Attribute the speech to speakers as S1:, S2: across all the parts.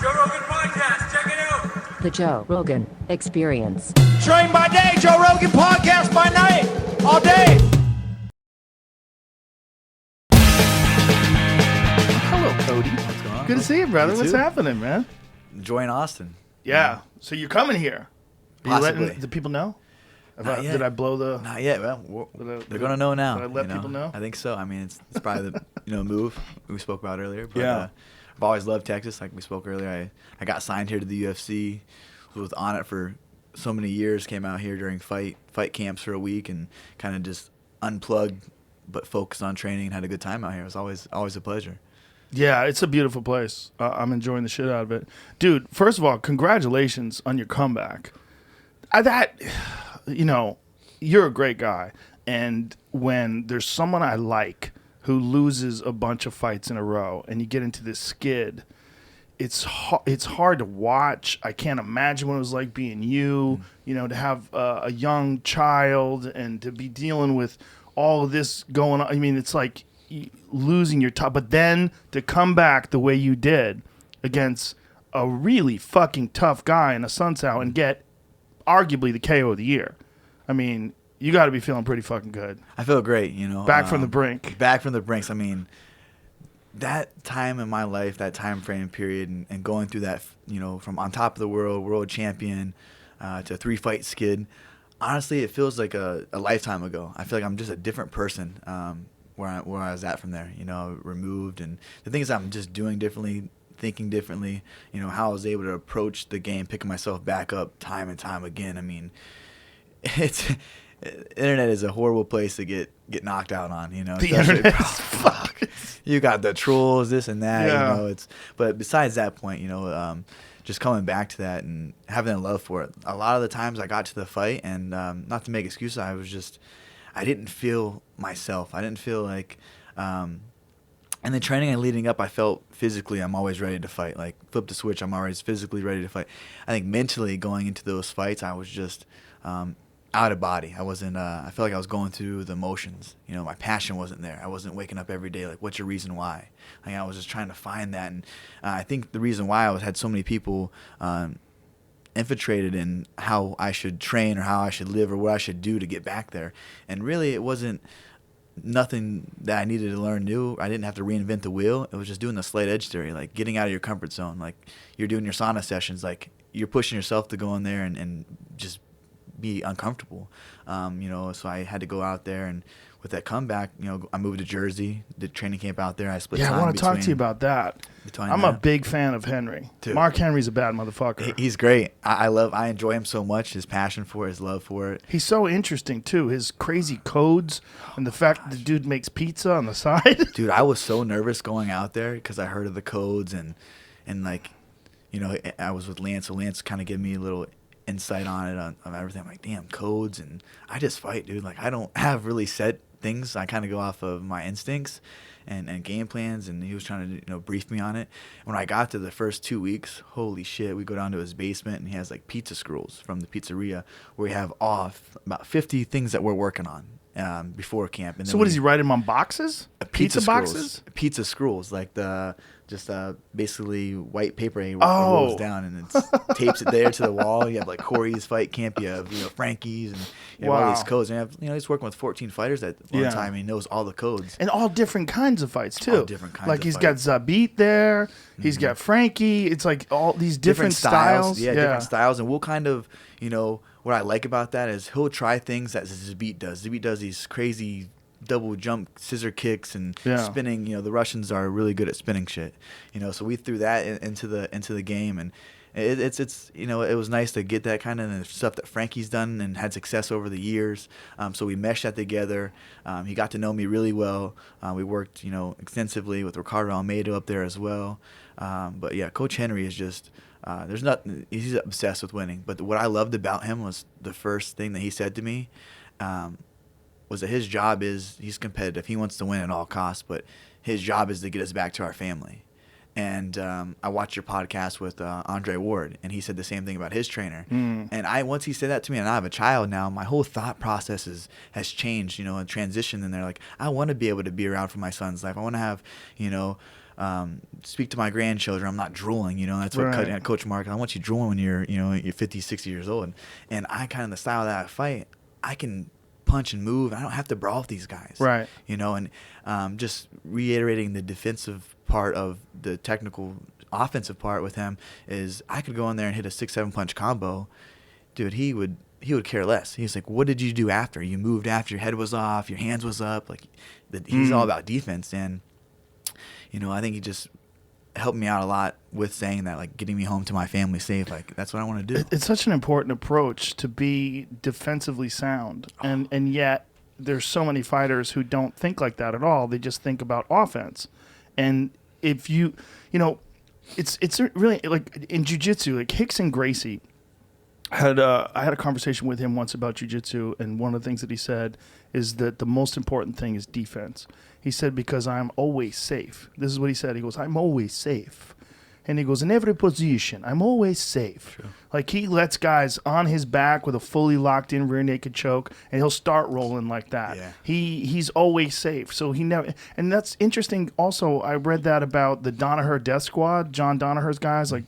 S1: Joe Rogan Podcast, check it out.
S2: The Joe Rogan Experience.
S3: Train by day, Joe Rogan Podcast by night, all day.
S4: Hello, Cody.
S5: What's going on?
S4: Good to see you, brother.
S5: You
S4: What's
S5: too.
S4: happening, man?
S5: Enjoying Austin.
S4: Yeah. So you're coming here. Are you
S5: Possibly.
S4: letting the people know?
S5: Not yet.
S4: Did I blow the...
S5: Not yet. Well,
S4: Did I-
S5: they're gonna know now.
S4: did I let
S5: you know?
S4: people know?
S5: I think so. I mean, it's probably the move we spoke about earlier. But,
S4: Yeah.
S5: I've always loved Texas. Like we spoke earlier, I got signed here to the UFC. Was on it for so many years. Came out here during fight camps for a week and kind of just unplugged, but focused on training and had a good time out here. It was always a pleasure.
S4: Yeah, it's a beautiful place. I'm enjoying the shit out of it. Dude, first of all, congratulations on your comeback. You're a great guy. And when there's someone I like who loses a bunch of fights in a row and you get into this skid, it's hard to watch. I can't imagine what it was like being you, to have a young child and to be dealing with all of this going on. I mean, it's like losing your top, but then to come back the way you did against a really fucking tough guy in a Sunsao and get arguably the KO of the year. I mean, you got to be feeling pretty fucking good.
S5: I feel great.
S4: Back from the brink.
S5: Back from the brinks. I mean, that time in my life, that time frame period, and going through that, from on top of the world champion, to 3-fight skid. Honestly, it feels like a lifetime ago. I feel like I'm just a different person where I was at from there. Removed, and the things I'm just doing differently, thinking differently. How I was able to approach the game, picking myself back up time and time again. I mean, internet is a horrible place to get knocked out on,
S4: The internet is fuck.
S5: You got the trolls, this and that,
S4: Yeah.
S5: But besides that point, just coming back to that and having a love for it. A lot of the times I got to the fight and not to make excuses, I didn't feel myself. I didn't feel like and the training and leading up, I felt physically I'm always ready to fight. Like flip the switch, I'm always physically ready to fight. I think mentally going into those fights, I was just out of body. I wasn't. I felt like I was going through the motions. My passion wasn't there. I wasn't waking up every day like, what's your reason why? Like I was just trying to find that, and I think the reason why I had so many people infiltrated in how I should train or how I should live or what I should do to get back there, and really it wasn't nothing that I needed to learn new. I didn't have to reinvent the wheel. It was just doing the slight edge theory, like getting out of your comfort zone. Like you're doing your sauna sessions, like you're pushing yourself to go in there and just be uncomfortable. So I had to go out there, and with that comeback, I moved to Jersey, did training camp out there. I split time
S4: Yeah, I want to talk to you about that. I'm a big fan of Henry.
S5: Dude.
S4: Mark Henry's a bad motherfucker.
S5: He's great. I enjoy him so much, his passion for it, his love for it.
S4: He's so interesting, too. His crazy codes and the fact that the dude makes pizza on the side.
S5: Dude, I was so nervous going out there because I heard of the codes and like, I was with Lance, so Lance kind of gave me a little insight on it, on everything. I'm like, damn, codes, and I just fight, dude. Like, I don't have really set things. I kind of go off of my instincts and game plans, and he was trying to brief me on it. When I got to the first 2 weeks, holy shit, we go down to his basement, and he has like pizza scrolls from the pizzeria where we have about 50 things that we're working on before camp. And then
S4: So what does he write him on boxes? Pizza
S5: scrolls.
S4: boxes?
S5: Pizza scrolls, like basically white paper he
S4: Oh.
S5: rolls down and it tapes it there to the wall. You have like Corey's fight camp, you have Frankie's, and you have all
S4: Wow.
S5: these codes. And you have he's working with 14 fighters at one
S4: Yeah.
S5: time. And he knows all the codes.
S4: And all different kinds of fights, too.
S5: All different kinds
S4: like
S5: of
S4: he's
S5: fights.
S4: got Zabit there. He's got Frankie. It's like all these different styles.
S5: Yeah, different styles. And we'll kind of, what I like about that is he'll try things that Zabit does. Zabit does these crazy double jump scissor kicks and spinning. The Russians are really good at spinning shit. So we threw that into the game, and it's it was nice to get that kind of stuff that Frankie's done and had success over the years. So we meshed that together. He got to know me really well. We worked extensively with Ricardo Almeida up there as well. But yeah, Coach Henry is just. There's nothing. He's obsessed with winning. But what I loved about him was the first thing that he said to me was that his job is he's competitive. He wants to win at all costs, but his job is to get us back to our family. And I watched your podcast with Andre Ward, and he said the same thing about his trainer. And once he said that to me, and I have a child now, my whole thought process has changed, and transitioned in there. Like, I want to be able to be around for my son's life. I want to have, speak to my grandchildren. I'm not drooling, That's what
S4: Right.
S5: Coach Mark, I want you drooling when you're 50, 60 years old. And I kind of, the style that I fight, I can punch and move. I don't have to brawl with these guys.
S4: Right.
S5: And just reiterating the defensive part of the technical offensive part with him is I could go in there and hit a 6-7 punch combo. Dude, he would care less. He's like, what did you do after? You moved after, your head was off, your hands was up. Like, he's all about defense. And, I think he just helped me out a lot with saying that, like, getting me home to my family safe. Like, that's what I want to do.
S4: It's such an important approach to be defensively sound. And yet there's so many fighters who don't think like that at all. They just think about offense. And if it's really like in jiu-jitsu, like Hicks and Gracie I had a conversation with him once about jiu-jitsu, and one of the things that he said is that the most important thing is defense. He said, because I'm always safe. This is what he said. He goes, I'm always safe. And he goes, in every position, I'm always safe. Sure. Like, he lets guys on his back with a fully locked-in rear naked choke, and he'll start rolling like that. Yeah. He's always safe. So he never. And that's interesting. Also, I read that about the Danaher Death Squad, John Danaher's guys, like,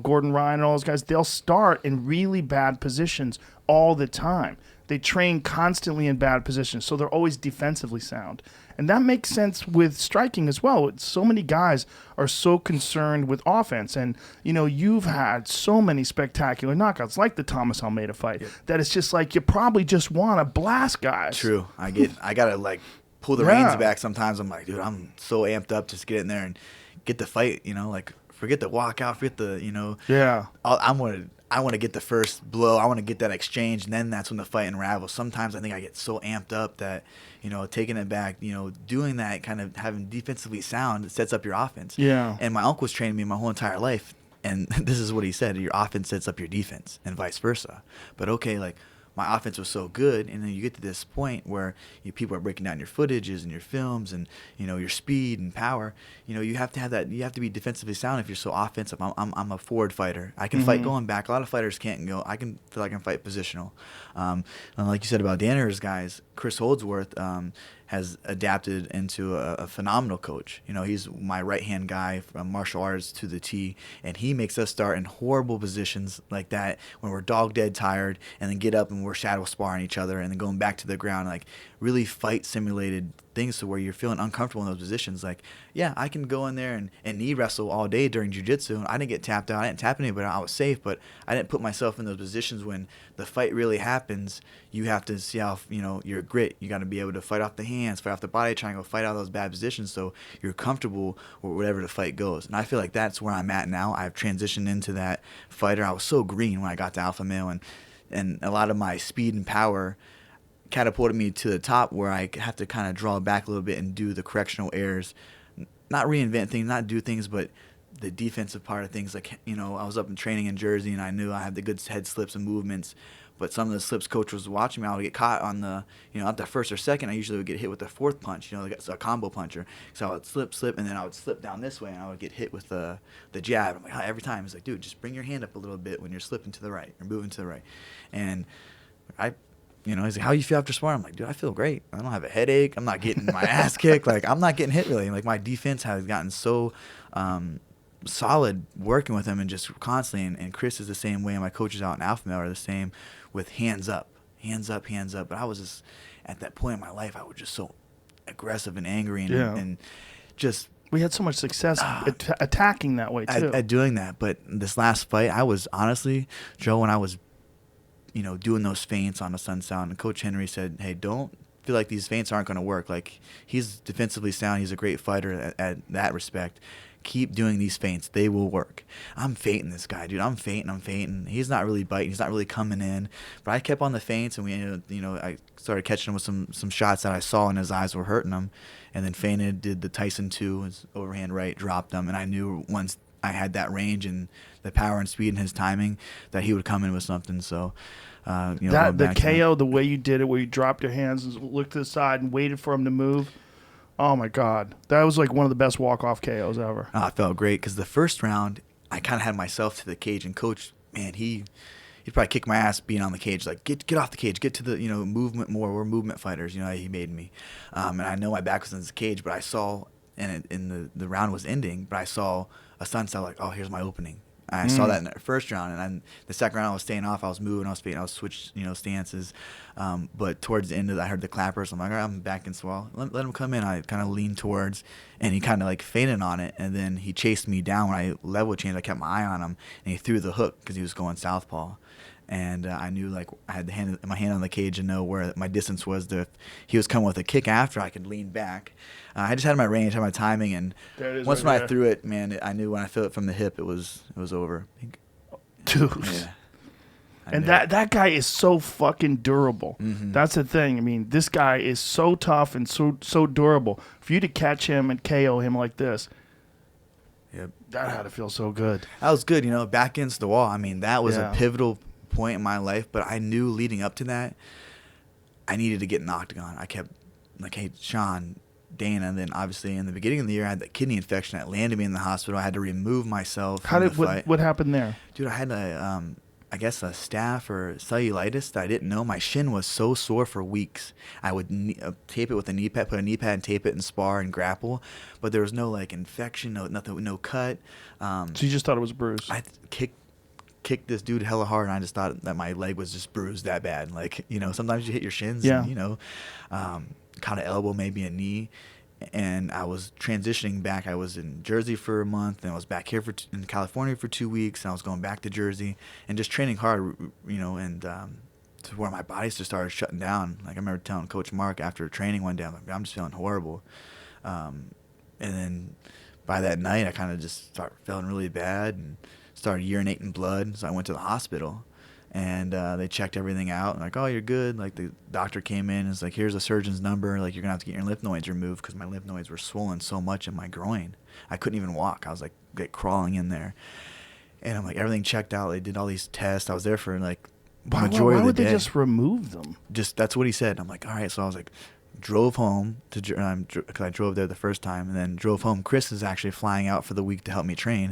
S4: Gordon Ryan and all those guys. They'll start in really bad positions all the time. They train constantly in bad positions, so they're always defensively sound. And that makes sense with striking as well. So many guys are so concerned with offense. And, you've had so many spectacular knockouts, like the Thomas Almeida fight, that it's just like you probably just want to blast guys.
S5: True. I got to, like, pull the reins back sometimes. I'm like, dude, I'm so amped up just to get in there and get the fight, like, forget the walkout, forget the,
S4: Yeah.
S5: I want to get the first blow. I want to get that exchange, and then that's when the fight unravels. Sometimes I think I get so amped up that, taking it back, doing that, kind of having defensively sound, it sets up your offense.
S4: Yeah.
S5: And my uncle's trained me my whole entire life, and this is what he said: your offense sets up your defense, and vice versa. But okay, like, my offense was so good, and then you get to this point where people are breaking down your footages and your films and your speed and power. You have to have that. You have to be defensively sound if you're so offensive. I'm a forward fighter. I can fight going back. A lot of fighters can't go. I can feel like I can fight positional. And like you said about Danaher's guys, Chris Holdsworth has adapted into a phenomenal coach. He's my right-hand guy from martial arts to the T, and he makes us start in horrible positions like that when we're dog dead tired, and then get up and we're shadow sparring each other, and then going back to the ground, like really fight simulated things to where you're feeling uncomfortable in those positions. Like, yeah, I can go in there and knee wrestle all day during jiu-jitsu. I didn't get tapped out. I didn't tap anybody. I was safe, but I didn't put myself in those positions when the fight really happens. You have to see how, your grit. You got to be able to fight off the hands, fight off the body triangle, fight out those bad positions so you're comfortable with whatever the fight goes. And I feel like that's where I'm at now. I've transitioned into that fighter. I was so green when I got to alpha male, and a lot of my speed and power catapulted me to the top where I have to kind of draw back a little bit and do the correctional errors, not reinvent things, not do things, but the defensive part of things. Like, I was up in training in Jersey, and I knew I had the good head slips and movements, but some of the slips coach was watching me. I would get caught on the, at the first or second, I usually would get hit with the fourth punch, a combo puncher. So I would slip, and then I would slip down this way, and I would get hit with the jab. I'm like, every time, it's like, dude, just bring your hand up a little bit when you're slipping to the right or moving to the right. And he's like, how you feel after sparring? I'm like, dude, I feel great. I don't have a headache. I'm not getting my ass kicked. Like, I'm not getting hit really. Like, my defense has gotten so solid working with him and just constantly. And Chris is the same way. And my coaches out in Alpha Male are the same with hands up. But I was just, at that point in my life, I was just so aggressive and angry and just.
S4: We had so much success attacking that way, too.
S5: At doing that. But this last fight, I was honestly, Joe, when I was doing those feints on the Sun Sound, and Coach Henry said, hey, don't feel like these feints aren't going to work. Like, he's defensively sound. He's a great fighter at that respect. Keep doing these feints. They will work. I'm feinting this guy, dude. I'm feinting. He's not really biting. He's not really coming in. But I kept on the feints, and I started catching him with some shots that I saw, and his eyes were hurting him. And then feinted, did the Tyson 2, his overhand right, dropped him. And I knew once I had that range and the power and speed and his timing that he would come in with something. So,
S4: that the KO, the way you did it, where you dropped your hands and looked to the side and waited for him to move. Oh my God, that was like one of the best walk-off KOs ever.
S5: I felt great because the first round, I kind of had myself to the cage, and Coach, man, he'd probably kick my ass being on the cage. Like, get off the cage, get to the movement more. We're movement fighters. He made me, and I know my back was in the cage, but I saw and the round was ending, but I saw a sunset, like, oh, here's my opening. I saw that in the first round, and then the second round I was staying off. I was moving, I was switching, stances. But towards the end of it, I heard the clappers. I'm like, all right, I'm back in swell. Let him come in. I kind of leaned towards, and he kind of like fainted on it, and then he chased me down. When I level changed, I kept my eye on him, and he threw the hook because he was going southpaw. And I knew, like, I had my hand on the cage to know where my distance was. If he was coming with a kick after, I could lean back. I just had my range, had my timing, and once when I threw it, man, I knew when I felt it from the hip, it was over.
S4: Dude.
S5: Yeah.
S4: And that guy is so fucking durable.
S5: Mm-hmm.
S4: That's the thing. I mean, this guy is so tough and so durable. For you to catch him and KO him like this,
S5: yep,
S4: that had to feel so good.
S5: That was good, back against the wall. I mean, that was
S4: Yeah.
S5: a pivotal point in my life, but I knew leading up to that, I needed to get in the octagon. I kept like, hey, Sean, Dana, and then obviously in the beginning of the year, I had that kidney infection that landed me in the hospital. I had to remove myself from the fight.
S4: What happened there?
S5: Dude, I had I guess a staph or cellulitis that I didn't know. My shin was so sore for weeks. I would tape it with a knee pad, put a knee pad and tape it and spar and grapple, but there was no like infection, no cut.
S4: So you just thought it was a bruise?
S5: I kicked this dude hella hard, and I just thought that my leg was just bruised that bad. Like, sometimes you hit your shins,
S4: yeah.
S5: And, caught an elbow, maybe a knee. And I was transitioning back. I was in Jersey for a month, and I was back here in California for 2 weeks, and I was going back to Jersey and just training hard, and to where my body just started shutting down. Like, I remember telling Coach Mark after training one day, I'm just feeling horrible. And then by that night, I kind of just started feeling really bad and started urinating blood. So I went to the hospital, and they checked everything out. And like, oh, you're good. Like, the doctor came in and was like, here's a surgeon's number. Like, you're going to have to get your lymph nodes removed because my lymph nodes were swollen so much in my groin. I couldn't even walk. I was, like crawling in there. And I'm like, everything checked out. They did all these tests. I was there for, like, the majority of the day.
S4: Why would they just remove them?
S5: That's what he said. I'm like, all right. So I was like, drove home because I drove there the first time, and then drove home. Chris is actually flying out for the week to help me train.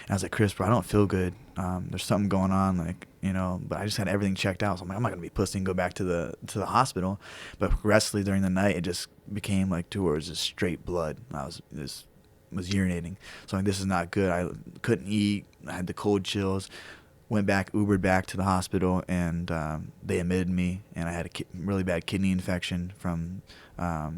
S5: And I was like, Chris, bro, I don't feel good. There's something going on, like, but I just had everything checked out. So I'm like, I'm not gonna be pussy and go back to the hospital. But progressively during the night, it just became like to where it was just straight blood. I was urinating. So I'm like, this is not good. I couldn't eat. I had the cold chills. Went back, Ubered back to the hospital, and they admitted me, and I had a really bad kidney infection from, I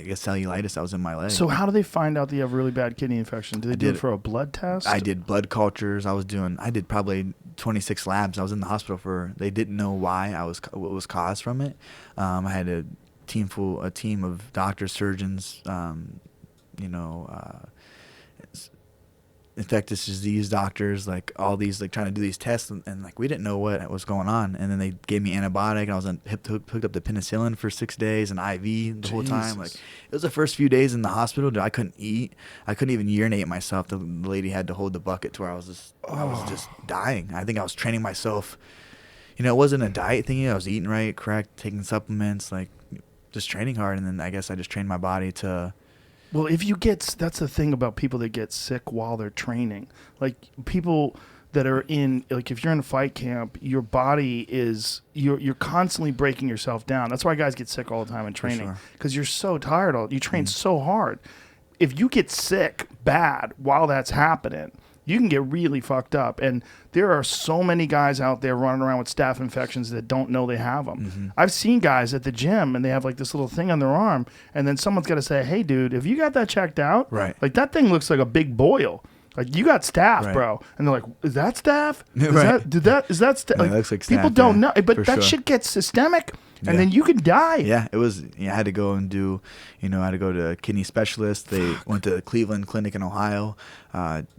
S5: guess, cellulitis that was in my leg.
S4: So how do they find out that you have a really bad kidney infection? Do they do it for a blood test?
S5: I did blood cultures. I did probably 26 labs. I was in the hospital they didn't know why what was caused from it. I had a team of doctors, surgeons, infectious disease doctors, like all these, like trying to do these tests, and like we didn't know what was going on. And then they gave me antibiotic, and I was hooked up to penicillin for 6 days and IV the whole time. Like, it was the first few days in the hospital that I couldn't eat. I couldn't even urinate myself. The lady had to hold the bucket to where I was just dying. I think I was training myself. It wasn't a diet thing. I was eating right, correct, taking supplements, like just training hard. And then I guess I just trained my body to.
S4: Well, that's the thing about people that get sick while they're training. Like, people that are if you're in a fight camp, your body is, you're constantly breaking yourself down. That's why guys get sick all the time in training, because you're so tired. You train so hard. If you get sick bad while that's happening, you can get really fucked up. And there are so many guys out there running around with staph infections that don't know they have them. Mm-hmm. I've seen guys at the gym, and they have like this little thing on their arm, and then someone's got to say, hey, dude, if you got that checked out,
S5: right,
S4: like that thing looks like a big boil. Like, you got staph,
S5: right,
S4: bro. And they're like, is that staph? Is
S5: right.
S4: that staph?
S5: Yeah,
S4: like,
S5: looks like staph,
S4: people don't know. But that shit gets systemic, and then you can die.
S5: Yeah, it was. I had to go and do, I had to go to a kidney specialist. They went to the Cleveland Clinic in Ohio,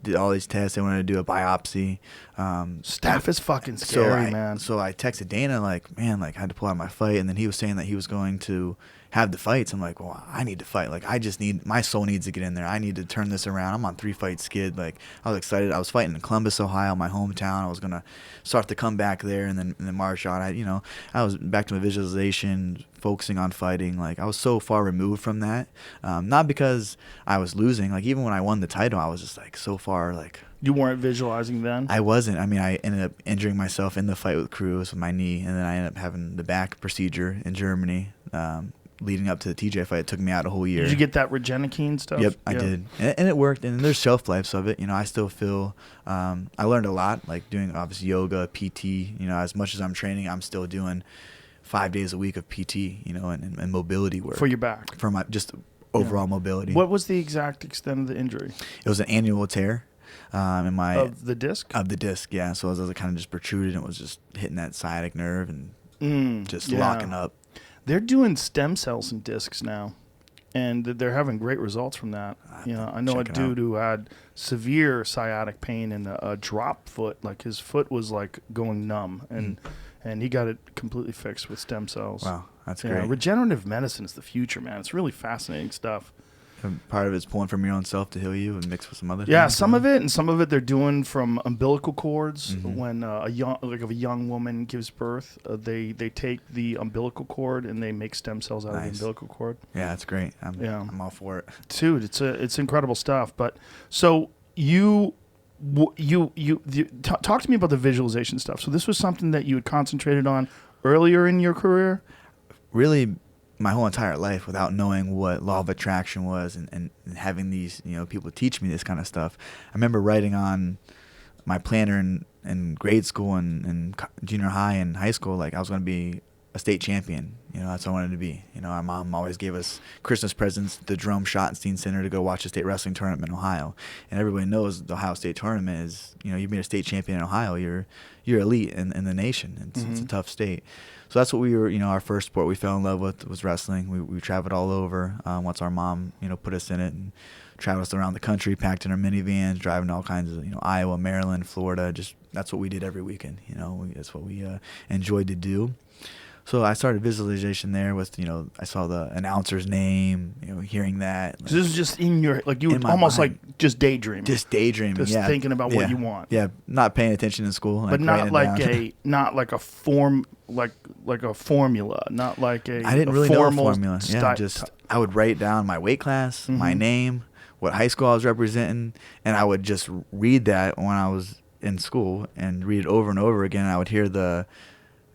S5: did all these tests. They wanted to do a biopsy.
S4: Staph is fucking scary, man.
S5: So I texted Dana, like, man, like, I had to pull out my fight. And then he was saying that he was going to have the fights. I'm like, well, I need to fight. Like, my soul needs to get in there. I need to turn this around. I'm on 3-fight skid. Like, I was excited. I was fighting in Columbus, Ohio, my hometown. I was going to start the comeback there and then march on. I was back to my visualization, focusing on fighting. Like, I was so far removed from that. Not because I was losing. Like, even when I won the title, I was just like so far, like.
S4: You weren't visualizing then?
S5: I wasn't. I mean, I ended up injuring myself in the fight with Cruz with my knee, and then I ended up having the back procedure in Germany. leading up to the TJ fight. It took me out a whole year.
S4: Did you get that Regenikine stuff?
S5: Yep, I did, and it worked. And there's shelf lives of it. I still feel I learned a lot, like doing obviously yoga, PT. As much as I'm training, I'm still doing 5 days a week of PT. And mobility work
S4: For your back.
S5: for my just overall mobility.
S4: What was the exact extent of the injury?
S5: It was an annual tear. In my
S4: Of the disc?
S5: Of the disc, yeah. So as it kind of just protruded, and it was just hitting that sciatic nerve and just locking up.
S4: They're doing stem cells in discs now, and they're having great results from that. I know a dude who had severe sciatic pain and a drop foot, like his foot was like going numb, and he got it completely fixed with stem cells.
S5: Wow, that's great.
S4: Regenerative medicine is the future, man. It's really fascinating stuff.
S5: And part of it's pulling from your own self to heal you and mix with some other things.
S4: Yeah, some of it, and some of it they're doing from umbilical cords. When a young woman gives birth, they take the umbilical cord and they make stem cells out of the umbilical cord.
S5: Yeah, that's great. I'm all for it.
S4: Dude, it's incredible stuff. But so you talk to me about the visualization stuff. So this was something that you had concentrated on earlier in your career?
S5: Really, my whole entire life, without knowing what law of attraction was and having these people teach me this kind of stuff. I remember writing on my planner in grade school and junior high and high school, like I was going to be a state champion. That's what I wanted to be. Our mom always gave us Christmas presents, the Jerome Schottenstein Center, to go watch a state wrestling tournament in Ohio. And everybody knows the Ohio State tournament is, you've been a state champion in Ohio, you're elite in the nation. It's a tough state. So that's what we were, our first sport we fell in love with was wrestling. We traveled all over once our mom, put us in it, and traveled us around the country, packed in our minivans, driving to all kinds of, Iowa, Maryland, Florida. Just that's what we did every weekend. That's what we enjoyed to do. So I started visualization there with, I saw the announcer's name, hearing that.
S4: Like, this is just in your, like you were almost mind. Like just daydreaming.
S5: Just daydreaming,
S4: just thinking about what you want.
S5: Yeah, not paying attention in school.
S4: But not like not like a form, like a formula, not like a
S5: I didn't really know a formula.
S4: Just
S5: I would write down my weight class, my name, what high school I was representing, and I would just read that when I was in school and read it over and over again. I would hear the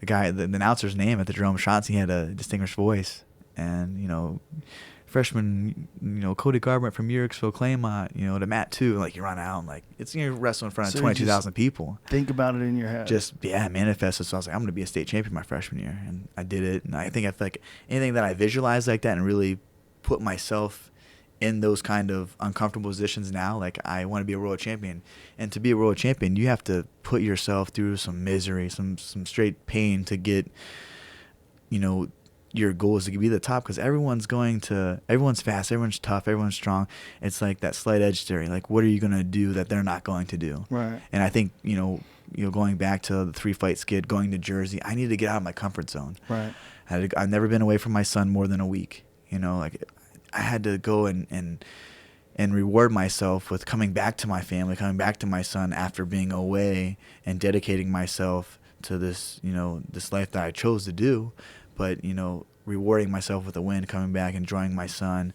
S5: guy, the announcer's name at the Jerome Shots. He had a distinguished voice, and freshman, Cody Garbrandt from Yerkesville, Claymont, to Matt too. Like you run out and like it's wrestling in front of 22,000 people.
S4: Think about it in your head.
S5: Just manifest it. So I was like, I'm going to be a state champion my freshman year, and I did it. And I feel like anything that I visualized like that and really put myself in those kind of uncomfortable positions now, like I want to be a world champion. And to be a world champion, you have to put yourself through some misery, some straight pain to get, your goal is to be the top, because everyone's fast, everyone's tough, everyone's strong. It's like that slight edge theory. Like, what are you going to do that they're not going to do?
S4: Right.
S5: And I think, going back to the 3-fight skid, going to Jersey, I need to get out of my comfort zone.
S4: Right.
S5: I've never been away from my son more than a week. I had to go and reward myself with coming back to my family, coming back to my son after being away, and dedicating myself to this, this life that I chose to do, but, rewarding myself with a win, coming back, enjoying my son.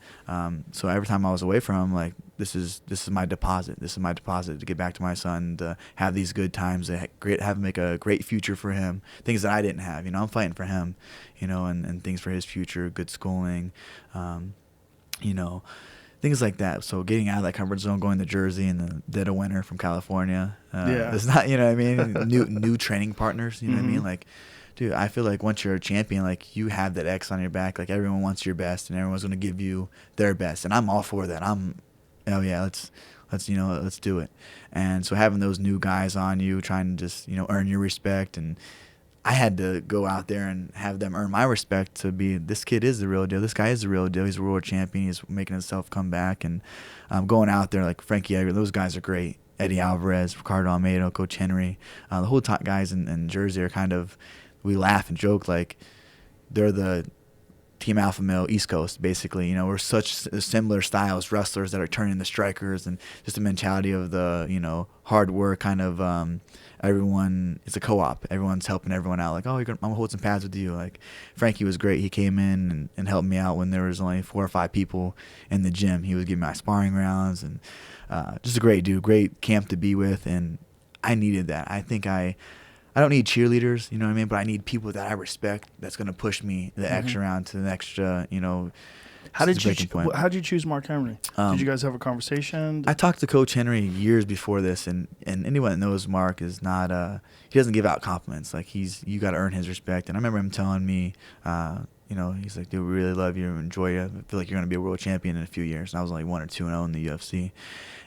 S5: So every time I was away from him, like, this is my deposit. This is my deposit to get back to my son, to have these good times, to make a great future for him. Things that I didn't have, I'm fighting for him, and things for his future, good schooling, things like that. So getting out of that comfort zone, going to Jersey in the dead of winter from California. It's not, what I mean? New training partners, what I mean? Like, dude, I feel like once you're a champion, like you have that X on your back. Like everyone wants your best and everyone's going to give you their best. And I'm all for that. Let's do it. And so having those new guys on you, trying to just, earn your respect, and I had to go out there and have them earn my respect to be, this kid is the real deal. This guy is the real deal. He's a world champion. He's making himself come back. And going out there like Frankie Edgar, those guys are great. Eddie Alvarez, Ricardo Almeida, Coach Henry. The whole top guys in Jersey are kind of, we laugh and joke like they're the Team Alpha Male East Coast, basically. We're such similar styles, wrestlers that are turning into strikers, and just the mentality of the, hard work kind of, everyone, it's a co-op. Everyone's helping everyone out. Like, I'm going to hold some pads with you. Like, Frankie was great. He came in and helped me out when there was only 4 or 5 people in the gym. He was giving me my sparring rounds, and just a great dude, great camp to be with, and I needed that. I think I I don't need cheerleaders, you know what I mean? But I need people that I respect that's going to push me the extra round to the next, you know.
S4: How did you choose Mark Henry? Did you guys have a conversation?
S5: I talked to Coach Henry years before this, and anyone that knows Mark is not he doesn't give out compliments. Like you got to earn his respect. And I remember him telling me, you know, he's like, dude, we really love you, enjoy you. I feel like you're going to be a world champion in a few years. And I was like 1 or 2-0 in the UFC.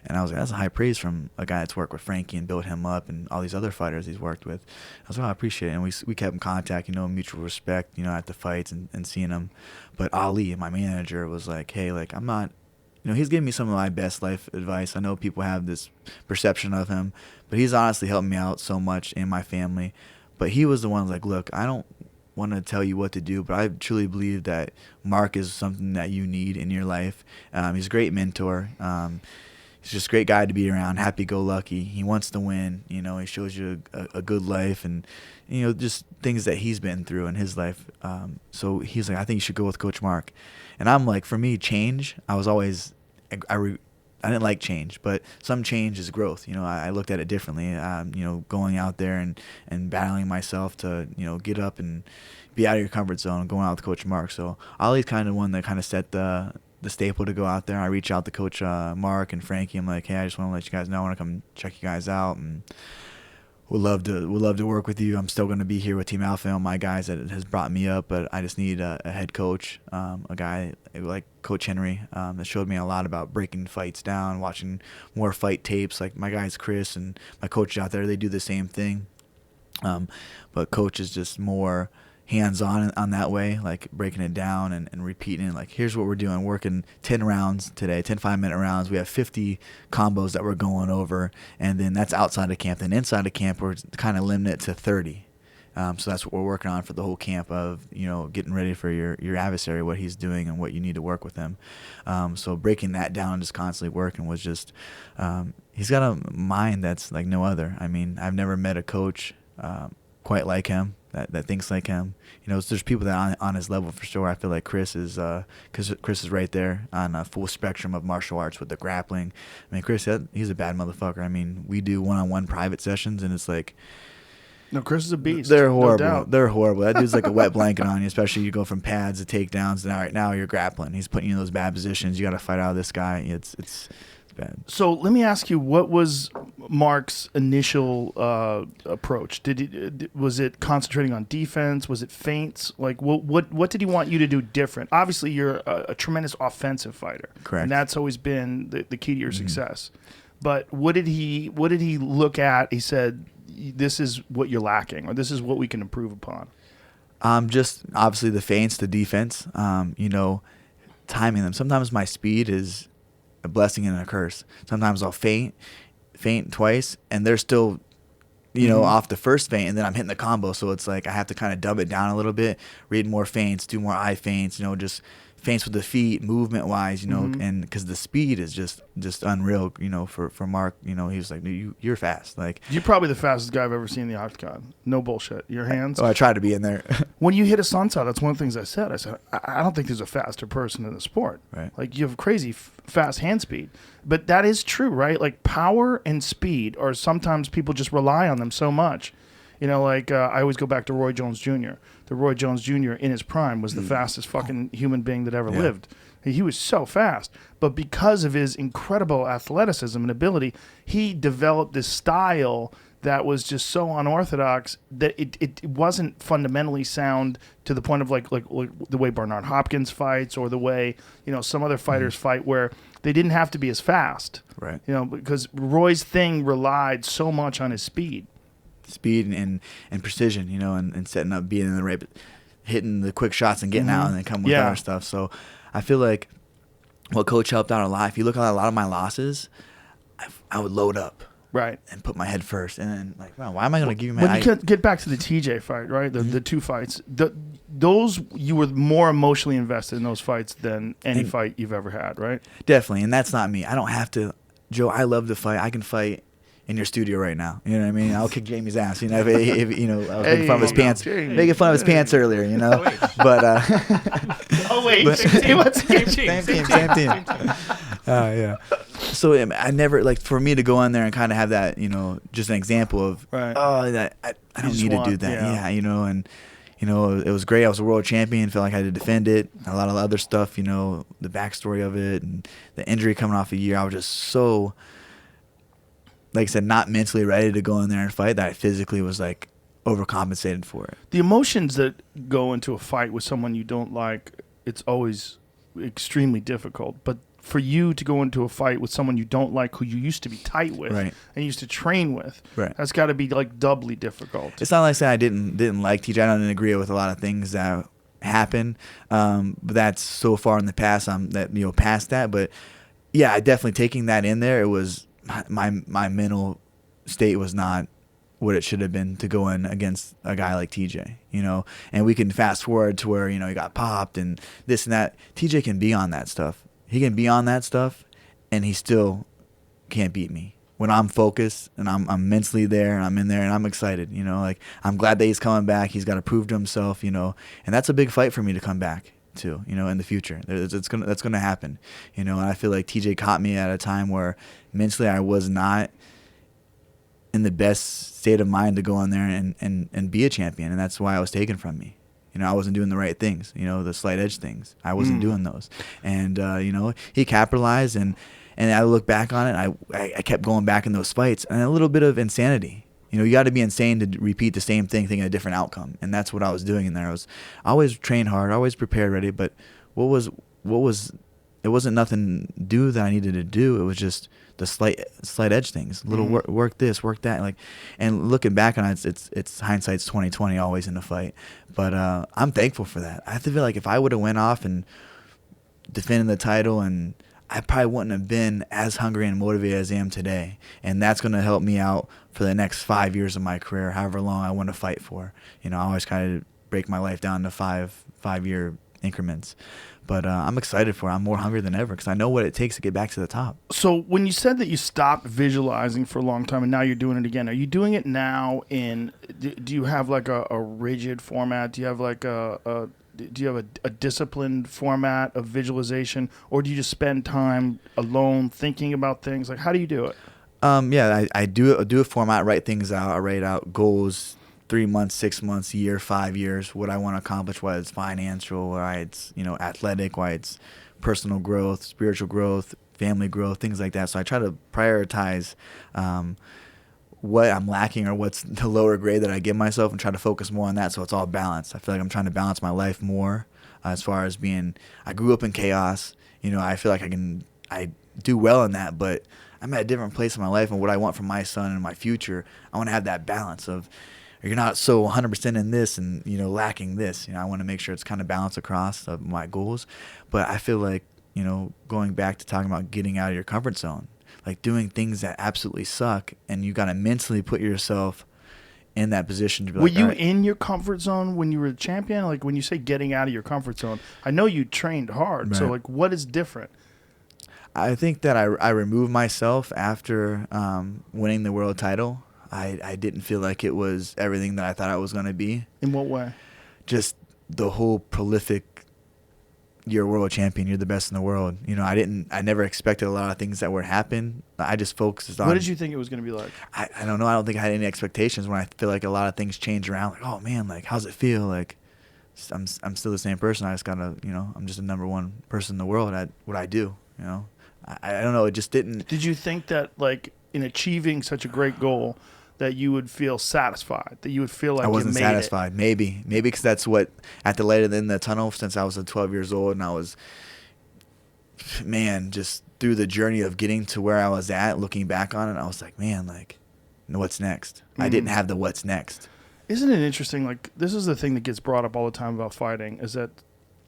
S5: And I was like, that's a high praise from a guy that's worked with Frankie and built him up and all these other fighters he's worked with. I was like, oh, I appreciate it. And we kept in contact, you know, mutual respect, you know, at the fights and seeing him. But Ali, my manager, was like, hey, like, I'm not, you know, he's giving me some of my best life advice. I know people have this perception of him, but he's honestly helped me out so much in my family. But he was the one like, look, I don't want to tell you what to do, but I truly believe that Mark is something that you need in your life. He's a great mentor. He's just a great guy to be around, happy-go-lucky. He wants to win. You know, he shows you a good life and, you know, just things that he's been through in his life. So he's like, I think you should go with Coach Mark. And I'm like, for me, change, I was always I didn't like change, but some change is growth. You know, I looked at it differently. You know, going out there and battling myself to, you know, get up and be out of your comfort zone, going out with Coach Mark. So Ollie's kind of one that kind of set the staple to go out there. I reach out to Coach Mark and Frankie. I'm like, hey, I just want to let you guys know I want to come check you guys out, and would love to work with you. I'm still going to be here with Team Alpha and my guys that has brought me up, but I just need a head coach, a guy like Coach Henry that showed me a lot about breaking fights down, watching more fight tapes. Like my guys Chris and my coach out there, they do the same thing. But Coach is just more hands-on on that way, like breaking it down and repeating it. Like, here's what we're doing, working 10 rounds today, 10 5-minute rounds. We have 50 combos that we're going over, and then that's outside of camp. Then inside of camp, we're kind of limiting it to 30. So that's what we're working on for the whole camp of, you know, getting ready for your adversary, what he's doing and what you need to work with him. So breaking that down, just constantly working was just, he's got a mind that's like no other. I mean, I've never met a coach quite like him, that thinks like him. You know, there's people that on his level for sure. I feel like Chris is right there on a full spectrum of martial arts with the grappling. I mean, Chris, he's a bad motherfucker. I mean, we do one-on-one private sessions, and it's like,
S4: no, Chris is a beast.
S5: They're horrible.
S4: No doubt.
S5: They're horrible. That dude's like a wet blanket on you, especially you go from pads to takedowns. And right now you're grappling. He's putting you in those bad positions. You got to fight out of this guy. It's bad.
S4: So let me ask you, what was Mark's initial approach? Was it concentrating on defense? Was it feints? Like what did he want you to do different? Obviously, you're a tremendous offensive fighter,
S5: correct?
S4: And that's always been the key to your success. But what did he look at? He said, this is what you're lacking, or this is what we can improve upon.
S5: Just obviously the feints, the defense. You know, timing them. Sometimes my speed is a blessing and a curse. Sometimes I'll feint twice, and they're still, you know, off the first feint, and then I'm hitting the combo. So it's like I have to kind of dub it down a little bit, read more feints, do more eye feints, you know, just feints with the feet, movement-wise, you know, and because the speed is just unreal, you know, for Mark. You know, he was like, you're fast. Like,
S4: you're probably the fastest guy I've ever seen in the octagon. No bullshit. Your hands.
S5: Oh, I try to be in there.
S4: When you hit a sunset, that's one of the things I said. I said, I don't think there's a faster person in the sport.
S5: Right.
S4: Like, you have crazy fast hand speed. But that is true, right? Like, power and speed are sometimes people just rely on them so much. You know, like I always go back to Roy Jones Jr. The Roy Jones Jr. in his prime was the fastest fucking human being that ever lived. He was so fast. But because of his incredible athleticism and ability, he developed this style that was just so unorthodox that it wasn't fundamentally sound to the point of like the way Bernard Hopkins fights, or the way, you know, some other fighters fight, where they didn't have to be as fast.
S5: Right.
S4: You know, because Roy's thing relied so much on his speed.
S5: Speed and precision, you know, and setting up, being in the right, hitting the quick shots and getting out, and then come with other stuff. So I feel like what Coach helped out a lot. If you look at a lot of my losses, I would load up,
S4: right,
S5: and put my head first, and then like, wow, why am I going to give you my?
S4: When you get back to the TJ fight, right, the two fights, those, you were more emotionally invested in those fights than any fight you've ever had, right?
S5: Definitely, and that's not me. I don't have to, Joe. I love to fight. I can fight in your studio right now, you know what I mean? I'll kick Jamie's ass, you know. If you know, I was making fun of his pants, making fun of his pants earlier, you know. But
S4: oh wait,
S5: same team. Yeah. So I never, like, for me to go in there and kind of have that, just an example of,
S4: Right.
S5: that I don't need to do that. Yeah, and, it was great. I was a world champion. Felt like I had to defend it. A lot of other stuff, the backstory of it and the injury coming off a year. I was just so, like I said, not mentally ready to go in there and fight that I physically was, like, overcompensated for it.
S4: The emotions that go into a fight with someone you don't like, it's always extremely difficult. But for you to go into a fight with someone you don't like, who you used to be tight with and used to train with, that's got to be like doubly difficult.
S5: It's not like saying I didn't like TJ. I don't agree with a lot of things that happen, but that's so far in the past. Past that. But yeah, I definitely taking that in there. It was my mental state was not what it should have been to go in against a guy like TJ, and we can fast forward to where, he got popped and this and that. TJ can be on that stuff. He can be on that stuff and he still can't beat me when I'm focused and I'm mentally there and I'm in there and I'm excited, like I'm glad that he's coming back. He's got to prove to himself, and that's a big fight for me to come back to, in the future. That's going to happen, and I feel like TJ caught me at a time where mentally I was not in the best state of mind to go in there and be a champion. And that's why I was taken from me. I wasn't doing the right things, the slight edge things. I wasn't doing those. And, he capitalized and I look back on it. I kept going back in those fights and a little bit of insanity. You got to be insane to repeat the same thing, thinking a different outcome. And that's what I was doing in there. I always trained hard, always prepared, ready. But it wasn't nothing do that I needed to do. It was just the slight edge things, little work this, work that, and looking back on it, it's hindsight's 20/20 always in the fight. But I'm thankful for that. I have to feel like if I would have went off and defended the title, and I probably wouldn't have been as hungry and motivated as I am today. And that's going to help me out for the next 5 years of my career, however long I want to fight for. I always kind of break my life down to five-year increments. But I'm excited for it. I'm more hungry than ever because I know what it takes to get back to the top.
S4: So when you said that you stopped visualizing for a long time and now you're doing it again, are you doing it now do you have like a rigid format? Do you have like a disciplined format of visualization, or do you just spend time alone thinking about things? Like, how do you do it?
S5: I do a format, write things out. I write out goals, 3 months, 6 months, year, 5 years, what I want to accomplish, whether it's financial, whether it's, athletic, whether it's personal growth, spiritual growth, family growth, things like that. So I try to prioritize what I'm lacking or what's the lower grade that I give myself and try to focus more on that so it's all balanced. I feel like I'm trying to balance my life more as far as I grew up in chaos. I feel like I do well in that, but I'm at a different place in my life, and what I want from my son and my future, I want to have that balance of, you're not so 100% in this and, lacking this. I want to make sure it's kind of balanced across my goals. But I feel like, going back to talking about getting out of your comfort zone, like doing things that absolutely suck, and you got to mentally put yourself in that position to be like,
S4: were you in your comfort zone when you were a champion? Like, when you say getting out of your comfort zone, I know you trained hard. Right. So, like, what is different?
S5: I think that I removed myself after winning the world title. I didn't feel like it was everything that I thought it was going to be.
S4: In what way?
S5: Just the whole prolific, you're a world champion, you're the best in the world. I never expected a lot of things that would happen. I just focused on.
S4: What did you think it was going to be like?
S5: I don't know. I don't think I had any expectations when I feel like a lot of things change around. Like, oh man, like, how's it feel? Like, I'm still the same person. I just gotta, I'm just the number one person in the world at what I do. I don't know. It just didn't.
S4: Did you think that, like, in achieving such a great goal, that you would feel satisfied, that you would feel like
S5: I wasn't
S4: you made
S5: satisfied? Maybe because that's what, at the light in the tunnel since I was 12 years old, and I was, just through the journey of getting to where I was at, looking back on it, I was like, man, like, what's next? I didn't have the what's next.
S4: Isn't it interesting? Like, this is the thing that gets brought up all the time about fighting, is that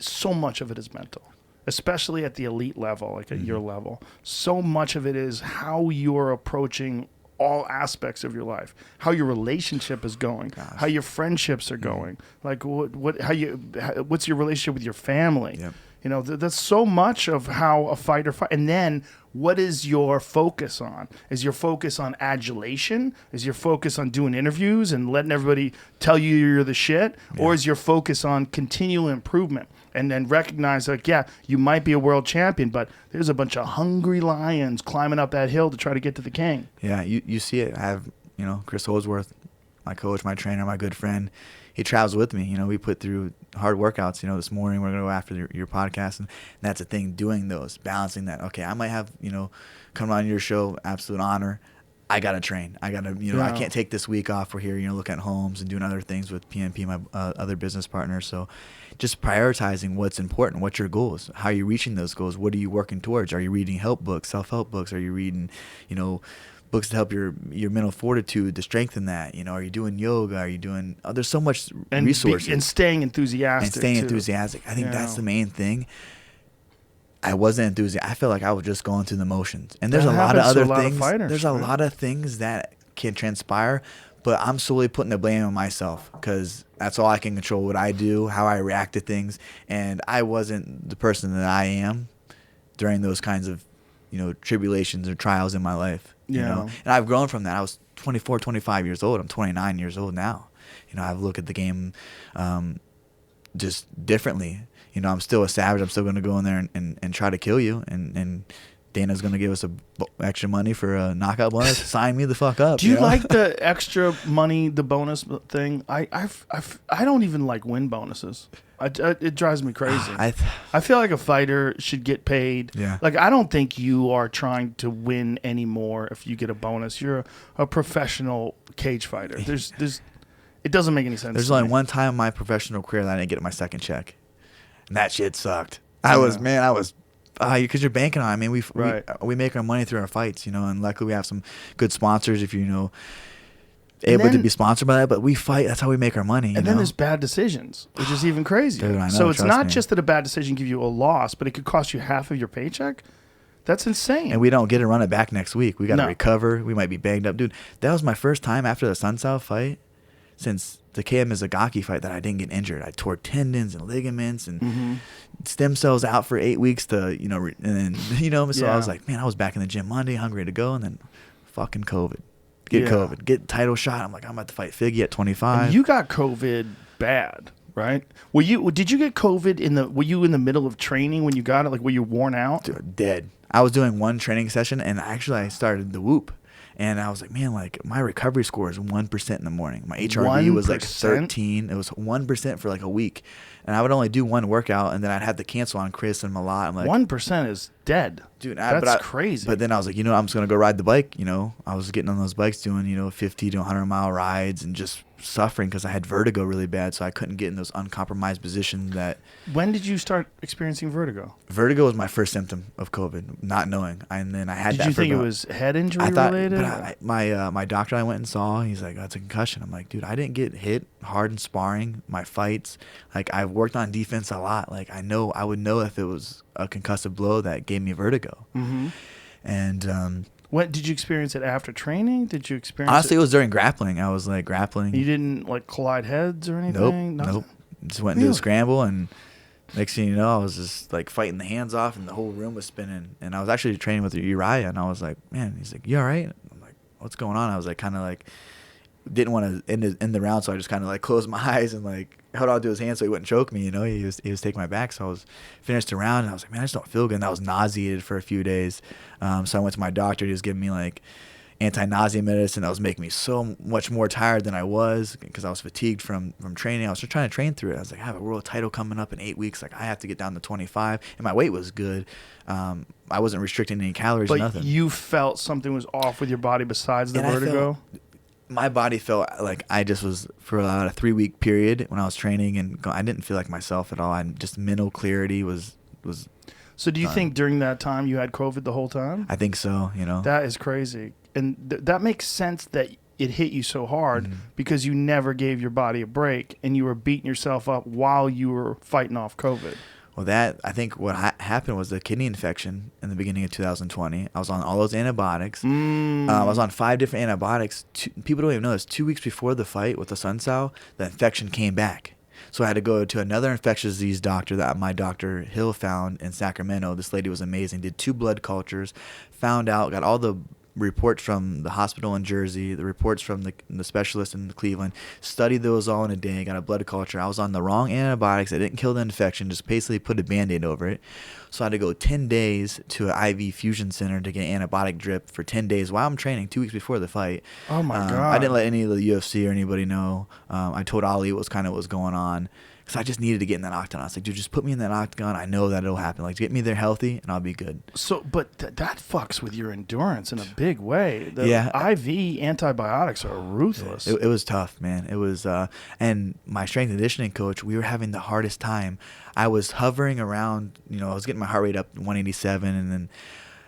S4: so much of it is mental, especially at the elite level, like at your level. So much of it is how you're approaching all aspects of your life, how your relationship is going, how your friendships are going, like what's your relationship with your family. You know, that's so much of how a fighter fight. And then what is your focus on? Is your focus on adulation? Is your focus on doing interviews and letting everybody tell you you're the shit? Yeah. Or is your focus on continual improvement? And then recognize, like, yeah, you might be a world champion, but there's a bunch of hungry lions climbing up that hill to try to get to the king.
S5: Yeah, you see it. I have, Chris Holdsworth, my coach, my trainer, my good friend. He travels with me. We put through hard workouts. This morning we're going to go after your podcast. And that's the thing, doing those, balancing that. Okay, I might have, come on your show, absolute honor. I got to train. I got to, I can't take this week off. We're here, looking at homes and doing other things with PNP, my other business partners. So just prioritizing what's important. What's your goals? How are you reaching those goals? What are you working towards? Are you reading help books, self-help books? Are you reading, books to help your mental fortitude to strengthen that? Are you doing yoga? Are you doing? There's so much resources.
S4: And staying enthusiastic.
S5: I think that's the main thing. I wasn't enthusiastic. I felt like I was just going through the motions. And there's a lot of other things. There's a lot of things that can transpire, but I'm solely putting the blame on myself because that's all I can control. What I do, how I react to things, and I wasn't the person that I am during those kinds of tribulations or trials in my life. And I've grown from that. I was 24, 25 years old. I'm 29 years old now. I've looked at the game just differently. I'm still a savage. I'm still going to go in there and try to kill you. And Dana's going to give us extra money for a knockout bonus. Sign me the fuck up.
S4: Do you like the extra money, the bonus thing? I don't even like win bonuses. It drives me crazy. I feel like a fighter should get paid.
S5: Yeah.
S4: Like, I don't think you are trying to win anymore if you get a bonus. You're a professional cage fighter. It doesn't make any sense.
S5: There's only one time in my professional career that I didn't get my second check. And that shit sucked. Because you're banking on it. I mean, we make our money through our fights, and luckily we have some good sponsors if able to be sponsored by that, but we fight. That's how we make our money.
S4: And then there's bad decisions, which is even crazier.
S5: Dude, I know,
S4: so it's not just that a bad decision gives you a loss, but it could cost you half of your paycheck. That's insane.
S5: And we don't get to run it back next week. We got to recover. We might be banged up. Dude, that was my first time after the Sun South fight since the KM Mizugaki fight that I didn't get injured. I tore tendons and ligaments and stem cells out for 8 weeks to, and then, so I was like, man, I was back in the gym Monday, hungry to go, and then fucking COVID. COVID. Get title shot. I'm like, I'm about to fight Figgy at 25.
S4: And you got COVID bad, right? Did you get COVID were you in the middle of training when you got it? Like, were you worn out?
S5: Dude, dead. I was doing one training session, and actually I started the whoop. And I was like, man, like, my recovery score is 1% in the morning. My HRV was like 13. It was 1% for like a week. And I would only do one workout, and then I'd have to cancel on Chris and Malat. I'm like,
S4: 1% is dead.
S5: Dude,
S4: that's crazy.
S5: But then I was like, I'm just going to go ride the bike. I was getting on those bikes doing, 50 to 100-mile rides and just suffering because I had vertigo really bad, so I couldn't get in those uncompromised positions that...
S4: When did you start experiencing vertigo?
S5: Vertigo was my first symptom of COVID, not knowing. And then I had that.
S4: Did you think it was head injury related?
S5: But my doctor I went and saw, he's like, that's a concussion. I'm like, dude, I didn't get hit hard in sparring, my fights. Like, I've worked on defense a lot. Like, I would know if it was a concussive blow that gave me vertigo.
S4: Mm-hmm.
S5: And...
S4: What did you experience it after training? Did you experience
S5: Honestly, it was during grappling. I was like grappling.
S4: You didn't like collide heads or anything?
S5: Nope. Just went into a scramble, and next thing you know, I was just like fighting the hands off, and the whole room was spinning. And I was actually training with Uriah, and I was like, man, he's like, you all right? I'm like, what's going on? I was like, kind of like, didn't want to end the round, so I just kind of like closed my eyes and like held on to his hand so he wouldn't choke me. He was taking my back, so I was finished the round, and I was like, man, I just don't feel good. And I was nauseated for a few days, so I went to my doctor. He was giving me like anti-nausea medicine that was making me so much more tired than I was because I was fatigued from training. I was just trying to train through it. I was like, I have a world title coming up in 8 weeks. Like, I have to get down to 25, and my weight was good. I wasn't restricting any calories,
S4: but
S5: nothing.
S4: You felt something was off with your body besides the vertigo?
S5: My body felt like I just was, for about a 3-week period when I was training, and I didn't feel like myself at all. And just mental clarity was.
S4: So do you think during that time you had COVID the whole time?
S5: I think so.
S4: That is crazy, and that makes sense that it hit you so hard because you never gave your body a break, and you were beating yourself up while you were fighting off COVID.
S5: Well, I think what happened was the kidney infection in the beginning of 2020. I was on all those antibiotics. I was on 5 different antibiotics. People don't even know this. 2 weeks before the fight with the Sun Sao, the infection came back. So I had to go to another infectious disease doctor that my Dr. Hill found in Sacramento. This lady was amazing. Did 2 blood cultures, found out, got all the reports from the hospital in Jersey, the reports from the specialist in Cleveland, studied those all in a day, got a blood culture. I was on the wrong antibiotics. I didn't kill the infection, just basically put a Band-Aid over it. So I had to go 10 days to an IV fusion center to get an antibiotic drip for 10 days while I'm training, 2 weeks before the fight.
S4: Oh, my God.
S5: I didn't let any of the UFC or anybody know. I told Ali what was going on. Because I just needed to get in that octagon. I was like, dude, just put me in that octagon. I know that it'll happen. Like, get me there healthy, and I'll be good.
S4: So, but that fucks with your endurance in a big way. The
S5: Yeah.
S4: IV antibiotics are ruthless.
S5: It was tough, man. It was, and my strength and conditioning coach, we were having the hardest time. I was hovering around, I was getting my heart rate up to 187, and then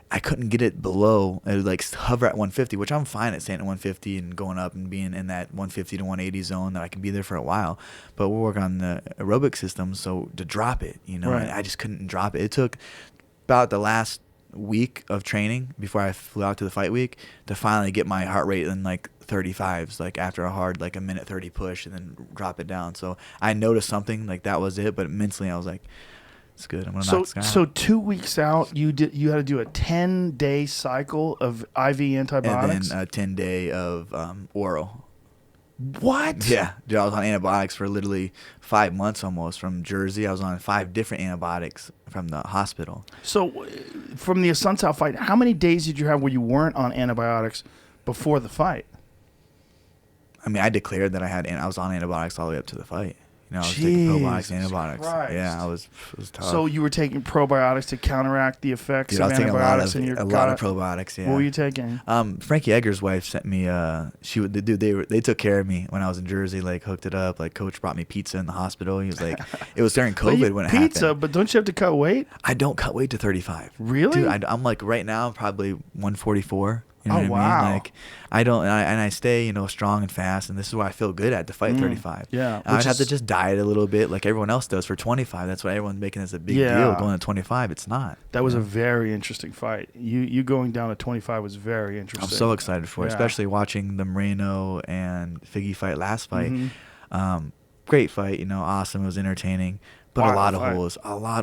S5: I couldn't get it below. It would like hover at 150, which I'm fine at staying at 150 and going up and being in that 150 to 180 zone that I can be there for a while. But we'll work on the aerobic system, so to drop it,
S4: Right.
S5: I just couldn't drop it. It took about the last week of training before I flew out to the fight week to finally get my heart rate in like 35s, like after a hard like a minute 30 push, and then drop it down. So I noticed something, like that was it, but mentally I was like, it's good. I'm gonna knock this guy out.
S4: So 2 weeks out, you had to do a 10-day cycle of IV antibiotics,
S5: and then a 10-day of oral.
S4: What?
S5: Yeah, dude, I was on antibiotics for literally 5 months almost from Jersey. I was on 5 different antibiotics from the hospital.
S4: So, from the Asuncao fight, how many days did you have where you weren't on antibiotics before the fight?
S5: I mean, I declared that I was on antibiotics all the way up to the fight. I was taking probiotics and antibiotics.
S4: Christ.
S5: Yeah, it was tough.
S4: So you were taking probiotics to counteract the effects
S5: Dude,
S4: of
S5: I was taking
S4: antibiotics in your
S5: a
S4: gut?
S5: lot of probiotics. Yeah.
S4: What were you taking?
S5: Frankie Egger's wife sent me. They took care of me when I was in Jersey. Like hooked it up. Like coach brought me pizza in the hospital. He was like, it was during COVID when it happened.
S4: Pizza, but don't you have to cut weight?
S5: I don't cut weight to 35.
S4: Really?
S5: Dude, I'm like right now probably 144. You know
S4: Oh,
S5: what I
S4: wow.
S5: mean? Like I don't, and I stay, strong and fast, and this is why I feel good at to fight 35.
S4: yeah,
S5: I'd
S4: which
S5: have to
S4: is-
S5: just diet a little bit like everyone else does for 25. That's why everyone's making this a big
S4: Yeah.
S5: deal going to 25. It's not.
S4: That was a very interesting fight. You going down to 25 was very interesting.
S5: I'm so excited for it,
S4: Yeah.
S5: especially watching the Moreno and Figgy fight last fight.
S4: Mm-hmm.
S5: Great fight, awesome. It was entertaining, but
S4: Wild
S5: a lot of
S4: fight.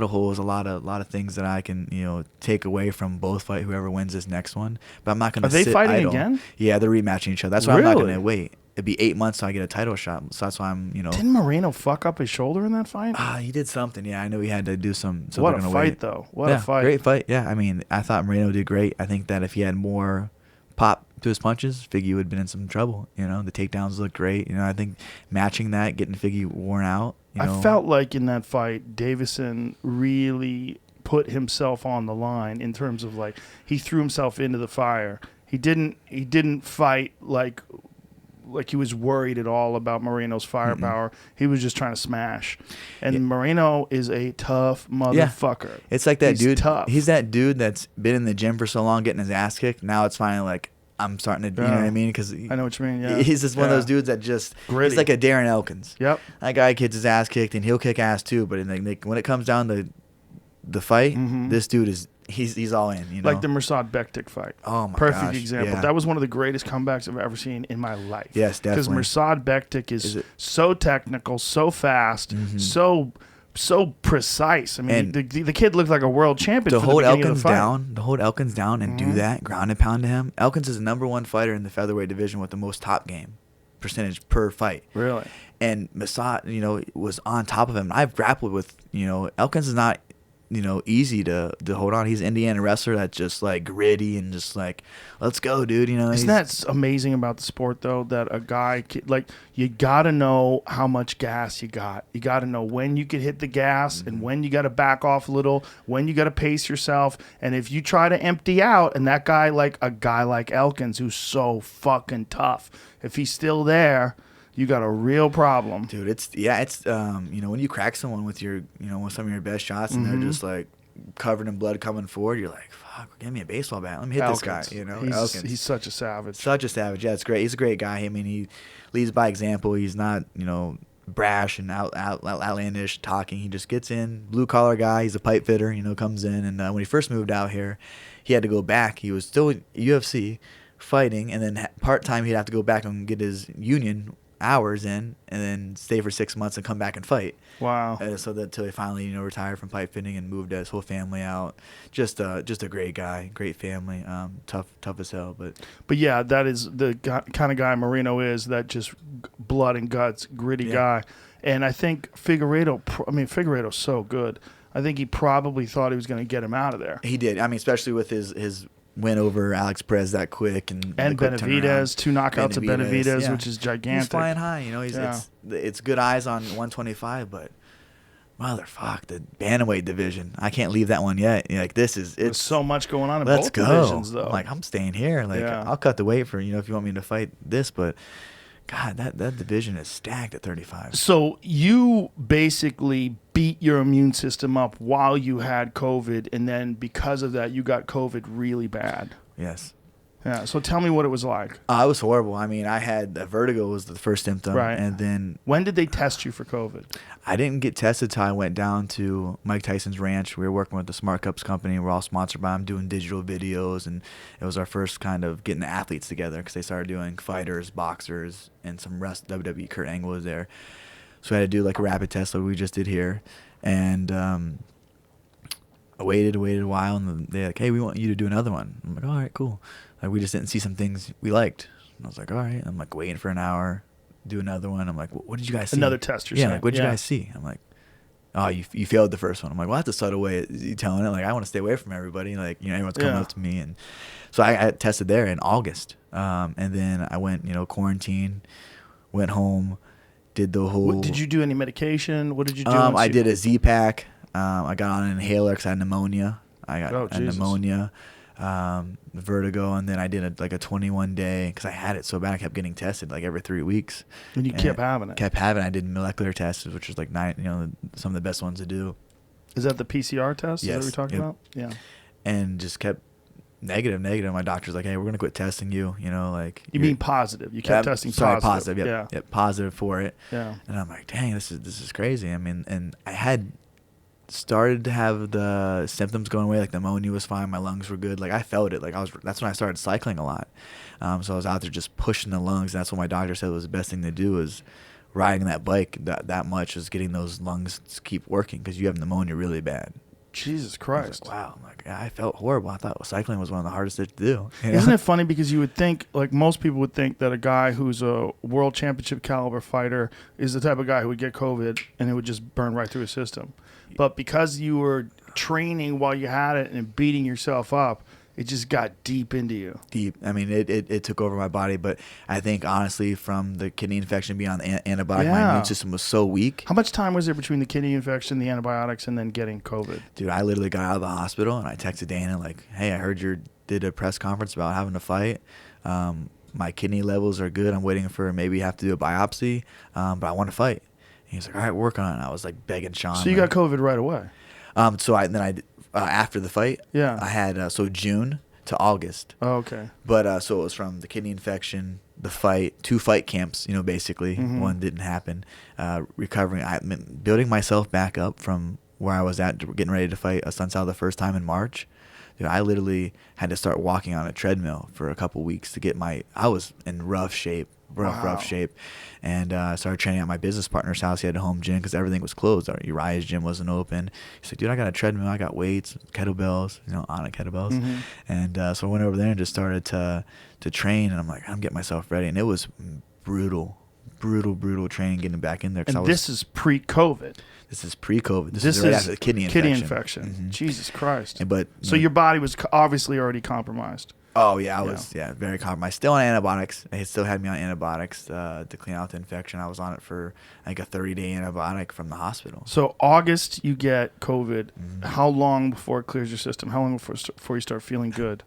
S5: holes, a lot of things that I can, take away from both fight. Whoever wins this next one, but I'm not going to.
S4: Are they
S5: sit
S4: fighting
S5: idle.
S4: again?
S5: Yeah, they're rematching each other. That's why I'm not going
S4: Really?
S5: to wait. It'd be 8 months till I get a title shot. So that's why I'm,
S4: Didn't Moreno fuck up his shoulder in that fight?
S5: he did something. Yeah, I know he had to do some. So
S4: What
S5: they're
S4: a
S5: gonna
S4: fight,
S5: wait.
S4: though. What
S5: Yeah,
S4: a fight.
S5: Great fight. Yeah, I mean, I thought Moreno did great. I think that if he had more pop to his punches, Figgy would have been in some trouble. The takedowns looked great. I think matching that, getting Figgy worn out.
S4: I felt like in that fight, Davison really put himself on the line in terms of like he threw himself into the fire. He didn't fight like he was worried at all about Moreno's firepower. He was just trying to smash. And Moreno is a tough motherfucker.
S5: It's like that
S4: He's
S5: dude.
S4: tough.
S5: He's that dude that's been in the gym for so long, getting his ass kicked. Now it's finally like I'm starting to, you know what I mean? Because
S4: I know what you mean. Yeah,
S5: he's just one of
S4: Yeah.
S5: those dudes that just
S4: Gritty.
S5: he's like a Darren Elkins.
S4: Yep.
S5: That guy gets his ass kicked and he'll kick ass too. But when it comes down to the fight, this dude is he's all in.
S4: Like the Mirsad Bektik fight.
S5: Oh my
S4: Perfect
S5: gosh,
S4: example.
S5: yeah.
S4: That was one of the greatest comebacks I've ever seen in my life.
S5: Yes,
S4: Because
S5: definitely.
S4: Mirsad Bektik is
S5: it-
S4: so technical, so fast, so precise. I mean,
S5: And
S4: the kid looked like a world champion
S5: to
S4: for the
S5: hold
S4: beginning of
S5: Elkins
S4: the fight.
S5: down, and do that, ground and pound to him. Elkins is the #1 fighter in the featherweight division with the most top game percentage per fight.
S4: Really?
S5: And Masat, was on top of him. I've grappled with, Elkins is not, easy to hold on. He's an Indiana wrestler that's just like gritty and just like, let's go, dude.
S4: Isn't that amazing about the sport, though, that a guy, like, you got to know how much gas you got. You got to know when you can hit the gas and when you got to back off a little, when you got to pace yourself. And if you try to empty out, and that guy, like a guy like Elkins, who's so fucking tough, if he's still there, you got a real problem.
S5: Dude, it's when you crack someone with your, with some of your best shots and they're just like covered in blood coming forward, you're like, fuck, give me a baseball bat. Let me hit
S4: Elkins.
S5: this guy,
S4: He's,
S5: Elkins.
S4: he's such a savage.
S5: Such a savage. Yeah, it's great. He's a great guy. I mean, he leads by example. He's not, brash and outlandish talking. He just gets in, blue collar guy. He's a pipe fitter, comes in. And when he first moved out here, he had to go back. He was still UFC fighting, and then part time he'd have to go back and get his union hours in and then stay for 6 months and come back and fight.
S4: Wow.
S5: So that till he finally, retired from pipe fitting and moved his whole family out. Just a great guy, great family. Tough as hell,
S4: But yeah, that is the kind of guy Marino is. That just blood and guts, gritty guy. And I think Figueiredo's so good. I think he probably thought he was going to get him out of there.
S5: He did. I mean, especially with his win over Alex Perez that quick and
S4: Benavidez, 2 knockouts of Benavidez, which is gigantic.
S5: He's flying high, it's good eyes on 125, but motherfuck, the bantamweight division. I can't leave that one yet. There's
S4: so much going on in both divisions, though.
S5: I'm staying here. I'll cut the weight for if you want me to fight this, but God, that division is stacked at 35.
S4: So you basically beat your immune system up while you had COVID, and then because of that, you got COVID really bad.
S5: Yes.
S4: Yeah. So tell me what it was like.
S5: It was horrible. I mean, I had vertigo was the first symptom.
S4: Right.
S5: And then
S4: when did they test you for COVID?
S5: I didn't get tested till I went down to Mike Tyson's ranch. We were working with the Smart Cups company. We're all sponsored by him, doing digital videos, and it was our first kind of getting the athletes together because they started doing fighters, boxers, and some WWE. Kurt Angle was there. So we had to do like a rapid test like we just did here. And I waited a while, and they're like, hey, we want you to do another one. I'm like, all right, cool. Like, we just didn't see some things we liked. And I was like, all right. I'm like waiting for an hour, do another one. I'm like, what did you guys see?
S4: Another test, you're saying.
S5: Like, what did you guys see? I'm like, oh, you failed the first one. I'm like, well, that's a subtle way of you telling it. Like, I want to stay away from everybody. Like, everyone's coming up to me. And so I tested there in August. And then I went, quarantine, went home, did the whole.
S4: Did you do any medication? What did you do?
S5: I did a Z-Pack. I got on an inhaler because I had pneumonia. I got pneumonia, vertigo, and then I did a 21-day because I had it so bad. I kept getting tested like every 3 weeks.
S4: And you kept having it.
S5: I did molecular tests, which was like some of the best ones to do.
S4: Is that the PCR test?
S5: Yes.
S4: Is that what we're talking about? Yeah.
S5: And just kept negative. My doctor's like, hey, we're gonna quit testing you.
S4: You mean positive? You kept testing positive.
S5: Sorry, positive.
S4: Yeah.
S5: Yep, positive for it.
S4: Yeah.
S5: And I'm like, dang, this is crazy. I mean, and I had started to have the symptoms going away. Like the pneumonia was fine, my lungs were good. Like I felt it. That's when I started cycling a lot. So I was out there just pushing the lungs. And that's what my doctor said was the best thing to do is riding that bike that much is getting those lungs to keep working because you have pneumonia really bad.
S4: Jesus Christ.
S5: Wow. I felt horrible. I thought cycling was one of the hardest things to do.
S4: Isn't it funny because you would think, like most people would think that a guy who's a world championship caliber fighter is the type of guy who would get COVID and it would just burn right through his system. But because you were training while you had it and beating yourself up, it just got deep into you.
S5: Deep. I mean, it took over my body. But I think, honestly, from the kidney infection being on the antibiotic, my immune system was so weak.
S4: How much time was there between the kidney infection, the antibiotics, and then getting COVID?
S5: Dude, I literally got out of the hospital, and I texted Dana, like, hey, I heard you did a press conference about having to fight. My kidney levels are good. I'm waiting for maybe have to do a biopsy, but I want to fight. And he's like, all right, work on it. And I was, like, begging Sean.
S4: So you got COVID right away?
S5: So after the fight, I had June to August.
S4: Oh, okay.
S5: But so it was from the kidney infection, the fight, 2 fight camps, basically. Mm-hmm. One didn't happen. Recovering, building myself back up from where I was at, getting ready to fight Sunsal the first time in March. Dude, I literally had to start walking on a treadmill for a couple weeks to get I was in rough shape. Rough shape, and I started training at my business partner's house. He had a home gym because everything was closed. Uriah's gym wasn't open. He's like, dude, I got a treadmill, I got weights, kettlebells, on kettlebells,
S4: mm-hmm.
S5: and so I went over there and just started to train. And I'm like, I'm getting myself ready, and it was brutal training getting back in there.
S4: And this is pre-COVID.
S5: This is pre-COVID. This is right after the kidney infection.
S4: Mm-hmm. Jesus Christ!
S5: So
S4: your body was obviously already compromised.
S5: Oh, yeah, I was very compromised. Still on antibiotics. They still had me on antibiotics to clean out the infection. I was on it for, a 30-day antibiotic from the hospital.
S4: So August, you get COVID.
S5: Mm-hmm.
S4: How long before it clears your system? How long before you start feeling good?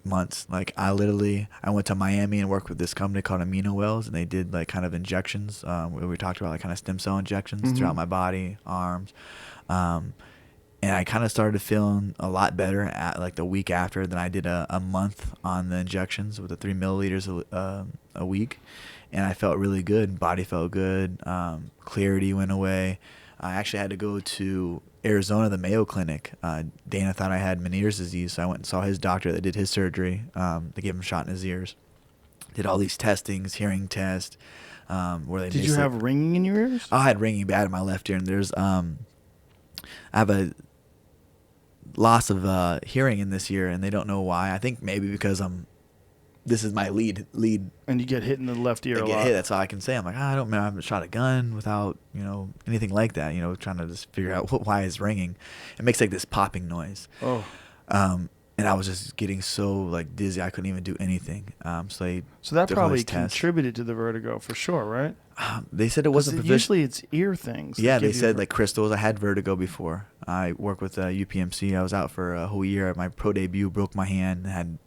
S5: Months. I went to Miami and worked with this company called Amino Wells, and they did, kind of injections. We talked about, kind of stem cell injections
S4: mm-hmm.
S5: throughout my body, arms. And I kind of started feeling a lot better at the week after. Then I did a month on the injections with the 3 milliliters a week, and I felt really good. Body felt good. Clarity went away. I actually had to go to Arizona, the Mayo Clinic. Dana thought I had Meniere's disease, so I went and saw his doctor that did his surgery. They gave him a shot in his ears. Did all these testings, hearing test, where they
S4: Did you have ringing in your ears?
S5: I had ringing bad in my left ear, and there's I have a loss of hearing in this ear, and they don't know why. I think maybe because this is my lead.
S4: And you get hit in the left ear
S5: I
S4: a
S5: get
S4: lot.
S5: hit. That's all I can say. I'm like, I don't remember. I haven't shot a gun without anything like that. Trying to just figure out why it's ringing. It makes like this popping noise.
S4: Oh.
S5: And I was just getting so like dizzy, I couldn't even do anything. So
S4: that
S5: took all
S4: probably
S5: these tests.
S4: contributed to the vertigo for sure, right?
S5: They said it wasn't
S4: Usually it's ear things. that
S5: Yeah,
S4: give
S5: they
S4: you
S5: said like crystals. I had vertigo before. I worked with UPMC. I was out for a whole year. My pro debut, broke my hand, had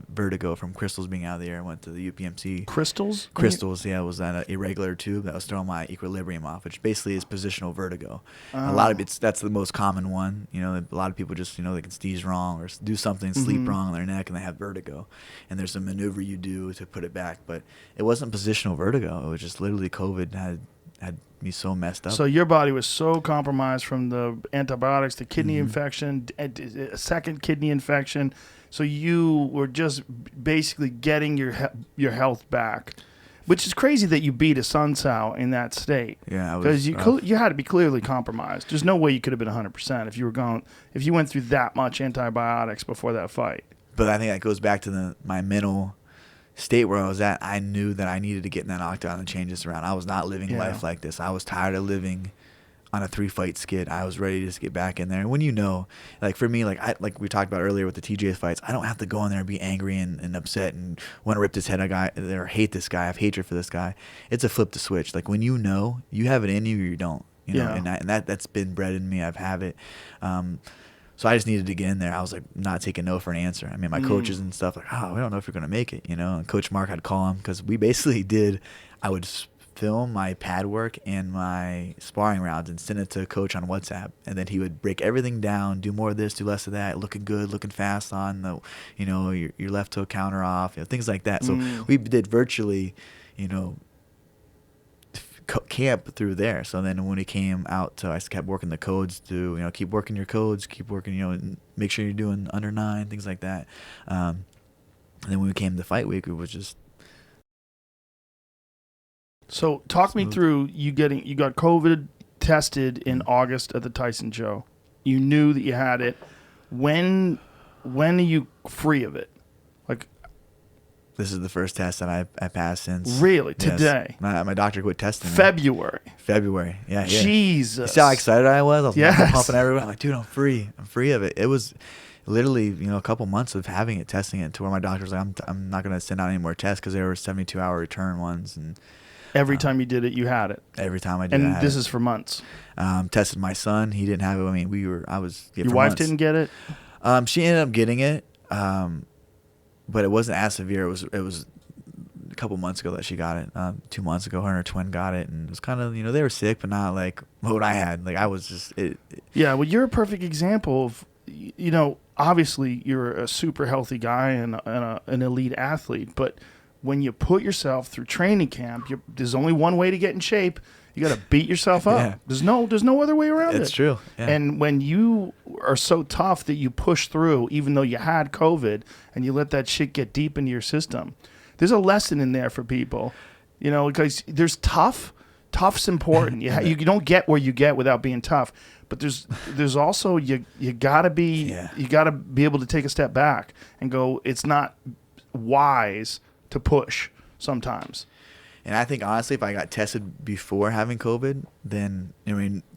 S5: vertigo from crystals being out of the air. I went to the UPMC.
S4: Crystals?
S5: Crystals, yeah, it was an irregular tube that was throwing my equilibrium off, which basically is positional vertigo. A lot of that's the most common one. A lot of people just they can sneeze wrong or do something, sleep wrong on their neck, and they have vertigo. And there's a maneuver you do to put it back, but it wasn't positional vertigo. It was just literally COVID had me so messed up.
S4: So your body was so compromised from the antibiotics, the kidney infection, a second kidney infection. So you were just basically getting your health back, which is crazy that you beat a Sun Tzu in that state.
S5: Yeah,
S4: because you had to be clearly compromised. There's no way you could have been 100% if you went through that much antibiotics before that fight.
S5: But I think that goes back to my mental state where I was at. I knew that I needed to get in that octagon and change this around. I was not living life like this. I was tired of living on a 3-fight skid. I was ready to just get back in there. And when like for me, like we talked about earlier with the TJ fights, I don't have to go in there and be angry and upset and want to rip this head or hate this guy. I have hatred for this guy. It's a flip the switch. Like when you have it in you or you don't. And that's been bred in me. I've have it. So I just needed to get in there. I was like not taking no for an answer. I mean, my coaches and stuff like, we don't know if you're going to make it, And Coach Mark, I'd call him because we basically I would film my pad work and my sparring rounds and send it to Coach on WhatsApp, and then he would break everything down, do more of this, do less of that, looking good, looking fast on the, your left toe counter off, things like that. So we did virtually, camp through there. So then when he came out, I just kept working the codes to, keep working your codes, keep working, and make sure you're doing under 9, things like that. And then when we came to fight week, it was just.
S4: So talk me through you got COVID tested in August at the Tyson show. You knew that you had it. When are you free of it? Like,
S5: this is the first test that I passed since.
S4: Really?
S5: Yes.
S4: Today?
S5: My doctor quit testing me.
S4: February.
S5: Yeah.
S4: Jesus.
S5: You see how excited I was? I was
S4: Yes.
S5: pumping everywhere. I'm like, dude, I'm free. I'm free of it. It was literally, a couple months of having it, testing it, to where my doctor's like, I'm not going to send out any more tests because they were 72-hour return ones. And
S4: every time you did it, you had it.
S5: every time I did it,
S4: And this is for months.
S5: Tested my son. He didn't have it. I mean,
S4: Your wife didn't get it?
S5: She ended up getting it, but it wasn't as severe. It was a couple months ago that she got it. 2 months ago, her and her twin got it, and it was kind of, they were sick, but not like what I had. Like I was just
S4: Yeah, well, you're a perfect example of, obviously you're a super healthy guy and an elite athlete, but when you put yourself through training camp, there's only one way to get in shape. You got to beat yourself up.
S5: Yeah.
S4: There's no other way around it.
S5: It's true. Yeah.
S4: And when you are so tough that you push through, even though you had COVID, and you let that shit get deep into your system, there's a lesson in there for people, because there's tough. Tough's important. You don't get where you get without being tough. But there's also you gotta be able to take a step back and go, it's not wise to push sometimes.
S5: And I think, honestly, if I got tested before having COVID, then,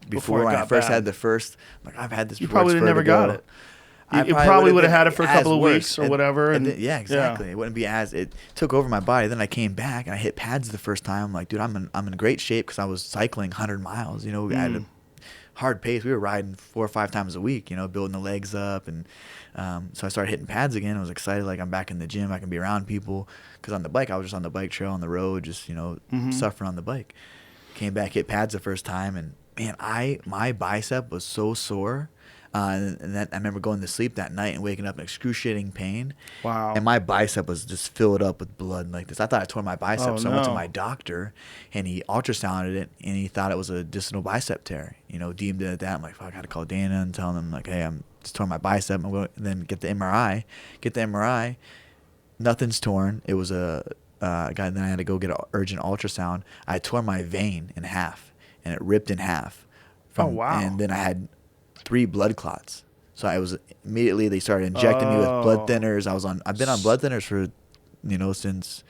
S5: before when I first had the first, I've had this before.
S4: You probably never got it. You probably would have had it for a couple of weeks or whatever. And
S5: yeah, exactly. It wouldn't be it took over my body. Then I came back and I hit pads the first time. I'm like, dude, I'm in great shape because I was cycling 100 miles. We had a hard pace. We were riding 4 or 5 times a week, building the legs up. And so I started hitting pads again. I was excited, like I'm back in the gym. I can be around people. Because on the bike, I was just on the bike trail on the road, just, suffering on the bike. Came back, hit pads the first time. And, man, my bicep was so sore. And then I remember going to sleep that night and waking up in excruciating pain.
S4: Wow.
S5: And my bicep was just filled up with blood like this. I thought I tore my bicep. So I went to my doctor, and he ultrasounded it, and he thought it was a distal bicep tear. Deemed it at that. I'm like, fuck, I got to call Dana and tell him, like, hey, I'm just torn my bicep. I'm going to then get the MRI. nothing's torn. It was a guy. Then I had to go get an urgent ultrasound. I tore my vein in half, and it ripped in half.
S4: Oh, wow.
S5: And then I had 3 blood clots. So I was immediately, they started injecting me with blood thinners. I've been on blood thinners for, since.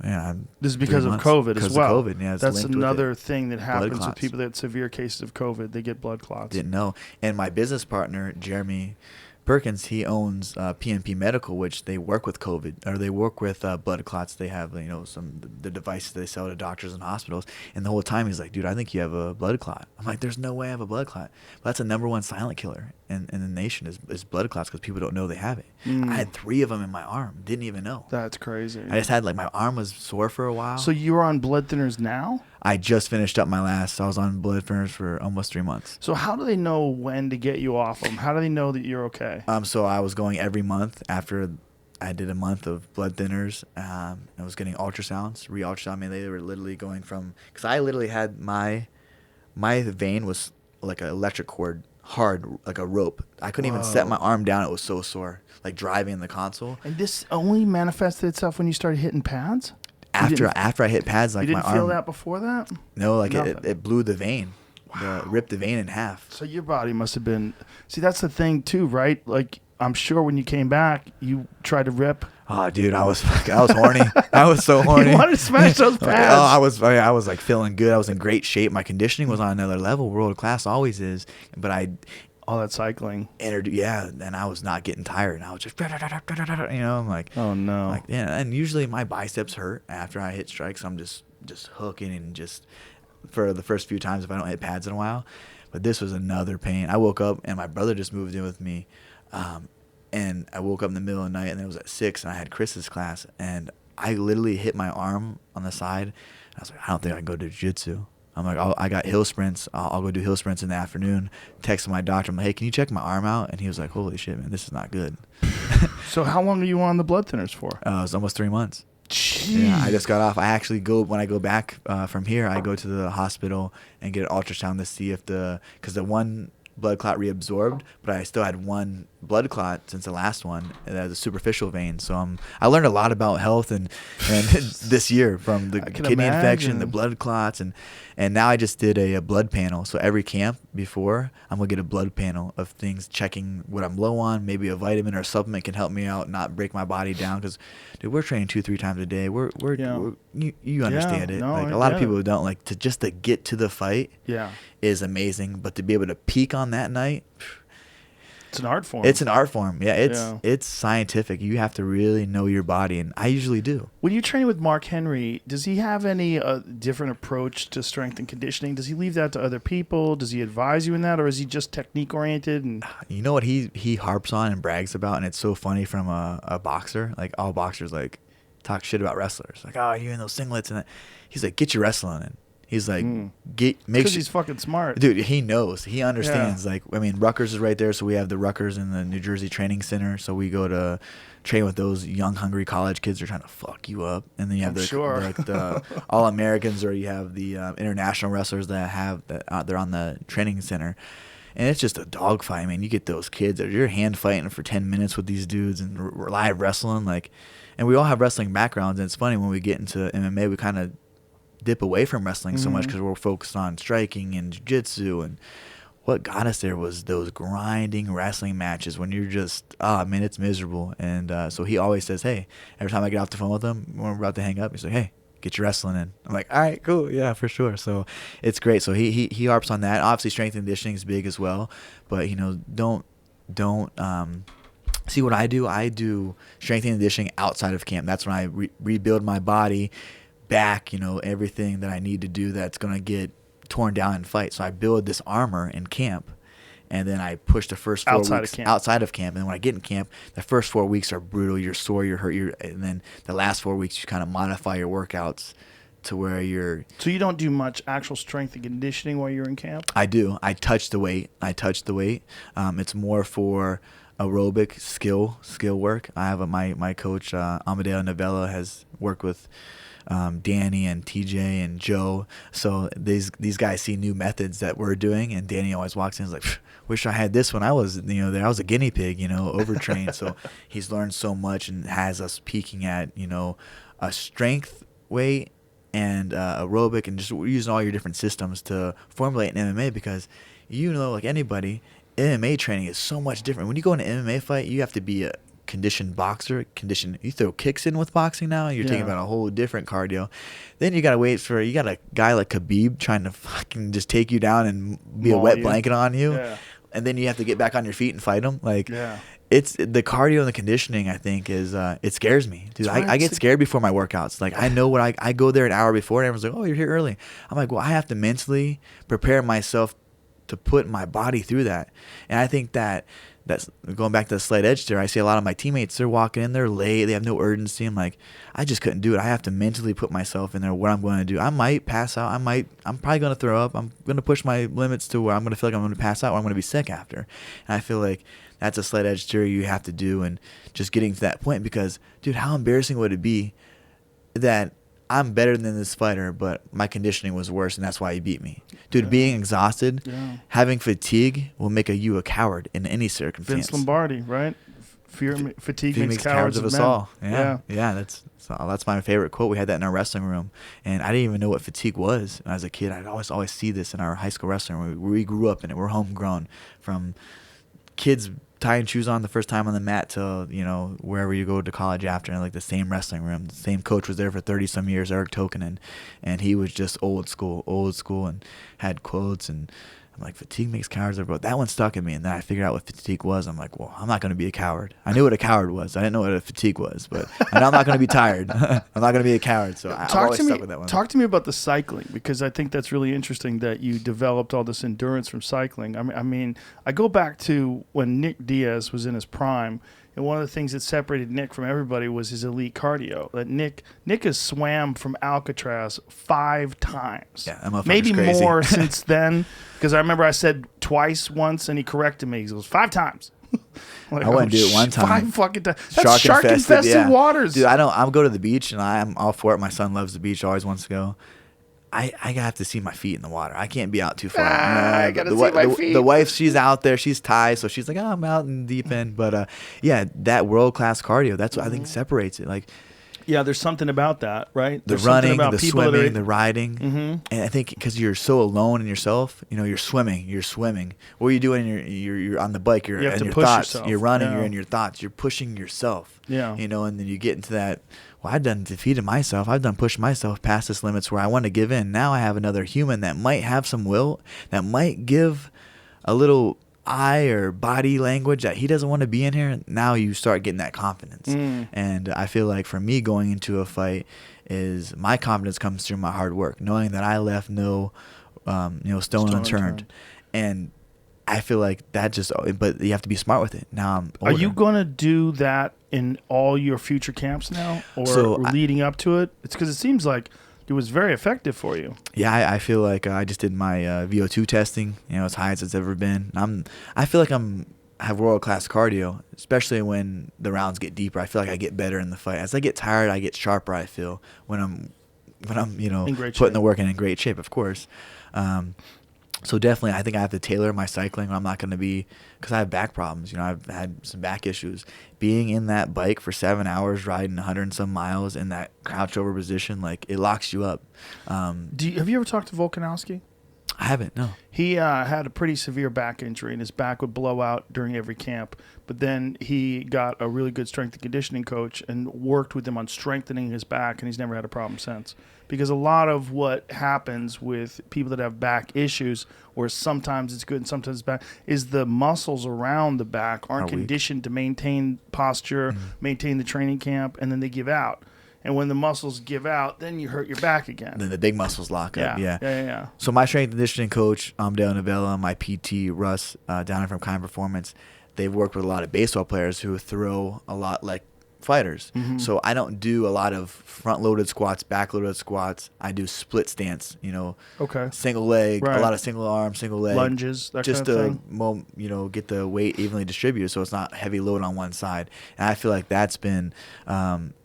S5: Yeah,
S4: this is because of COVID as well.
S5: Of COVID, yeah,
S4: that's another thing that happens with people that have severe cases of COVID. They get blood clots.
S5: Didn't know. And my business partner, Jeremy Perkins, he owns PNP Medical, which they work with COVID, or they work with blood clots. They have, the devices they sell to doctors and hospitals. And the whole time he's like, dude, I think you have a blood clot. I'm like, there's no way I have a blood clot. But that's the #1 silent killer in the nation is blood clots, because people don't know they have it. I had 3 of them in my arm. Didn't even know.
S4: That's crazy.
S5: I just had, my arm was sore for a while.
S4: So you were on blood thinners now?
S5: I just finished up my last. I was on blood thinners for almost 3 months.
S4: So how do they know when to get you off them? How do they know that you're okay?
S5: So I was going every month after I did a month of blood thinners. I was getting ultrasounds, re-ultrasound. I mean, they were literally going from, because I literally had my vein was like an electric cord, hard, like a rope. I couldn't even set my arm down. It was so sore, like driving in the console.
S4: And this only manifested itself when you started hitting pads?
S5: After I hit pads, like my arm.
S4: You didn't feel that before that?
S5: No, like it blew the vein. Wow. Ripped the vein in half.
S4: So your body must have been. See, that's the thing too, right? Like, I'm sure when you came back, you tried to rip.
S5: Oh, dude, I was horny. I was so horny.
S4: You wanted to smash those pads.
S5: I was like feeling good. I was in great shape. My conditioning was on another level. World class always is. But
S4: all that cycling.
S5: And I was not getting tired. And I was just, I'm like,
S4: oh no.
S5: Like, yeah, and usually my biceps hurt after I hit strikes. I'm just hooking and just for the first few times if I don't hit pads in a while. But this was another pain. I woke up and my brother just moved in with me. And I woke up in the middle of the night and it was at 6 and I had Chris's class and I literally hit my arm on the side. I was like, I don't think I can go do jiu-jitsu. I'm like, I got hill sprints. I'll go do hill sprints in the afternoon. Texted my doctor. I'm like, hey, can you check my arm out? And he was like, holy shit, man, this is not good.
S4: So how long are you on the blood thinners for?
S5: It was almost 3 months.
S4: Jeez.
S5: Yeah, I just got off. I actually when I go back from here, I go to the hospital and get an ultrasound to see if because the one blood clot reabsorbed, but I still had 1 blood clot since the last one, and that was a superficial vein. So I learned a lot about health and this year, from the kidney infection, the blood clots, and now I just did a blood panel. So every camp before, I'm gonna get a blood panel of things, checking what I'm low on. Maybe a vitamin or a supplement can help me out, not break my body down. Because dude, we're training 2-3 times a day. You understand it.
S4: No,
S5: like a lot of people don't like to get to the fight.
S4: Yeah,
S5: is amazing, but to be able to peak on that night,
S4: it's an art form.
S5: It's an art form. Yeah, it's scientific. You have to really know your body, and I usually do.
S4: When you train with Mark Henry, does he have any different approach to strength and conditioning? Does he leave that to other people? Does he advise you in that, or is he just technique oriented? And
S5: you know what he harps on and brags about, and it's so funny from a boxer. Like, all boxers like talk shit about wrestlers. Like, oh, you in those singlets and that. He's like, get your wrestling in. He's like, make sure.
S4: He's fucking smart.
S5: Dude, he knows. He understands. Yeah. Like, I mean, Rutgers is right there, so we have the Rutgers in the New Jersey Training Center. So we go to train with those young, hungry college kids. They're trying to fuck you up. And then you have the All-Americans, or you have the international wrestlers they're on the training center. And it's just a dogfight. I mean, you get those kids that you're hand fighting for 10 minutes with these dudes and live wrestling. Like, and we all have wrestling backgrounds. And it's funny, when we get into MMA, we kind of dip away from wrestling so much because we're focused on striking and jiu-jitsu, and what got us there was those grinding wrestling matches when you're just, man, it's miserable. And so he always says, hey, every time I get off the phone with him when we're about to hang up, he's like, hey, get your wrestling in. I'm like, all right, cool, yeah, for sure. So it's great. So he harps on that. Obviously, strength and conditioning is big as well, but don't see what I do. I do strength and conditioning outside of camp. That's when I rebuild my body back, everything that I need to do that's going to get torn down in fight. So I build this armor in camp, and then I push the first 4 weeks outside of camp. And then when I get in camp, the first 4 weeks are brutal. You're sore, you're hurt, and then the last 4 weeks you kind of modify your workouts to where you're.
S4: So you don't do much actual strength and conditioning while you're in camp?
S5: I do. I touch the weight. It's more for aerobic skill work. I have my coach Amadeo Novella has worked with Danny and TJ and Joe. So these guys see new methods that we're doing, and Danny always walks in and is like, wish I had this when I was, there. I was a guinea pig, overtrained. So he's learned so much and has us peaking at, a strength weight and aerobic, and just using all your different systems to formulate an MMA, because like anybody, MMA training is so much different. When you go in an MMA fight, you have to be a conditioned boxer. You throw kicks in with boxing now, you're taking about a whole different cardio. Then you gotta wait you got a guy like Khabib trying to fucking just take you down and be a wet blanket on you. Yeah. And then you have to get back on your feet and fight him. It's the cardio and the conditioning, I think, is it scares me, dude. I get scared before my workouts. Like, I know what I go there an hour before, and everyone's like, oh, you're here early. I'm like, well, I have to mentally prepare myself to put my body through that. And I think that's going back to the slight edge there. I see a lot of my teammates, they're walking in, they're late, they have no urgency. I'm like, I just couldn't do it. I have to mentally put myself in there, what I'm going to do. I might pass out. I'm probably going to throw up. I'm going to push my limits to where I'm going to feel like I'm going to pass out, or I'm going to be sick after. And I feel like that's a slight edge theory you have to do, and just getting to that point, because, dude, how embarrassing would it be that I'm better than this fighter, but my conditioning was worse, and that's why he beat me. Dude, being exhausted, having fatigue will make you a coward in any circumstance.
S4: Vince Lombardi, right? Fatigue makes cowards of us all.
S5: Yeah, that's my favorite quote. We had that in our wrestling room, and I didn't even know what fatigue was as a kid. I'd always see this in our high school wrestling room. We grew up in it. We're homegrown, from kids tying shoes on the first time on the mat to wherever you go to college after, in like the same wrestling room. The same coach was there for 30 some years, Eric Tokinen, and he was just old school, and had quotes. And I'm like, fatigue makes cowards of us. That one stuck in me, and then I figured out what fatigue was. I'm like, well, I'm not going to be a coward. I knew what a coward was. I didn't know what a fatigue was, but I know I'm not going to be tired. I'm not going to be a coward. So I've always stuck with that one.
S4: Talk to me about the cycling, because I think that's really interesting that you developed all this endurance from cycling. I mean, I go back to when Nick Diaz was in his prime, and one of the things that separated Nick from everybody was his elite cardio. That Nick has swam from Alcatraz 5 times.
S5: Yeah, that motherfucker's
S4: maybe
S5: crazy.
S4: More since then, because I remember I said twice once, and he corrected me. He goes, 5 times.
S5: Like, I wouldn't do it one time.
S4: 5 fucking times. That's shark-infested waters.
S5: Dude, I'll go to the beach, and I'm all for it. My son loves the beach, always wants to go. I have to see my feet in the water. I can't be out too far.
S4: I gotta see my feet.
S5: The wife, she's out there. She's Thai, so she's like, oh, I'm out in the deep end. But that world-class cardio, that's what I think separates it. Like,
S4: yeah, there's something about that, right?
S5: The
S4: there's
S5: running, the swimming, the riding. And I think because you're so alone in yourself, you're swimming. What are you doing? You're on the bike. You're in your thoughts.
S4: Yourself.
S5: You're running. You're in your thoughts. You're pushing yourself.
S4: Yeah.
S5: And then you get into that. Well, I've done defeated myself. I've done pushed myself past this limits where I want to give in. Now I have another human that might have some will, that might give a little eye or body language that he doesn't want to be in here. Now you start getting that confidence. And I feel like for me, going into a fight, is my confidence comes through my hard work, knowing that I left no stone unturned. And I feel like that but you have to be smart with it. Now I'm older.
S4: Are you going to do that in all your future camps now, or leading up to it? It's because it seems like it was very effective for you.
S5: Yeah, I feel like I just did my VO2 testing, as high as it's ever been. I feel like I have world-class cardio, especially when the rounds get deeper. I feel like I get better in the fight. As I get tired, I get sharper, I feel, when I'm putting the work in great shape, of course. So definitely, I think I have to tailor my cycling. I'm not going to be, because I have back problems. I've had some back issues. Being in that bike for 7 hours, riding 100 and some miles in that crouch over position, like, it locks you up.
S4: Have you ever talked to Volkanovski?
S5: I haven't, no.
S4: He had a pretty severe back injury, and his back would blow out during every camp. But then he got a really good strength and conditioning coach and worked with him on strengthening his back, and he's never had a problem since. Because a lot of what happens with people that have back issues, where sometimes it's good and sometimes it's bad, is the muscles around the back aren't conditioned to maintain posture, maintain the training camp, and then they give out. And when the muscles give out, then you hurt your back again.
S5: Then the big muscles lock up.
S4: Yeah.
S5: So my strength and conditioning coach, Amadeo Novella, my PT, Russ, down from Kind Performance, they've worked with a lot of baseball players who throw a lot, like fighters. So I don't do a lot of front-loaded squats, back-loaded squats. I do split stance,
S4: Okay.
S5: single leg,
S4: Right.
S5: a lot of single arm, single leg.
S4: Lunges, that
S5: just
S4: kind of
S5: to get the weight evenly distributed so it's not heavy load on one side. And I feel like that's been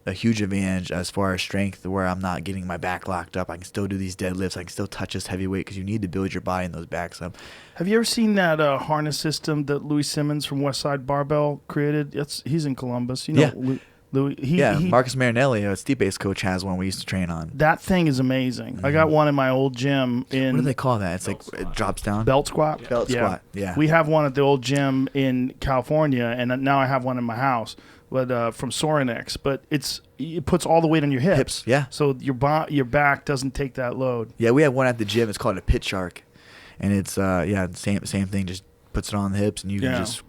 S5: a huge advantage as far as strength, where I'm not getting my back locked up. I can still do these deadlifts. I can still touch this heavy weight because you need to build your body and those backs up.
S4: Have you ever seen that harness system that Louis Simmons from Westside Barbell created? He's in Columbus.
S5: Yeah.
S4: Louis,
S5: Marcus Marinelli, a Stipe's coach, has one we used to train on.
S4: that thing is amazing. I got one in my old gym in
S5: What do they call that? It's like it drops down.
S4: belt squat.
S5: Belt squat, yeah.
S4: We have one at the old gym in California, and now I have one in my house, but from Sorinex. But it puts all the weight on your hips.
S5: Yeah.
S4: So your back doesn't take that load.
S5: Yeah, we have one at the gym. It's called a pit shark, and it's same thing. Just puts it on the hips, and you can just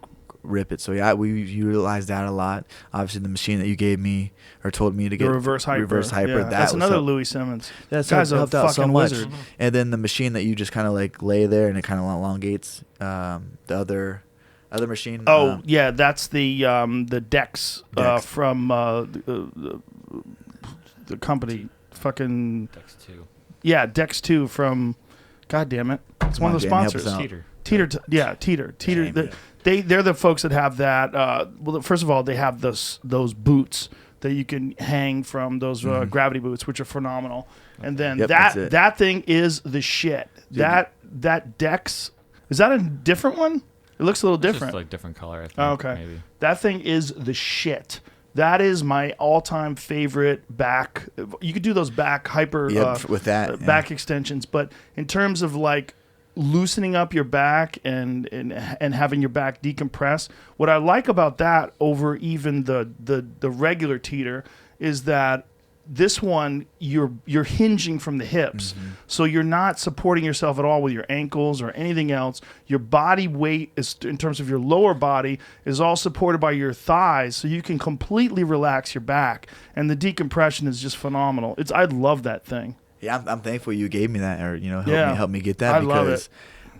S5: rip it. So yeah, we utilize that a lot. Obviously, the machine that you gave me or told me to get,
S4: The reverse hyper.
S5: Yeah,
S4: That's another Louis Simmons.
S5: That's
S4: Guy's a
S5: helped out
S4: fucking
S5: so much.
S4: wizard.
S5: And then the machine that you just kind of like lay there and it kind of elongates. The other machine.
S4: Yeah, that's the Dex,
S5: Dex.
S4: from the company. Fucking
S6: Dex 2.
S4: yeah, Dex 2 from. God damn it! It's one of the
S5: Jamie, help
S4: sponsors.
S5: us out.
S6: Teeter.
S4: Teeter.
S5: Jamie.
S4: They're the folks that have that. Well, first of all, they have those boots that you can hang from, those gravity boots, which are phenomenal. And then
S5: Yep, that's it.
S4: that thing is the shit. That Dex, is that a different one? It looks a little
S6: It's
S4: different.
S6: just like different color, I think.
S4: Oh, okay.
S6: Maybe.
S4: That thing is the shit. That is my all-time favorite back. You could do those back hyper
S5: with that
S4: back extensions, but in terms of like loosening up your back and having your back decompress, what I like about that over even the regular teeter is that this one you're hinging from the hips, so you're not supporting yourself at all with your ankles or anything else. Your body weight is, in terms of your lower body, is all supported by your thighs, so you can completely relax your back, and the decompression is just phenomenal. I love that thing.
S5: Yeah, I'm thankful you gave me that, or
S4: Yeah.
S5: help me get that,
S4: I
S5: because
S4: love it.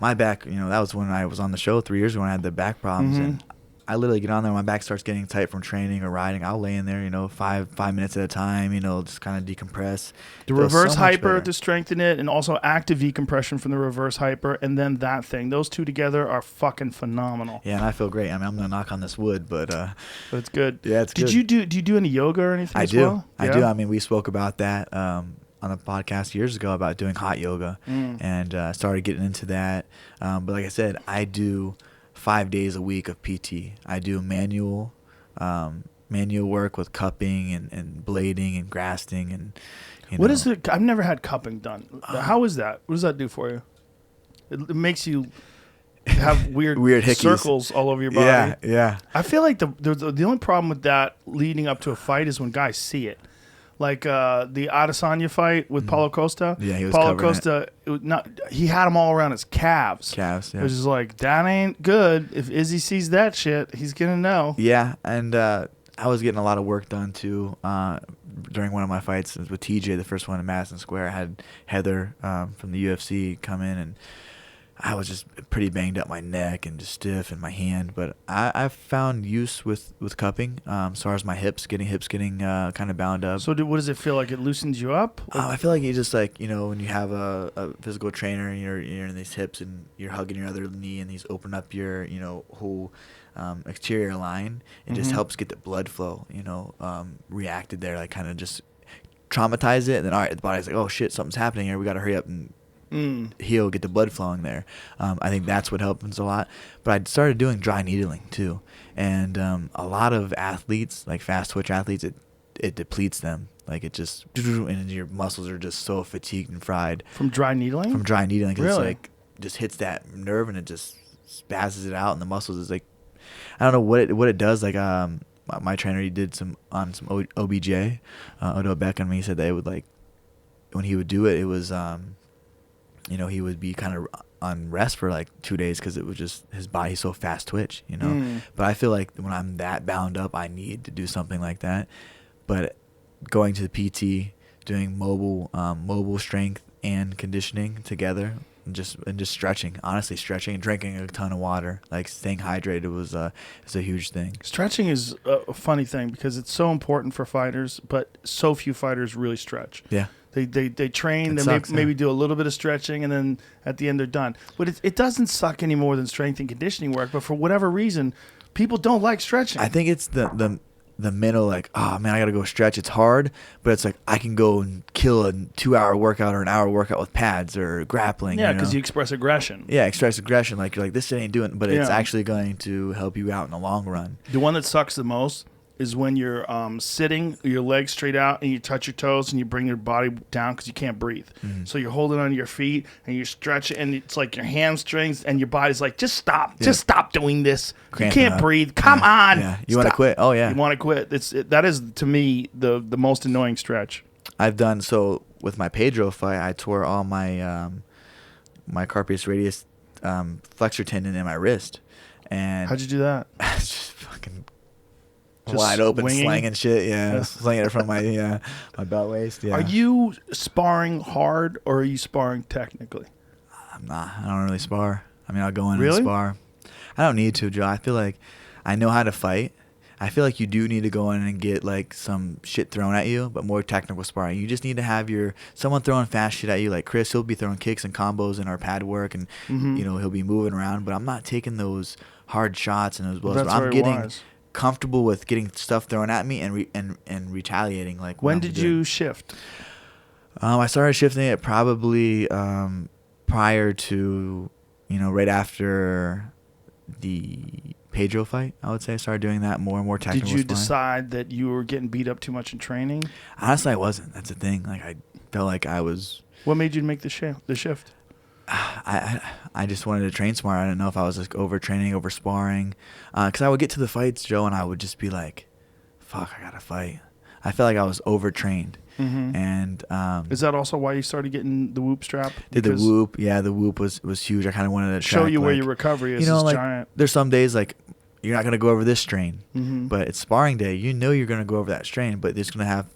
S5: my back, that was when I was on the show 3 years ago when I had the back problems, and I literally get on there, my back starts getting tight from training or riding. I'll lay in there, 5 minutes at a time, just kind of decompress.
S4: The
S5: Feels
S4: reverse
S5: so much
S4: hyper
S5: better.
S4: to strengthen it, and also active decompression from the reverse hyper, and then that thing. Those two together are fucking phenomenal.
S5: Yeah, and I feel great. I mean, I'm gonna knock on this wood, but
S4: But it's good.
S5: yeah, it's good.
S4: Do you do any yoga or anything?
S5: I
S4: as
S5: do.
S4: well?
S5: I
S4: Yeah?
S5: do. I mean, we spoke about that on a podcast years ago about doing hot yoga, and started getting into that. But like I said, I do 5 days a week of PT. I do manual work with cupping and blading and grasping and.
S4: What is it? I've never had cupping done. How is that? What does that do for you? It makes you have weird
S5: hickeys.
S4: circles all over your body.
S5: Yeah, yeah.
S4: I feel like the only problem with that leading up to a fight is when guys see it. Like the Adesanya fight with Paulo Costa.
S5: Yeah, he was
S4: Paulo
S5: covering
S4: Costa. He had them all around his calves.
S5: Calves, yeah.
S4: It was just like, that ain't good. If Izzy sees that shit, he's gonna know.
S5: Yeah, and I was getting a lot of work done too during one of my fights with TJ, the first one in Madison Square. I had Heather from the UFC come in, and I was just pretty banged up my neck and just stiff in my hand. But I found use with cupping as far as my hips getting kind of bound up.
S4: So what does it feel like? It loosens you up?
S5: I feel like you just like, when you have a physical trainer and you're in these hips and you're hugging your other knee and he's open up your, whole exterior line. It just helps get the blood flow, reacted there, like kind of just traumatize it. And then, all right, the body's like, oh shit, something's happening here. We got to hurry up and heal, get the blood flowing there. I think that's what happens a lot. But I started doing dry needling too. And a lot of athletes, like fast twitch athletes, it depletes them. Like it just, and your muscles are just so fatigued and fried.
S4: From dry needling?
S5: From dry needling. 'Cause
S4: Really?
S5: it's like, just hits that nerve and it just spazzes it out, and the muscles is like, I don't know what it does. Like my trainer, he did some OBJ, Odell Beckham. He said that it would, like, when he would do it, it was he would be kind of on rest for like 2 days because it was just his body's so fast twitch, But I feel like when I'm that bound up, I need to do something like that. But going to the PT, doing mobile strength and conditioning together just stretching. Honestly, stretching and drinking a ton of water. Like staying hydrated is a huge thing.
S4: Stretching is a funny thing because it's so important for fighters, but so few fighters really stretch.
S5: Yeah.
S4: They train,
S5: It
S4: they
S5: sucks,
S4: maybe do a little bit of stretching, and then at the end they're done. But it doesn't suck any more than strength and conditioning work. But for whatever reason, people don't like stretching.
S5: I think it's the mental, like, oh man, I gotta go stretch. It's hard, but it's like I can go and kill a 2-hour workout or an hour workout with pads or grappling.
S4: Yeah, because you express aggression.
S5: Yeah, express aggression. Like you're like, this shit ain't doing, but it's actually going to help you out in the long run.
S4: The one that sucks the most is when you're sitting, your legs straight out, and you touch your toes, and you bring your body down because you can't breathe.
S5: Mm-hmm.
S4: So you're holding on your feet, and you're stretching, and it's like your hamstrings, and your body's like, just stop. Just stop doing this.
S5: Cramping
S4: you can't
S5: up.
S4: breathe. Come on.
S5: Yeah. You want to quit? Oh, yeah.
S4: You want to quit. That is, to me, the most annoying stretch.
S5: I've done, so with my Pedro fight, I tore all my my carpius radius flexor tendon in my wrist. And
S4: How'd you do that?
S5: it's just fucking
S4: Just
S5: wide open,
S4: swinging?
S5: slanging shit. Yeah, slanging it from my my belt waist. Yeah.
S4: Are you sparring hard, or are you sparring technically?
S5: I'm not. I don't really spar. I mean, I'll go in
S4: Really?
S5: and spar. I don't need to, Joe. I feel like I know how to fight. I feel like you do need to go in and get like some shit thrown at you, but more technical sparring. You just need to have someone throwing fast shit at you. Like Chris, he'll be throwing kicks and combos in our pad work, and he'll be moving around. But I'm not taking those hard shots and those blows.
S4: That's
S5: I'm
S4: very
S5: getting
S4: wise.
S5: comfortable with getting stuff thrown at me and retaliating. Like
S4: When did you shift?
S5: I started shifting it probably prior to, right after the Pedro fight. I would say I started doing that more and more technical.
S4: Did you
S5: sparring.
S4: decide that you were getting beat up too much in training?
S5: Honestly, I wasn't. That's the thing. Like I felt like I was.
S4: What made you make the shift?
S5: I just wanted to train smart. I didn't know if I was like overtraining, over sparring, because I would get to the fights, Joe, and I would just be like, "Fuck, I gotta fight." I felt like I was overtrained, and
S4: Is that also why you started getting the whoop strap?
S5: did the
S4: Because
S5: whoop? Yeah, the whoop was huge. I kind of wanted to
S4: show
S5: track,
S4: you where
S5: like,
S4: your recovery is.
S5: like
S4: giant.
S5: there's some days like you're not gonna go over this strain, but it's sparring day. You're gonna go over that strain, but it's gonna have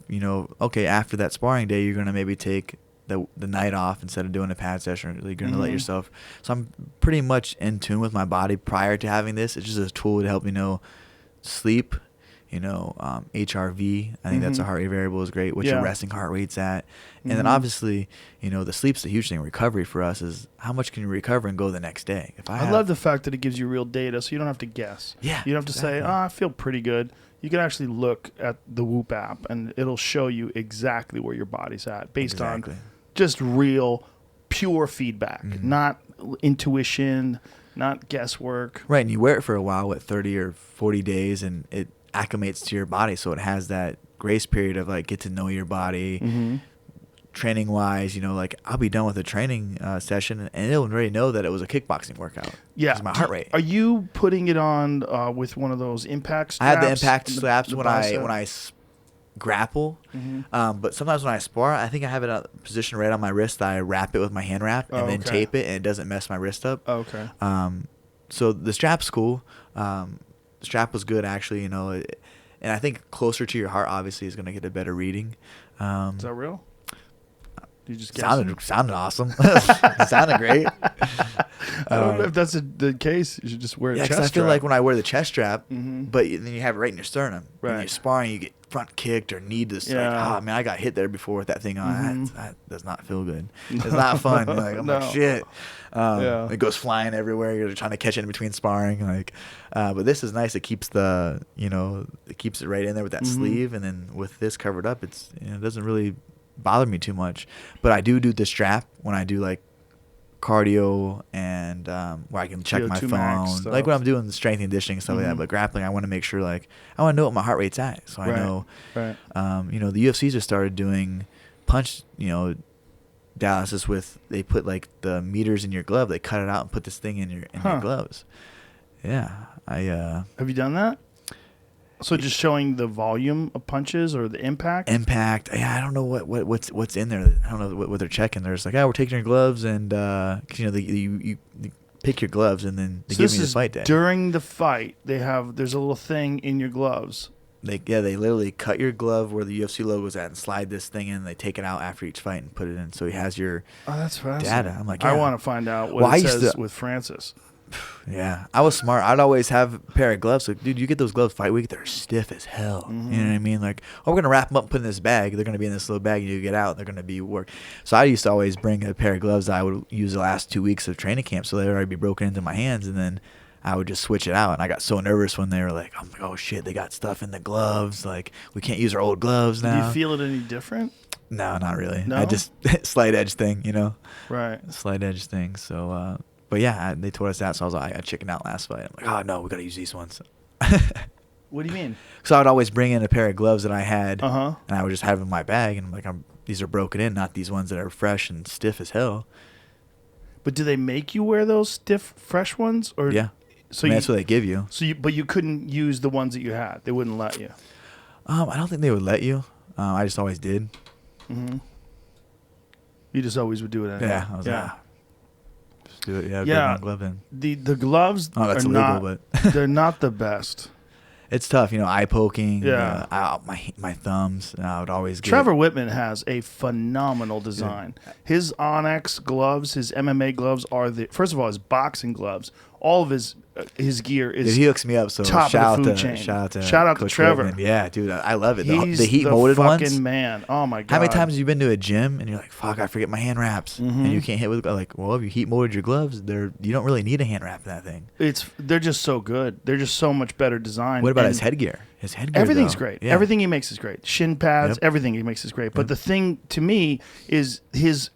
S5: okay, after that sparring day, you're gonna maybe take the night off instead of doing a pad session. You're gonna let yourself. So I'm pretty much in tune with my body prior to having this. It's just a tool to help me sleep. HRV. I think that's a heart rate variable is great. What your resting heart rate's at, and then obviously, the sleep's the huge thing. Recovery for us is how much can you recover and go the next day.
S4: I love the fact that it gives you real data, so you don't have to guess.
S5: Yeah,
S4: you don't have to say, I feel pretty good. You can actually look at the Whoop app, and it'll show you exactly where your body's at based on just real, pure feedback, not intuition, not guesswork.
S5: Right, and you wear it for a while, 30 or 40 days, and it acclimates to your body, so it has that grace period of like get to know your body. Training wise, like I'll be done with a training session and it'll already know that it was a kickboxing workout.
S4: Yeah,
S5: my heart rate.
S4: Are you putting it on with one of those impact straps?
S5: I have the impact straps when
S4: bicep?
S5: I grapple, but sometimes when I spar, I think I have it a position right on my wrist that I wrap it with my hand wrap and then tape it, and it doesn't mess my wrist up.
S4: Okay.
S5: So the strap's cool. The strap was good actually, and I think closer to your heart obviously is going to get a better reading.
S4: Is that real? You just
S5: sounded awesome. Sounded great.
S4: I don't know if that's the case. You should just wear a chest strap.
S5: I feel like when I wear the chest strap, but then you have it right in your sternum.
S4: Right.
S5: When you're sparring, you get front kicked or kneed this. Like, oh man, I got hit there before with that thing on. That does not feel good. It's not fun. Like I'm like shit. It goes flying everywhere. You're trying to catch it in between sparring. But this is nice. It keeps it keeps it right in there with that sleeve, and then with this covered up, it doesn't really bother me too much. But I do the strap when I do like cardio and where I can check my phone, like when I'm doing the strength and conditioning and stuff like that. But grappling, I want to make sure I want to know what my heart rate's at, so I know.
S4: Right.
S5: The UFC just started doing punch dialysis with, they put like the meters in your glove, they cut it out and put this thing in your gloves. Yeah,
S4: have you done that? So just showing the volume of punches or the impact?
S5: Impact. Yeah, I don't know what's in there. I don't know what they're checking. They're just like, we're taking your gloves, and you pick your gloves, and then they give me the fight day.
S4: During the fight, there's a little thing in your gloves
S5: They literally cut your glove where the UFC logo is at and slide this thing in. They take it out after each fight and put it in, so he has your
S4: that's fascinating.
S5: data. I'm like,
S4: I
S5: yeah.
S4: want to find out what it says with Francis.
S5: Yeah, I was smart. I'd always have a pair of gloves. Like, dude, you get those gloves fight week, they're stiff as hell.
S4: Mm-hmm.
S5: You know what I mean? Like, oh, we're gonna wrap them up and put in this bag. They're gonna be in this little bag, and you get out. They're gonna be work. So I used to always bring a pair of gloves that I would use the last 2 weeks of training camp, so they would already be broken into my hands, and then I would just switch it out. And I got so nervous when they were like, I'm like, oh shit, they got stuff in the gloves. Like, we can't use our old gloves now.
S4: Do you feel it any different?
S5: No, not really.
S4: No?
S5: I just slight edge thing, you know.
S4: Right.
S5: Slight edge thing. So, but yeah, they told us that, so I was like, I chickened out last fight. I'm like, oh no, we gotta use these ones.
S4: What do you mean?
S5: So I would always bring in a pair of gloves that I had,
S4: Uh-huh.
S5: and I would just have them in my bag, and I'm like, these are broken in, not these ones that are fresh and stiff as hell.
S4: But do they make you wear those stiff, fresh ones? Or
S5: Yeah.
S4: So
S5: I mean, that's what they give you.
S4: but you couldn't use the ones that you had. They wouldn't let you.
S5: I don't think they would let you. I just always did.
S4: Mm-hmm. You just always would do it anyway.
S5: Yeah, I was like, just do it. Yeah,
S4: Yeah.
S5: bring my glove in.
S4: The gloves
S5: That's
S4: are
S5: illegal,
S4: not.
S5: but
S4: They're not the best.
S5: it's tough, eye poking.
S4: Yeah.
S5: My thumbs. I would always get.
S4: Trevor Whitman has a phenomenal design. His Onyx gloves, his MMA gloves are first of all, his boxing gloves. All of his gear is
S5: Dude, he hooks me up. So
S4: top
S5: shout
S4: of the
S5: out
S4: food
S5: to
S4: chain.
S5: Shout out to
S4: to
S5: Coach
S4: Trevor.
S5: Whitman. Yeah, dude, I love it.
S4: He's
S5: The heat
S4: the
S5: molded
S4: fucking
S5: ones.
S4: man. Oh my god!
S5: How many times have you been to a gym and you're like, "Fuck, I forget my hand wraps,"
S4: Mm-hmm.
S5: and you can't hit with like, well, if you heat molded your gloves, you don't really need a hand wrap in that thing.
S4: They're just so good. They're just so much better designed.
S5: What about
S4: And
S5: his headgear? His headgear,
S4: everything's
S5: though.
S4: great.
S5: Yeah.
S4: Everything he makes is great. Shin pads,
S5: Yep.
S4: everything he makes is great. But the thing to me is his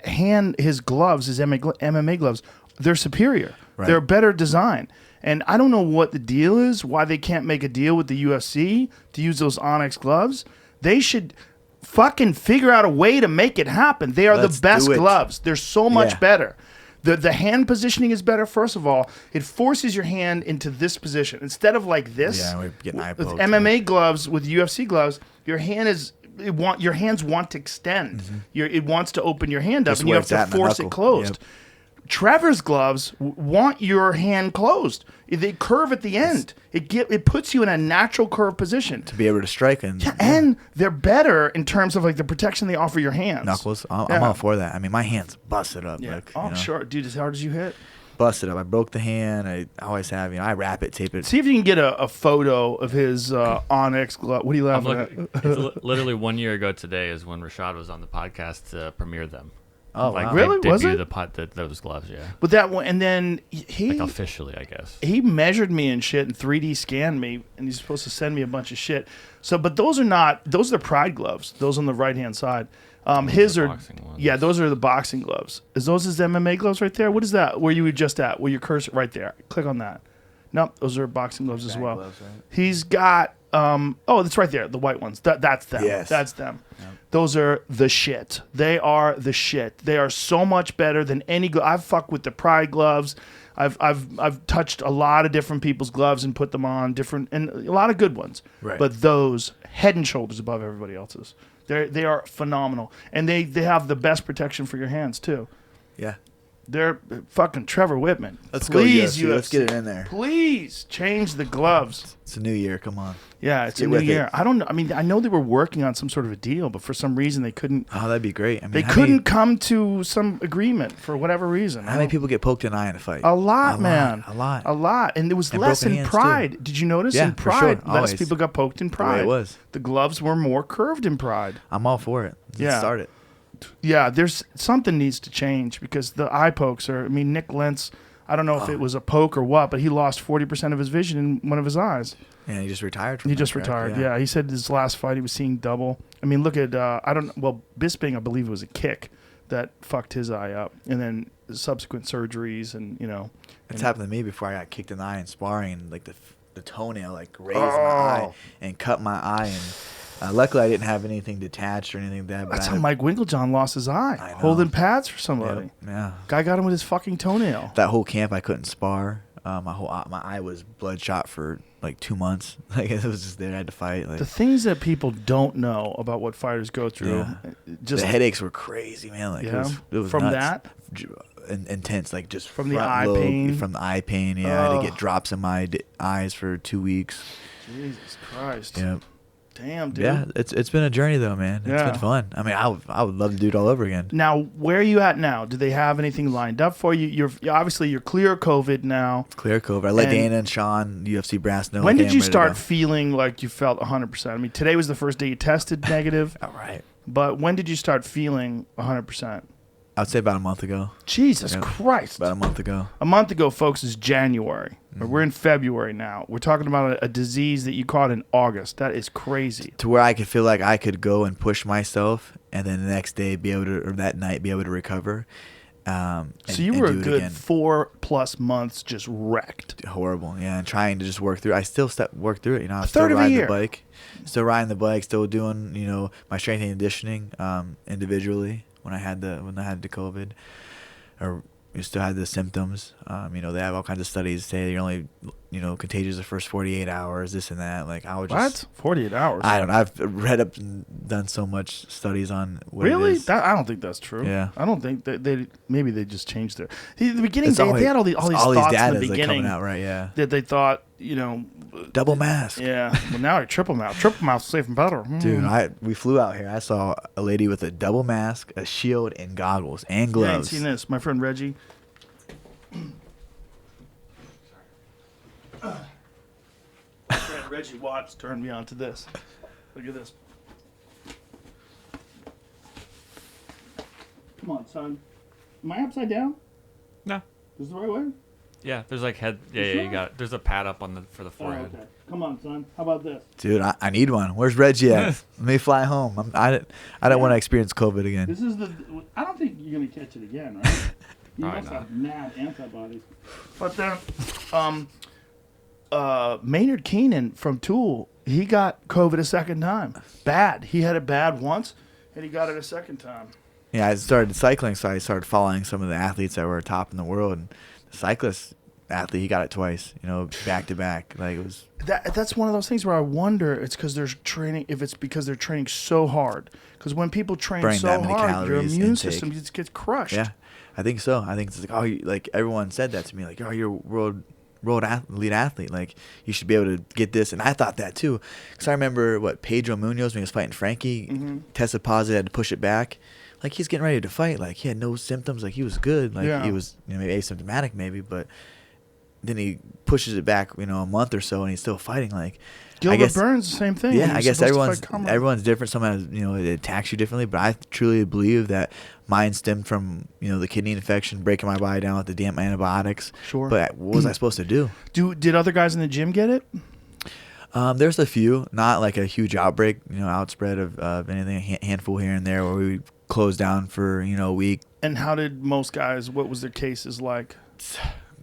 S4: gloves, his MMA gloves, they're superior.
S5: Right.
S4: They're better design. And I don't know what the deal is, why they can't make a deal with the UFC to use those Onyx gloves. They should fucking figure out a way to make it happen. They are
S5: Let's
S4: the best
S5: do it.
S4: gloves. They're so much
S5: Yeah.
S4: better. The hand positioning is better. First of all, it forces your hand into this position instead of like this.
S5: Yeah, we're getting eye
S4: With
S5: poked.
S4: MMA gloves, with UFC gloves, your hands want to extend. It wants to open your hand up,
S5: Just
S4: and you
S5: where
S4: have
S5: it's
S4: to
S5: at in the
S4: force it
S5: knuckle.
S4: closed.
S5: Yep.
S4: Trevor's gloves want your hand closed. They curve at the end. It puts you in a natural curve position.
S5: to be able to strike and
S4: And they're better in terms of like the protection they offer your hands.
S5: knuckles. I'm
S4: Yeah.
S5: all for that. I mean, my hands busted up.
S4: Yeah.
S5: Like,
S4: Oh, sure, dude. As hard as you hit.
S5: busted up. I broke the hand. I always have. I wrap it, tape it.
S4: See if you can get a photo of his Onyx glove. What are you
S6: I'm
S4: laughing at?
S6: looking, it's literally 1 year ago today is when Rashad was on the podcast to premiere them.
S5: Oh,
S6: Like,
S5: wow.
S6: they
S4: Really? Was
S6: debut
S4: it?
S6: those gloves, yeah.
S4: But that one, and then he
S6: Like officially, I guess.
S4: he measured me and shit and 3D scanned me, and he's supposed to send me a bunch of shit. So, but those are the Pride gloves. Those on the right hand side. His
S6: are
S4: are
S6: boxing ones.
S4: yeah, those are the boxing gloves. Is those his MMA gloves right there? What is that? Where you were just at? Where your cursor right there? Click on that. Nope, those are boxing gloves as well.
S5: gloves, right?
S4: He's got that's right there, the white ones. That's them.
S5: Yes.
S4: That's them. Those are the shit. They are the shit. They are so much better than any glove. I've fucked with the Pride gloves. I've touched a lot of different people's gloves and put them on and a lot of good ones.
S5: Right.
S4: But those head and shoulders above everybody else's. They are phenomenal, and they have the best protection for your hands too.
S5: Yeah.
S4: They're fucking Trevor Whitman.
S5: Let's
S4: Please,
S5: go UFC. Let's get it in there.
S4: Please change the gloves.
S5: It's a new year. Come on.
S4: Yeah, it's
S5: Get
S4: a new
S5: with it.
S4: year. I don't know. I mean, I know they were working on some sort of a deal, but for some reason they couldn't.
S5: Oh, that'd be great. I mean,
S4: They
S5: how
S4: couldn't
S5: Many,
S4: come to some agreement for whatever reason.
S5: how many people get poked in the eye in a fight?
S4: A lot, man.
S5: A lot.
S4: A lot. And there was
S5: And
S4: less
S5: broken
S4: in
S5: hands,
S4: Pride. Did you notice?
S5: Yeah,
S4: in
S5: for sure.
S4: Pride, less
S5: Always.
S4: people got poked in
S5: way
S4: Pride.
S5: it was.
S4: The gloves were more curved in Pride.
S5: I'm all for it. Let's
S4: Yeah.
S5: start it.
S4: Yeah, there's something needs to change because the eye pokes are. I mean, Nick Lentz. I don't know if it was a poke or what, but he lost 40% of his vision in one of his eyes.
S5: And he just retired from
S4: He
S5: that,
S4: just
S5: correct?
S4: retired. Yeah, he said his last fight he was seeing double. I mean, look at Bisping. I believe it was a kick that fucked his eye up, and then subsequent surgeries, and
S5: It's happened to me before. I got kicked in the eye in sparring, and like the toenail like grazed my eye and cut my eye. And luckily, I didn't have anything detached or anything like that. But
S4: That's
S5: I
S4: how
S5: had-
S4: Mike Winklejohn lost his eye,
S5: I know.
S4: holding pads for somebody.
S5: Yeah.
S4: Guy got him with his fucking toenail.
S5: That whole camp, I couldn't spar. My eye was bloodshot for like 2 months. Like it was just there. I had to fight. Like
S4: The things that people don't know about what fighters go through,
S5: Yeah.
S4: just
S5: the headaches were crazy, man. Like
S4: Yeah?
S5: it was
S4: From
S5: nuts. Intense, like just
S4: From the
S5: front
S4: eye
S5: lobe,
S4: pain?
S5: From the eye pain, yeah. I had
S4: Ugh.
S5: to get drops in my eyes for 2 weeks.
S4: Jesus Christ.
S5: Yeah.
S4: Damn, dude.
S5: Yeah, it's been a journey though, man. It's
S4: Yeah.
S5: been fun. I mean, I would love to do it all over again.
S4: Now, where are you at now? Do they have anything lined up for you? You're clear of COVID now.
S5: Clear COVID. I let
S4: And-
S5: Dana and Sean, UFC brass, know.
S4: When
S5: okay,
S4: did
S5: I'm
S4: you
S5: ready to
S4: start
S5: go.
S4: feeling like you felt 100%? I mean, today was the first day you tested negative,
S5: All right.
S4: but when did you start feeling 100%?
S5: I'd say about a month ago.
S4: Jesus
S5: Yep.
S4: Christ.
S5: About a month ago.
S4: A month ago, folks, is January.
S5: Mm-hmm.
S4: We're in February now. We're talking about a disease that you caught in August. That is crazy.
S5: To where I could feel like I could go and push myself, and then the next day be able to, or that night be able to recover.
S4: So you were a good 4+ months just wrecked.
S5: Horrible, yeah, and trying to just work through. I still work through it. You know, I was
S4: third
S5: still
S4: of a
S5: riding
S4: year.
S5: the bike, still doing my strength and conditioning individually when I had the COVID, or you still had the symptoms. They have all kinds of studies say you're only contagious the first 48 hours, this and that. Like I would just
S4: 48 hours?
S5: I don't know. I've read up and done so much studies on what it
S4: Really?
S5: is.
S4: I don't think that's true.
S5: Yeah.
S4: I don't think that they just changed their. In the beginning,
S5: It's
S4: they
S5: always-
S4: had all these
S5: all
S4: thoughts
S5: these
S4: in
S5: data
S4: the
S5: is like
S4: beginning
S5: coming out, right? Yeah.
S4: that they thought,
S5: Double mask.
S4: yeah. Well, now they're triple mouth. Triple mouth's safe and better.
S5: Dude, we flew out here. I saw a lady with a double mask, a shield, and goggles and
S4: Yeah, I ain't
S5: gloves.
S4: seen this. My friend Reggie. My friend Reggie Watts turned me on to this. Look at this. Come on, son. Am I upside down?
S6: No.
S4: Is this the right way?
S6: Yeah, there's like head. Yeah,
S4: You
S6: yeah,
S4: sure?
S6: you got it. There's a pad up for the
S4: Oh,
S6: forehead.
S4: okay. Come on, son. How about this?
S5: Dude, I need one. Where's Reggie at? Let me fly home. I don't want to experience COVID again.
S4: This is I don't think you're gonna catch it again, right? You
S6: Probably
S4: must
S6: not.
S4: have mad antibodies. But then, Maynard Keenan from Tool, he got COVID a second time. Bad. He had it bad once, and he got it a second time.
S5: Yeah, I started cycling, so I started following some of the athletes that were top in the world. And the cyclist athlete, he got it twice, back to back. Like it was.
S4: That's one of those things where I wonder it's because they're training. If it's because they're training so hard. Because when people train
S5: Burning
S4: so
S5: that many
S4: hard, your
S5: calories
S4: immune
S5: intake.
S4: system just gets crushed.
S5: Yeah, I think so. I think it's like everyone said that to me. Like, oh, you're a world elite athlete. Like, you should be able to get this. And I thought that too. Because I remember Pedro Munoz when he was fighting Frankie, tested positive, had to push it back. Like, he's getting ready to fight. Like, he had no symptoms. Like, he was good. Like,
S4: Yeah.
S5: he was maybe asymptomatic maybe, but then he pushes it back, a month or so, and he's still fighting. Like,
S4: Gilbert
S5: I guess,
S4: Burns, the same thing.
S5: yeah,
S4: He
S5: I
S4: was
S5: guess
S4: supposed to
S5: everyone's
S4: fight Kamaru.
S5: everyone's different. Sometimes it attacks you differently, but I truly believe that mine stemmed from the kidney infection, breaking my body down with the damn antibiotics.
S4: Sure.
S5: But what was I supposed to do?
S4: Did other guys in the gym get it?
S5: There's a few, not like a huge outbreak, outspread of anything, a handful here and there where we closed down for a week.
S4: And how did most guys? What was their cases like?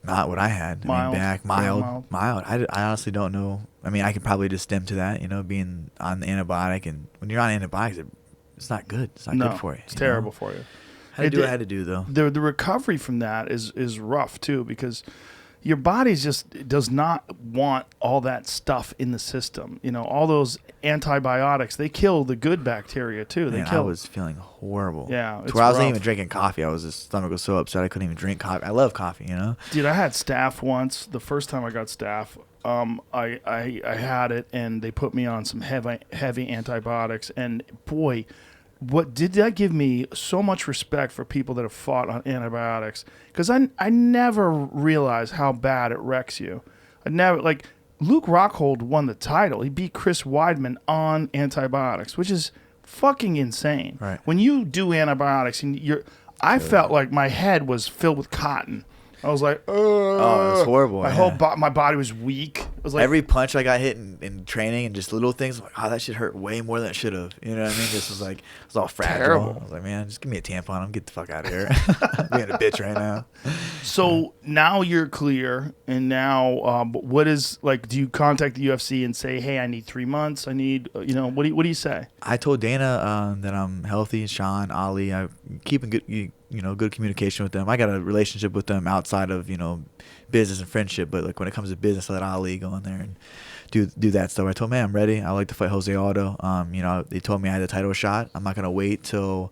S5: Not what I had.
S4: Mild,
S5: I mean,
S4: very
S5: mild. I honestly don't know. I mean, I could probably just stem to that, being on the antibiotic. And when you're on antibiotics, it's not good. It's not
S4: No,
S5: good for you.
S4: it's terrible for you.
S5: I had to do what I had to do, though.
S4: The recovery from that is rough too, because your body just does not want all that stuff in the system. All those antibiotics, they kill the good bacteria too. They
S5: Man,
S4: kill.
S5: I was feeling horrible.
S4: Yeah,
S5: To
S4: it's
S5: where I wasn't
S4: rough.
S5: even drinking coffee. My stomach was so upset I couldn't even drink coffee. I love coffee,
S4: Dude, I had staph once. The first time I got staph, I had it, and they put me on some heavy antibiotics. And boy, what did that give me so much respect for people that have fought on antibiotics? Because I never realized how bad it wrecks you. I never Luke Rockhold won the title. He beat Chris Weidman on antibiotics, which is fucking insane.
S5: Right.
S4: When you do antibiotics, and I felt like my head was filled with cotton. I was like,
S5: Oh, it was horrible.
S4: My
S5: yeah.
S4: whole my body was weak. It was like
S5: Every punch I got hit in training and just little things, I'm like, oh, that shit hurt way more than it should have. You know what I mean? This was like, it was all fragile.
S4: Terrible.
S5: I was like, man, just give me a tampon. I'm get the fuck out of here. I'm being a bitch right now.
S4: So now you're clear, and now what is do you contact the UFC and say, hey, I need 3 months? I need what do you say?
S5: I told Dana that I'm healthy. Sean, Ali, I'm keeping good, good communication with them. I got a relationship with them outside of business and friendship, but when it comes to business, I let Ali go in there and do that stuff. I told him, man, I'm ready. I like to fight Jose Aldo. They told me I had a title shot. I'm not gonna wait till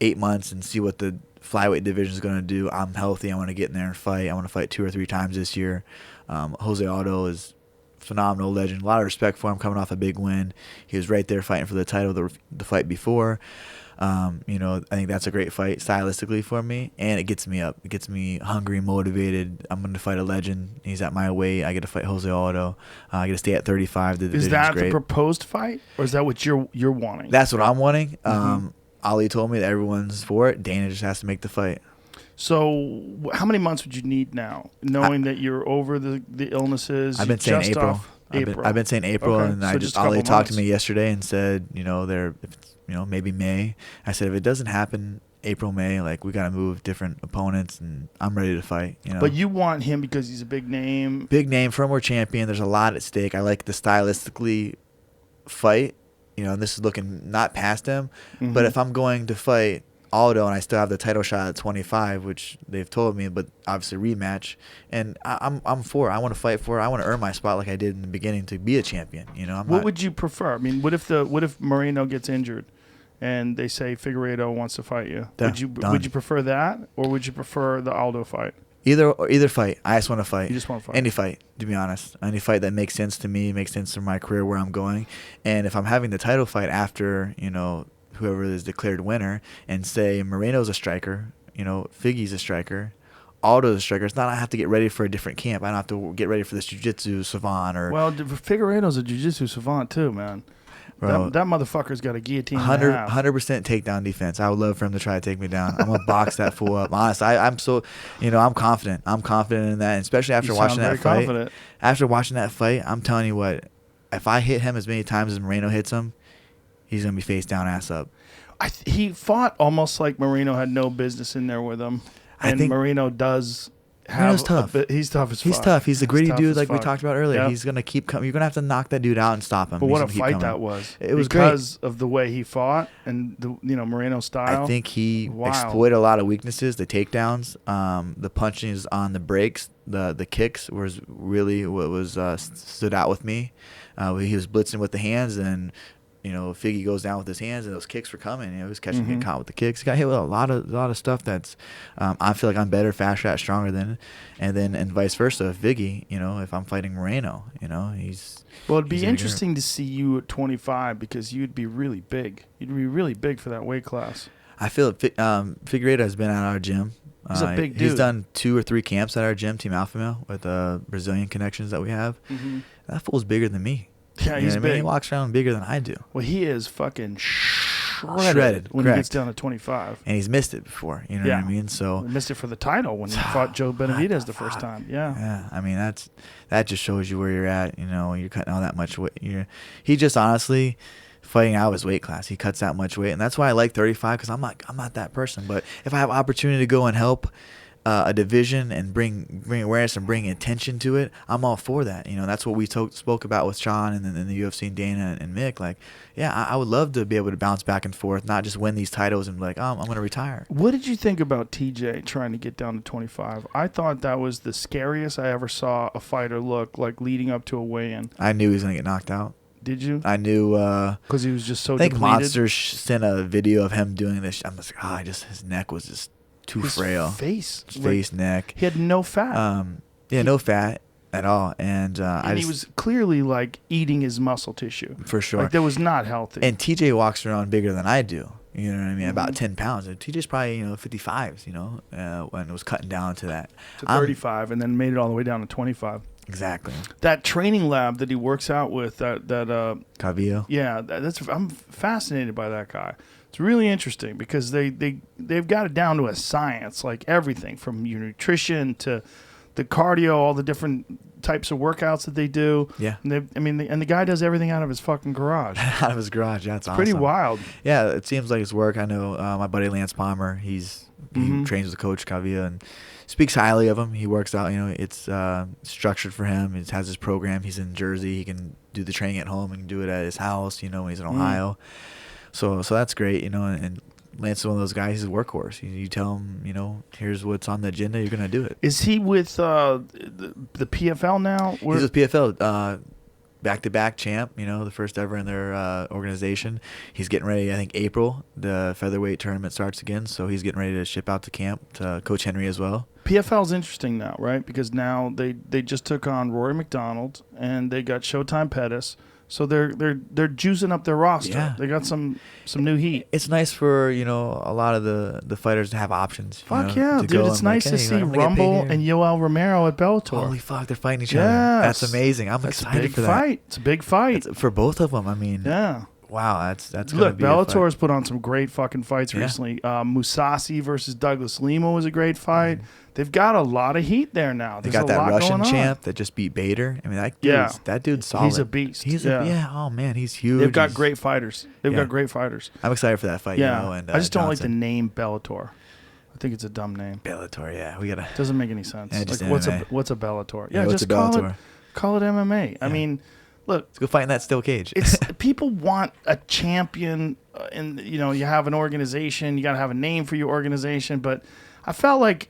S5: 8 months and see what the flyweight division is gonna do. I'm healthy. I want to get in there and fight. I want to fight 2 or 3 times this year. Jose Aldo is phenomenal legend. A lot of respect for him coming off a big win. He was right there fighting for the title the fight before. You know, I think that's a great fight stylistically for me, and it gets me up. It gets me hungry, motivated. I'm going to fight a legend. He's at my weight. I get to fight Jose Aldo. I get to stay at 35. The
S4: Is that
S5: great.
S4: the proposed fight, or is that what you're wanting?
S5: That's what I'm wanting. Ali told me that everyone's for it. Dana just has to make the fight.
S4: So, how many months would you need now, knowing that you're over the illnesses?
S5: I've been saying
S4: just
S5: April.
S4: off April.
S5: I've been saying April,
S4: Okay,
S5: and
S4: so
S5: I
S4: just
S5: just
S4: a couple
S5: Ali talked to
S4: months.
S5: me yesterday and said, you know, maybe May. I said if it doesn't happen April, May, like we got to move different opponents, and I'm ready to fight. You know,
S4: But you want him because he's a big name.
S5: big name, firmware champion. There's a lot at stake. I like the stylistically fight. You know, and this is looking not past him. But if I'm going to fight Aldo and I still have the title shot at 25, which they've told me, but obviously rematch, and I'm for it. I want to fight for it. I want to earn my spot like I did in the beginning to be a champion. You know,
S4: What would you prefer? I mean, what if Moreno gets injured, and they say Figueiredo wants to fight you?
S5: Done.
S4: Would you prefer that, or would you prefer the Aldo fight?
S5: Either fight. I just want to fight.
S4: You just want to fight.
S5: Any fight, to be honest. Any fight that makes sense to me, makes sense for my career, where I'm going. And if I'm having the title fight after, you know, whoever is declared winner, and say Moreno's a striker, you know, Figgy's a striker, Aldo's a striker, it's not I have to get ready for a different camp. I don't have to get ready for this jiu-jitsu savant or
S4: Well, Figueiredo's a jiu-jitsu savant too, man.
S5: Bro.
S4: That motherfucker's got a guillotine. 100%
S5: 100% takedown defense. I would love for him to try to take me down. I'm gonna box that fool up. Honestly, I'm so, you know, I'm confident. I'm confident in that, and especially after watching that fight.
S4: Confident.
S5: After watching that fight, I'm telling you what, if I hit him as many times as Moreno hits him, he's gonna be face down, ass up.
S4: He fought almost like Moreno had no business in there with him, and
S5: think
S4: Moreno does.
S5: Moreno's tough.
S4: He's tough as fuck.
S5: He's tough. He's a gritty
S4: tough
S5: dude,
S4: as
S5: like we
S4: fuck.
S5: talked about earlier.
S4: Yep.
S5: He's gonna keep coming. You're gonna have to knock that dude out and stop him.
S4: But
S5: He's
S4: what a
S5: gonna keep
S4: fight
S5: coming.
S4: that was!
S5: It was
S4: because of the way he fought and the Moreno style.
S5: I think he
S4: Wow.
S5: exploited a lot of weaknesses. The takedowns, the punches on the breaks, the kicks was really what was stood out with me. He was blitzing with the hands, and you know, Figgy goes down with his hands, and those kicks were coming. You know, he was catching, getting caught with the kicks. He got hit with a lot of stuff that's. I feel like I'm better, faster, stronger than, and vice versa. Figgy, you know, if I'm fighting Moreno, you know, he's.
S4: Well, it'd be
S5: he's
S4: interesting to see you at 25 because you'd be really big. You'd be really big for that weight class.
S5: I feel Figueiredo has been at our gym.
S4: He's a big dude.
S5: He's done 2 or 3 camps at our gym, Team Alpha Male, with Brazilian connections that we have. That fool's bigger than me.
S4: Yeah,
S5: You know
S4: he's
S5: what I mean?
S4: big.
S5: He walks around bigger than I do.
S4: Well, he is fucking shredded when he gets
S5: correct.
S4: down to 25.
S5: And he's missed it before. You know
S4: Yeah.
S5: what I mean? So
S4: He missed it for the title when he fought Joe Benavidez the first time. Yeah.
S5: yeah, I mean that just shows you where you're at. You know, you're cutting all that much weight. He just honestly fighting out of his weight class. He cuts that much weight, and that's why I like 35 because I'm not that person. But if I have opportunity to go and help a division and bring awareness and bring attention to it, I'm all for that. You know, that's what we spoke about with Sean and then the UFC and Dana and Mick. Like, yeah, I would love to be able to bounce back and forth, not just win these titles and be like, oh, I'm going to retire.
S4: What did you think about TJ trying to get down to 25? I thought that was the scariest I ever saw a fighter look like leading up to a weigh-in.
S5: I knew he was going to get knocked out.
S4: Did you?
S5: I knew.
S4: Because he was just so
S5: I think
S4: depleted.
S5: Monster sent a video of him doing this. I'm just like, his neck was just too
S4: His
S5: frail.
S4: face.
S5: His face, neck.
S4: He had no fat.
S5: No fat at all, and
S4: He was clearly like eating his muscle tissue.
S5: for sure.
S4: Like that was not healthy.
S5: And TJ walks around bigger than I do. You know what I mean?
S4: Mm-hmm.
S5: About 10 pounds. And TJ's probably 55s. When it was cutting down to that.
S4: to 35 and then made it all the way down to 25.
S5: Exactly.
S4: That training lab that he works out with,
S5: Cavillo.
S4: yeah, I'm fascinated by that guy. It's really interesting because they've got it down to a science, like everything from your nutrition to the cardio, all the different types of workouts that they do.
S5: Yeah.
S4: And the guy does everything out of his fucking garage.
S5: Out of his garage. Yeah, that's awesome.
S4: Pretty wild.
S5: Yeah, it seems like his work. I know my buddy Lance Palmer. He trains with Coach Cavillo and speaks highly of him. He works out. It's structured for him. He has his program. He's in Jersey. He can do the training at home and do it at his house. When he's in Ohio. So that's great. And Lance is one of those guys. He's a workhorse. You tell him, here's what's on the agenda. You're gonna do it.
S4: Is he with the PFL now?
S5: He's with PFL. back-to-back champ, the first ever in their organization. He's getting ready, I think April, the featherweight tournament starts again, so he's getting ready to ship out to camp to Coach Henry as well.
S4: PFL's interesting now, right? Because now they just took on Rory McDonald and they got Showtime Pettis. So they're juicing up their roster.
S5: Yeah.
S4: They got some new heat.
S5: It's nice for, a lot of the fighters to have options.
S4: Fuck yeah,
S5: to
S4: dude.
S5: go
S4: It's
S5: and
S4: nice
S5: like,
S4: to
S5: hey,
S4: see
S5: I'm gonna get paid
S4: Rumble
S5: here.
S4: and Yoel Romero at Bellator.
S5: Holy fuck, they're fighting each other.
S4: Yes.
S5: That's amazing. I'm
S4: That's
S5: excited
S4: a big
S5: for that.
S4: fight. It's a big fight.
S5: It's for both of them. I mean,
S4: Yeah.
S5: wow, that's gonna
S4: Look,
S5: be a
S4: Bellator
S5: fight.
S4: has put on some great fucking fights
S5: Yeah.
S4: recently. Musasi versus Douglas Lima was a great fight. They've got a lot of heat there now.
S5: They
S4: There's
S5: got
S4: a
S5: that
S4: lot
S5: Russian
S4: going on.
S5: champ that just beat Bader. I mean,
S4: Yeah.
S5: that dude's solid.
S4: He's a beast.
S5: He's
S4: Yeah.
S5: oh man, he's huge.
S4: They've got
S5: He's-
S4: great fighters. They've
S5: Yeah.
S4: got great fighters.
S5: I'm excited for that fight.
S4: Yeah.
S5: And
S4: I just don't like the
S5: Johnson.
S4: name Bellator. I think it's a dumb name.
S5: Bellator. Yeah, we gotta.
S4: Doesn't make any sense.
S5: Yeah, just
S4: like what's a
S5: MMA.
S4: Bellator?
S5: Yeah, what's
S4: just
S5: a
S4: call
S5: Bellator?
S4: it MMA. I
S5: Yeah.
S4: mean, look,
S5: Let's go fight in that steel cage.
S4: it's people want a champion, and you have an organization. You got to have a name for your organization. But I felt like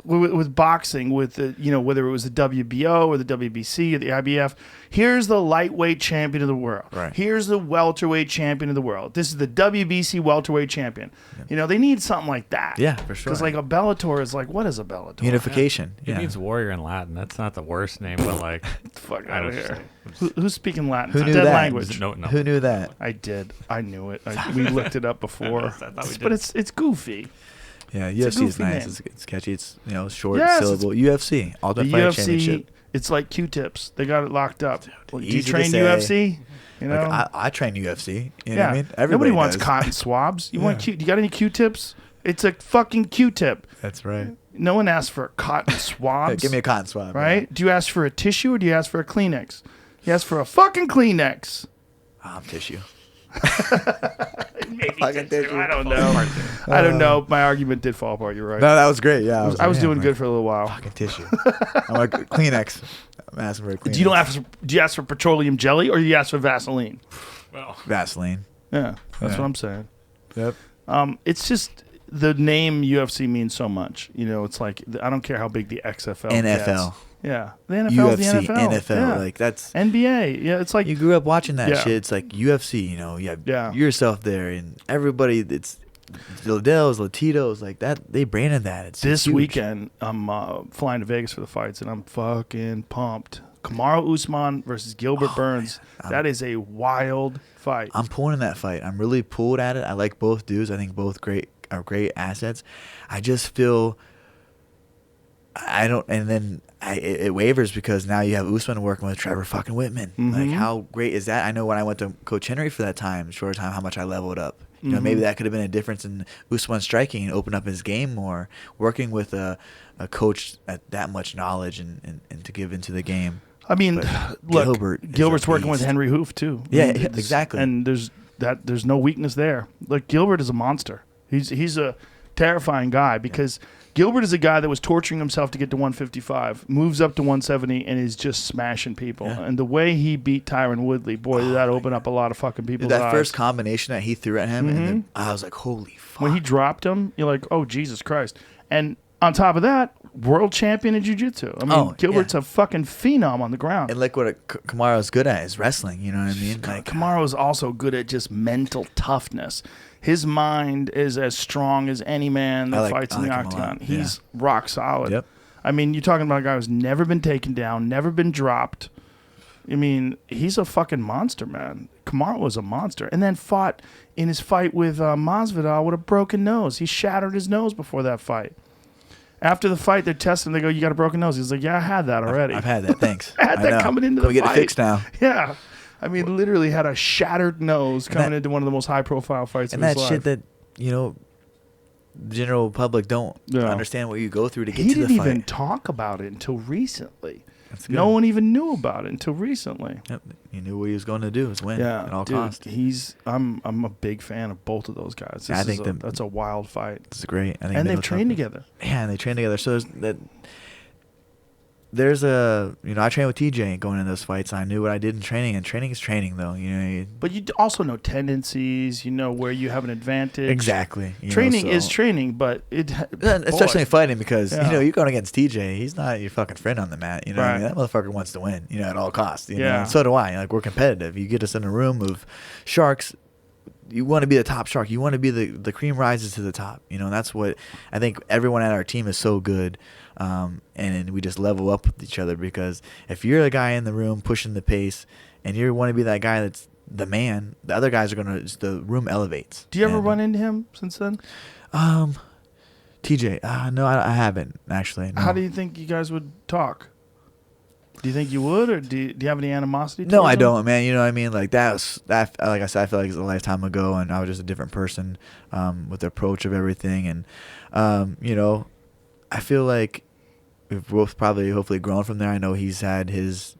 S4: with boxing, with the whether it was the WBO or the WBC or the IBF, here's the lightweight champion of the world.
S5: Right.
S4: Here's the welterweight champion of the world. This is the WBC welterweight champion. They need something like that.
S5: Yeah, for sure.
S4: Because like a Bellator is like, what is a Bellator?
S5: Unification.
S6: It
S5: Yeah.
S6: means warrior in Latin. That's not the worst name, but like,
S4: Fuck
S6: I
S4: out of
S6: don't
S4: here.
S6: say.
S4: Who's speaking Latin?
S5: Who
S4: It's a
S5: knew
S4: dead
S5: that?
S4: language.
S6: No.
S5: Who knew that?
S4: I did. I knew it. We looked it up before.
S6: I thought we
S4: But
S6: did.
S4: it's goofy.
S5: Yeah,
S4: a
S5: UFC is
S4: goofy
S5: nice.
S4: name.
S5: It's catchy. It's short
S4: Yes,
S5: syllable. UFC,
S4: The
S5: Ultimate Fighting
S4: UFC,
S5: Championship.
S4: it's like Q-tips. They got it locked up. Do you
S5: easy to
S4: train
S5: say.
S4: UFC? You know?
S5: Like I train UFC. You know
S4: yeah.
S5: what I mean?
S4: Nobody
S5: Everybody
S4: wants
S5: does.
S4: cotton swabs. You want
S5: Yeah.
S4: You got any Q-tips? It's a fucking Q-tip.
S5: That's right.
S4: No one asks for cotton swabs.
S5: Hey, give me a cotton swab.
S4: right? Do you ask for a tissue or do you ask for a Kleenex? You ask for a fucking Kleenex.
S5: Tissue.
S4: Maybe
S5: Fucking tissue.
S4: I don't know. I don't know. My argument did fall apart. You're right.
S5: No, that was great. Yeah,
S4: I was
S5: yeah,
S4: doing
S5: I'm
S4: good for a little while.
S5: like, fucking tissue. I'm like Kleenex. I'm asking for a Kleenex.
S4: Do you ask for petroleum jelly or do you ask for Vaseline?
S6: Well,
S5: Vaseline.
S4: Yeah, that's
S5: Yeah.
S4: what I'm saying.
S5: Yep.
S4: It's just the name UFC means so much. It's like I don't care how big the XFL
S5: NFL.
S4: gets. Yeah, the NFL,
S5: UFC,
S4: the NFL,
S5: NFL.
S4: yeah.
S5: Like that's.
S4: NBA. Yeah, it's like
S5: You grew up watching that
S4: Yeah.
S5: shit. It's like UFC. You have
S4: Yeah.
S5: yourself there, and everybody. It's Liddell's, Latitos, like that. They branded that. It's
S4: this
S5: huge.
S4: weekend. I'm flying to Vegas for the fights, and I'm fucking pumped. Kamaru Usman versus Gilbert Burns.
S5: man.
S4: That is a wild fight.
S5: I'm pulling in that fight. I'm really pulled at it. I like both dudes. I think both are great assets. I just feel I don't, and then it wavers because now you have Usman working with Trevor fucking Whitman. Like, how great is that? I know when I went to Coach Henry for that short time, how much I leveled up. You know, maybe that could have been a difference in Usman striking and open up his game more, working with a coach at that much knowledge and to give into the game.
S4: I mean,
S5: But
S4: look,
S5: is
S4: Gilbert's
S5: a
S4: working with
S5: beast.
S4: Henry Hoof too.
S5: Yeah,
S4: I mean,
S5: exactly.
S4: And there's no weakness there. Like Gilbert is a monster. He's a terrifying guy because Gilbert is a guy that was torturing himself to get to 155, moves up to 170, and is just smashing people.
S5: Yeah.
S4: And the way he beat Tyron Woodley, boy, did that open up a lot of fucking people's
S5: That
S4: eyes.
S5: first combination that he threw at him, and then I was like, holy fuck.
S4: When he dropped him, you're like, oh, Jesus Christ. And on top of that, world champion in jiu-jitsu. I mean,
S5: Oh,
S4: Gilbert's
S5: yeah.
S4: a fucking phenom on the ground.
S5: And look what Kamaru's good at is wrestling. You know what I mean? Like,
S4: Kamaru is also good at just mental toughness. His mind is as strong as any man that fights in the
S5: him a lot.
S4: octagon.
S5: Yeah.
S4: He's rock solid.
S5: Yep.
S4: I mean, you're talking about a guy who's never been taken down, never been dropped. I mean, he's a fucking monster, man. Kamaru was a monster. And then fought in his fight with Masvidal with a broken nose. He shattered his nose before that fight. After the fight, they're testing. They go, you got a broken nose. He's like, yeah, I had that already.
S5: I've had that. Thanks.
S4: I had that
S5: know.
S4: coming into
S5: Can
S4: the
S5: we get
S4: fight.
S5: it fixed now?
S4: Yeah. I mean, literally had a shattered nose coming into one of the most high-profile fights
S5: And
S4: of his
S5: that
S4: life.
S5: shit that, the general public don't
S4: Yeah.
S5: understand what you go through to get
S4: He
S5: to the
S4: didn't
S5: fight.
S4: even talk about it until recently.
S5: That's good.
S4: No one even knew about it until recently.
S5: Yep. He knew what he was going to do is win
S4: Yeah,
S5: at all
S4: dude,
S5: costs.
S4: I'm a big fan of both of those guys.
S5: I think
S4: That's a wild fight.
S5: This is great. I think
S4: And they've
S5: middle
S4: trained
S5: top-
S4: together.
S5: Yeah, and they train together. So there's that there's a, I trained with TJ going in those fights. I knew what I did in training, and training is training, though.
S4: But you also know tendencies. You know where you have an advantage.
S5: Exactly.
S4: Training is training, but
S5: especially in fighting, because you're going against TJ. He's not your fucking friend on the mat. What I mean? That motherfucker wants to win. At all costs. You know? So do I. Like, we're competitive. You get us in a room of sharks. You want to be the top shark. You want to be the cream rises to the top. That's what I think. Everyone at our team is so good. And we just level up with each other, because if you're the guy in the room pushing the pace and you want to be that guy that's the man, the other guys are going to, the room elevates.
S4: Do you ever run into him since then?
S5: TJ, no, I haven't, actually. No.
S4: How do you think you guys would talk? Do you think you would, or do you have any animosity?
S5: No, I
S4: him?
S5: don't, man. You know what I mean? Like, that, like I said, I feel like it's a lifetime ago, and I was just a different person with the approach of everything. And, I feel like we've both probably hopefully grown from there. I know he's had his,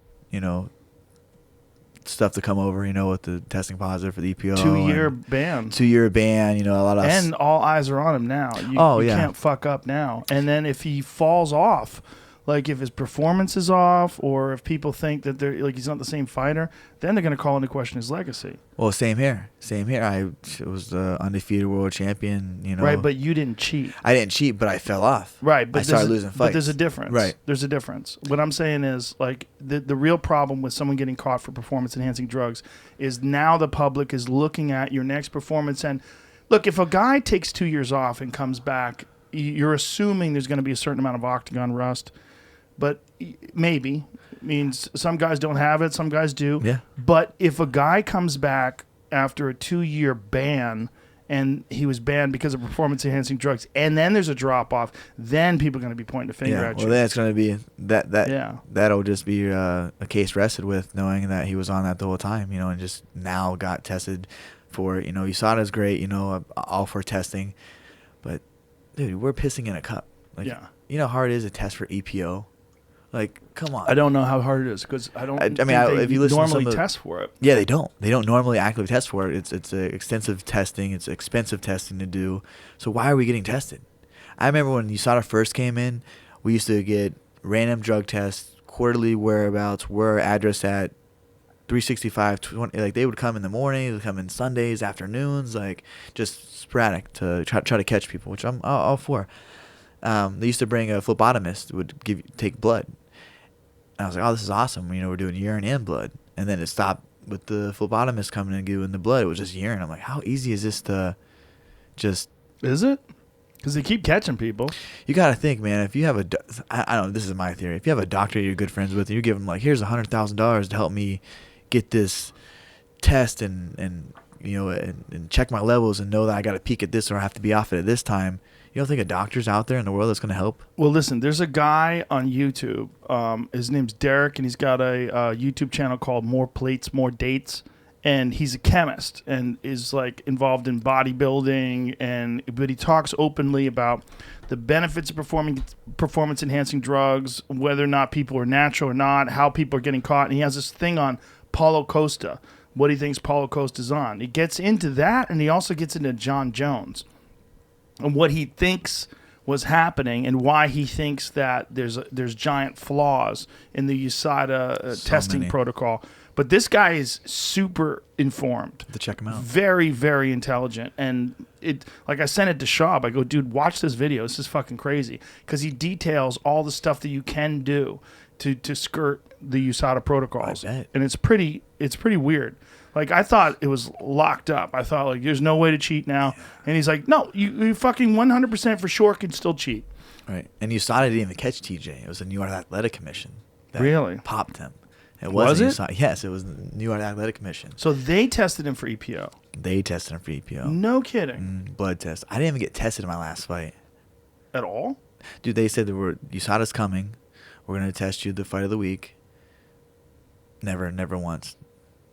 S5: stuff to come over, with the testing positive for the EPO.
S4: 2-year ban.
S5: 2-year ban, a lot of...
S4: And all eyes are on him now. You can't fuck up now. And then if he falls off, like if his performance is off, or if people think that he's not the same fighter, then they're going to call into question his legacy.
S5: Well, same here. I was the undefeated world champion,
S4: Right, but you didn't cheat.
S5: I didn't cheat, but I fell off.
S4: Right, but
S5: I started losing fights.
S4: But there's a difference.
S5: Right.
S4: There's a difference. What I'm saying is, like, the real problem with someone getting caught for performance-enhancing drugs is now the public is looking at your next performance. And, look, if a guy takes 2 years off and comes back, you're assuming there's going to be a certain amount of octagon rust. But maybe. Means some guys don't have it, some guys do.
S5: Yeah.
S4: But if a guy comes back after a 2-year ban, and he was banned because of performance-enhancing drugs, and then there's a drop-off, then people are going to be pointing a finger at you.
S5: Well, then it's going to be that'll just be a case rested with, knowing that he was on that the whole time, and just now got tested for, USADA's great, all for testing. But, dude, we're pissing in a cup. Like, you know how hard it is to test for EPO? Like, come on.
S4: I don't know how hard it is, because I don't
S5: if you listen
S4: normally
S5: to
S4: test for it.
S5: Yeah, they don't. They don't normally actively test for it. It's extensive testing. It's expensive testing to do. So why are we getting tested? I remember when USADA first came in, we used to get random drug tests, quarterly whereabouts, where address at, 365, 20, like they would come in the morning, they would come in Sundays, afternoons, like just sporadic to try to catch people, which I'm all for. They used to bring a phlebotomist, would take blood. And I was like, oh, this is awesome. We're doing urine and blood. And then it stopped with the phlebotomist coming and giving the blood. It was just urine. I'm like, how easy is this to just...
S4: Is it? Because they keep catching people.
S5: You got to think, man, if you have I don't know, this is my theory. If you have a doctor you're good friends with, and you give him, like, here's $100,000 to help me get this test and check my levels and know that I got to peak at this or I have to be off it at this time, you don't think a doctor's out there in the world that's going to help?
S4: Well, listen, there's a guy on YouTube. His name's Derek, and he's got a YouTube channel called More Plates, More Dates. And he's a chemist and is like involved in bodybuilding, but he talks openly about the benefits of performance enhancing drugs, whether or not people are natural or not, how people are getting caught. And he has this thing on Paulo Costa, what he thinks Paulo Costa's on. He gets into that, and he also gets into John Jones and what he thinks was happening and why he thinks that there's giant flaws in the USADA testing protocol. But this guy is super informed.
S5: To check him out. Very,
S4: very intelligent. And I sent it to Shab. I go, dude, watch this video. This is fucking crazy. Because he details all the stuff that you can do to skirt the USADA protocols.
S5: I bet.
S4: And it's pretty weird. Like, I thought it was locked up. I thought, like, there's no way to cheat now. And he's like, no, you fucking 100% for sure can still cheat.
S5: Right. And USADA didn't even catch TJ. It was the New York Athletic Commission that
S4: really
S5: popped him.
S4: Was it?
S5: USADA. Yes, it was the New York Athletic Commission.
S4: So they tested him for EPO.
S5: They tested him for EPO.
S4: No kidding.
S5: Blood test. I didn't even get tested in my last fight.
S4: At all?
S5: Dude, they said USADA's coming. We're going to test you the fight of the week. Never once.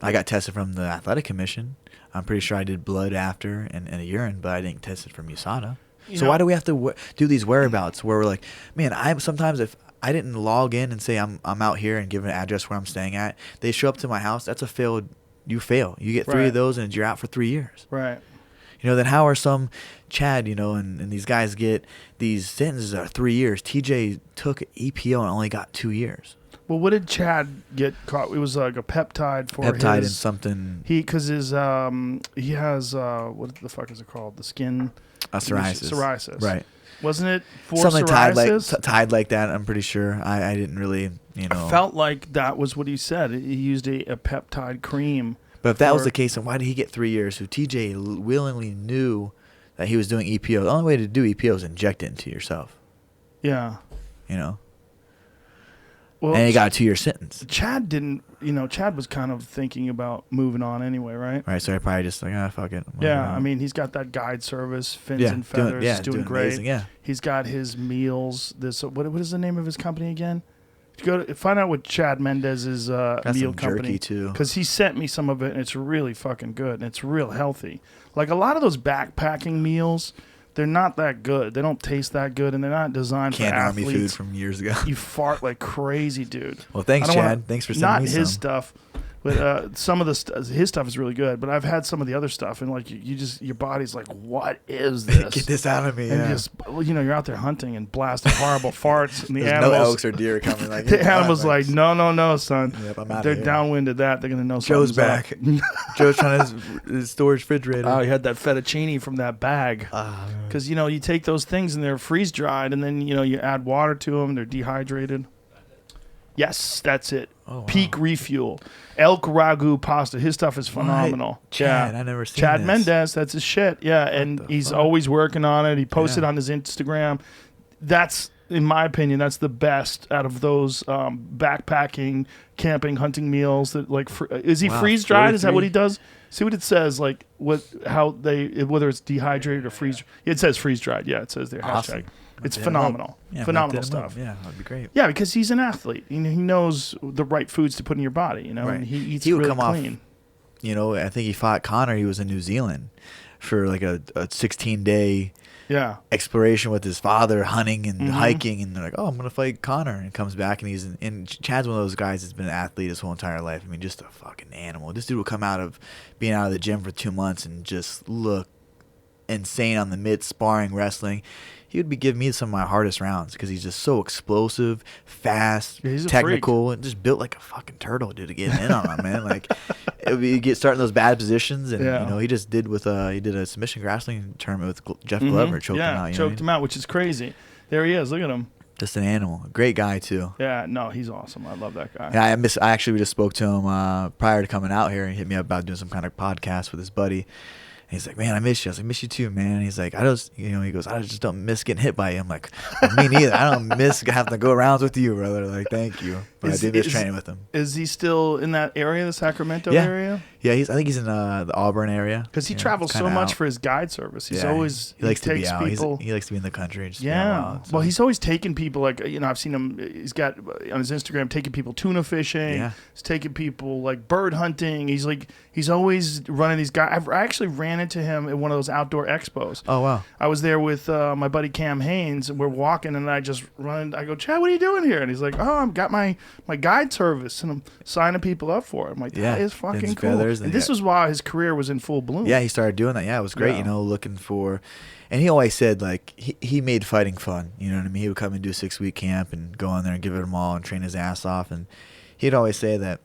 S5: I got tested from the Athletic Commission. I'm pretty sure I did blood after and a urine, but I didn't test it from USADA. So why do we have to do these whereabouts where we're like, man, sometimes if I didn't log in and say I'm out here and give an address where I'm staying at, they show up to my house, that's a failed, you fail. You get 3 of those and you're out for 3 years.
S4: Right.
S5: Then how are some Chad, and these guys get these sentences that are 3 years. TJ took EPO and only got 2 years.
S4: Well, what did Chad get caught? It was like a peptide for
S5: Peptide
S4: his...
S5: and something.
S4: Because he has, what the fuck is it called? The skin...
S5: Psoriasis.
S4: Psoriasis.
S5: Right.
S4: Wasn't it for
S5: something
S4: psoriasis?
S5: tied like that, I'm pretty sure. I didn't really,
S4: I felt like that was what he said. He used a peptide cream.
S5: But if that was the case, then why did he get 3 years? So TJ willingly knew that he was doing EPO. The only way to do EPO is inject it into yourself.
S4: Yeah. Well,
S5: and he got a 2-year sentence.
S4: Chad didn't, Chad was kind of thinking about moving on anyway, right?
S5: Right, so he probably just like, fuck it.
S4: Yeah, I mean, he's got that guide service, Fins and Feathers, doing great.
S5: Amazing, yeah.
S4: He's got his meals. What is the name of his company again? Go to find out what Chad Mendez's meal company,
S5: too.
S4: Because he sent me some of it, and it's really fucking good, and it's real healthy. Like a lot of those backpacking meals, they're not that good. They don't taste that good, and they're not designed for athletes.
S5: Army food from years ago.
S4: You fart like crazy, dude.
S5: Well, thanks, Chad. Thanks for sending me some.
S4: Not his stuff, but some of his stuff is really good. But I've had some of the other stuff, and like you just your body's like, what is this?
S5: Get this out of me.
S4: And just you're out there hunting and blasting horrible farts, and the
S5: There's
S4: animals,
S5: no elks or deer coming. Like
S4: the animals like, no, son.
S5: Yep, I'm out
S4: They're
S5: of here.
S4: downwind of that. They're gonna know
S5: Joe's
S4: something's
S5: back.
S4: up.
S5: Joe's trying his storage refrigerator.
S4: Oh, he had that fettuccine from that bag. Because you take those things and they're freeze dried, and then you add water to them. They're dehydrated. Yes, that's it.
S5: Oh, wow.
S4: Peak Refuel. Elk Ragu pasta. His stuff is phenomenal.
S5: Chad, I never seen
S4: Chad
S5: this.
S4: Mendez, that's his shit. Yeah, and he's always working on it. He posted on his Instagram. That's, in my opinion, that's the best out of those backpacking, camping, hunting meals. That is he freeze dried? Is that what he does? See what it says, like whether it's dehydrated or freeze. It says freeze dried. Yeah, it says there.
S5: Awesome.
S4: Hashtag. It's phenomenal.
S5: Yeah,
S4: phenomenal stuff.
S5: Yeah, that'd be great.
S4: Yeah, because he's an athlete. He knows the right foods to put in your body.
S5: Right.
S4: And he eats really clean.
S5: I think he fought Connor. He was in New Zealand for like a 16-day exploration with his father, hunting and hiking, and they're like, "Oh, I'm gonna fight Connor," and comes back and Chad's one of those guys that's been an athlete his whole entire life. I mean, just a fucking animal. This dude will come out of being out of the gym for 2 months and just look insane on the mitts, sparring, wrestling. He would be giving me some of my hardest rounds because he's just so explosive, fast, technical, and just built like a fucking turtle, dude, to get in on him, man. Like, you get starting those bad positions, and he just did he did a submission wrestling tournament with Jeff Glover, choked him out.
S4: Choked him out, which is crazy. There he is. Look at him.
S5: Just an animal, a great guy too.
S4: Yeah, no, he's awesome. I love that guy.
S5: Yeah, I actually just spoke to him prior to coming out here. He hit me up about doing some kind of podcast with his buddy. And he's like, "Man, I miss you." I was like, "Miss you too, man." And he's like, he goes, "I just don't miss getting hit by you." I'm like, well, "Me neither. I don't miss having to go rounds with you, brother." Like, thank you. But I did miss training with him.
S4: Is he still in that area, the Sacramento area?
S5: Yeah, I think he's in the Auburn area.
S4: Because he travels so much for his guide service. He
S5: likes to be out.
S4: People.
S5: He likes to be in the country. Just
S4: Well, he's always taking people, like, I've seen him, he's got on his Instagram taking people tuna fishing. Yeah. He's taking people like bird hunting. He's always running these guys. I actually ran into him at one of those outdoor expos.
S5: Oh, wow.
S4: I was there with my buddy Cam Haynes, and we're walking, and I just run. I go, "Chad, what are you doing here?" And he's like, "Oh, I've got my guide service, and I'm signing people up for it." I'm like, "That is fucking cool." And this was while his career was in full bloom.
S5: Yeah, he started doing that. Yeah, it was great, looking for... And he always said, like, he made fighting fun. You know what I mean? He would come and do a 6-week camp and go on there and give it them all and train his ass off. And he'd always say that,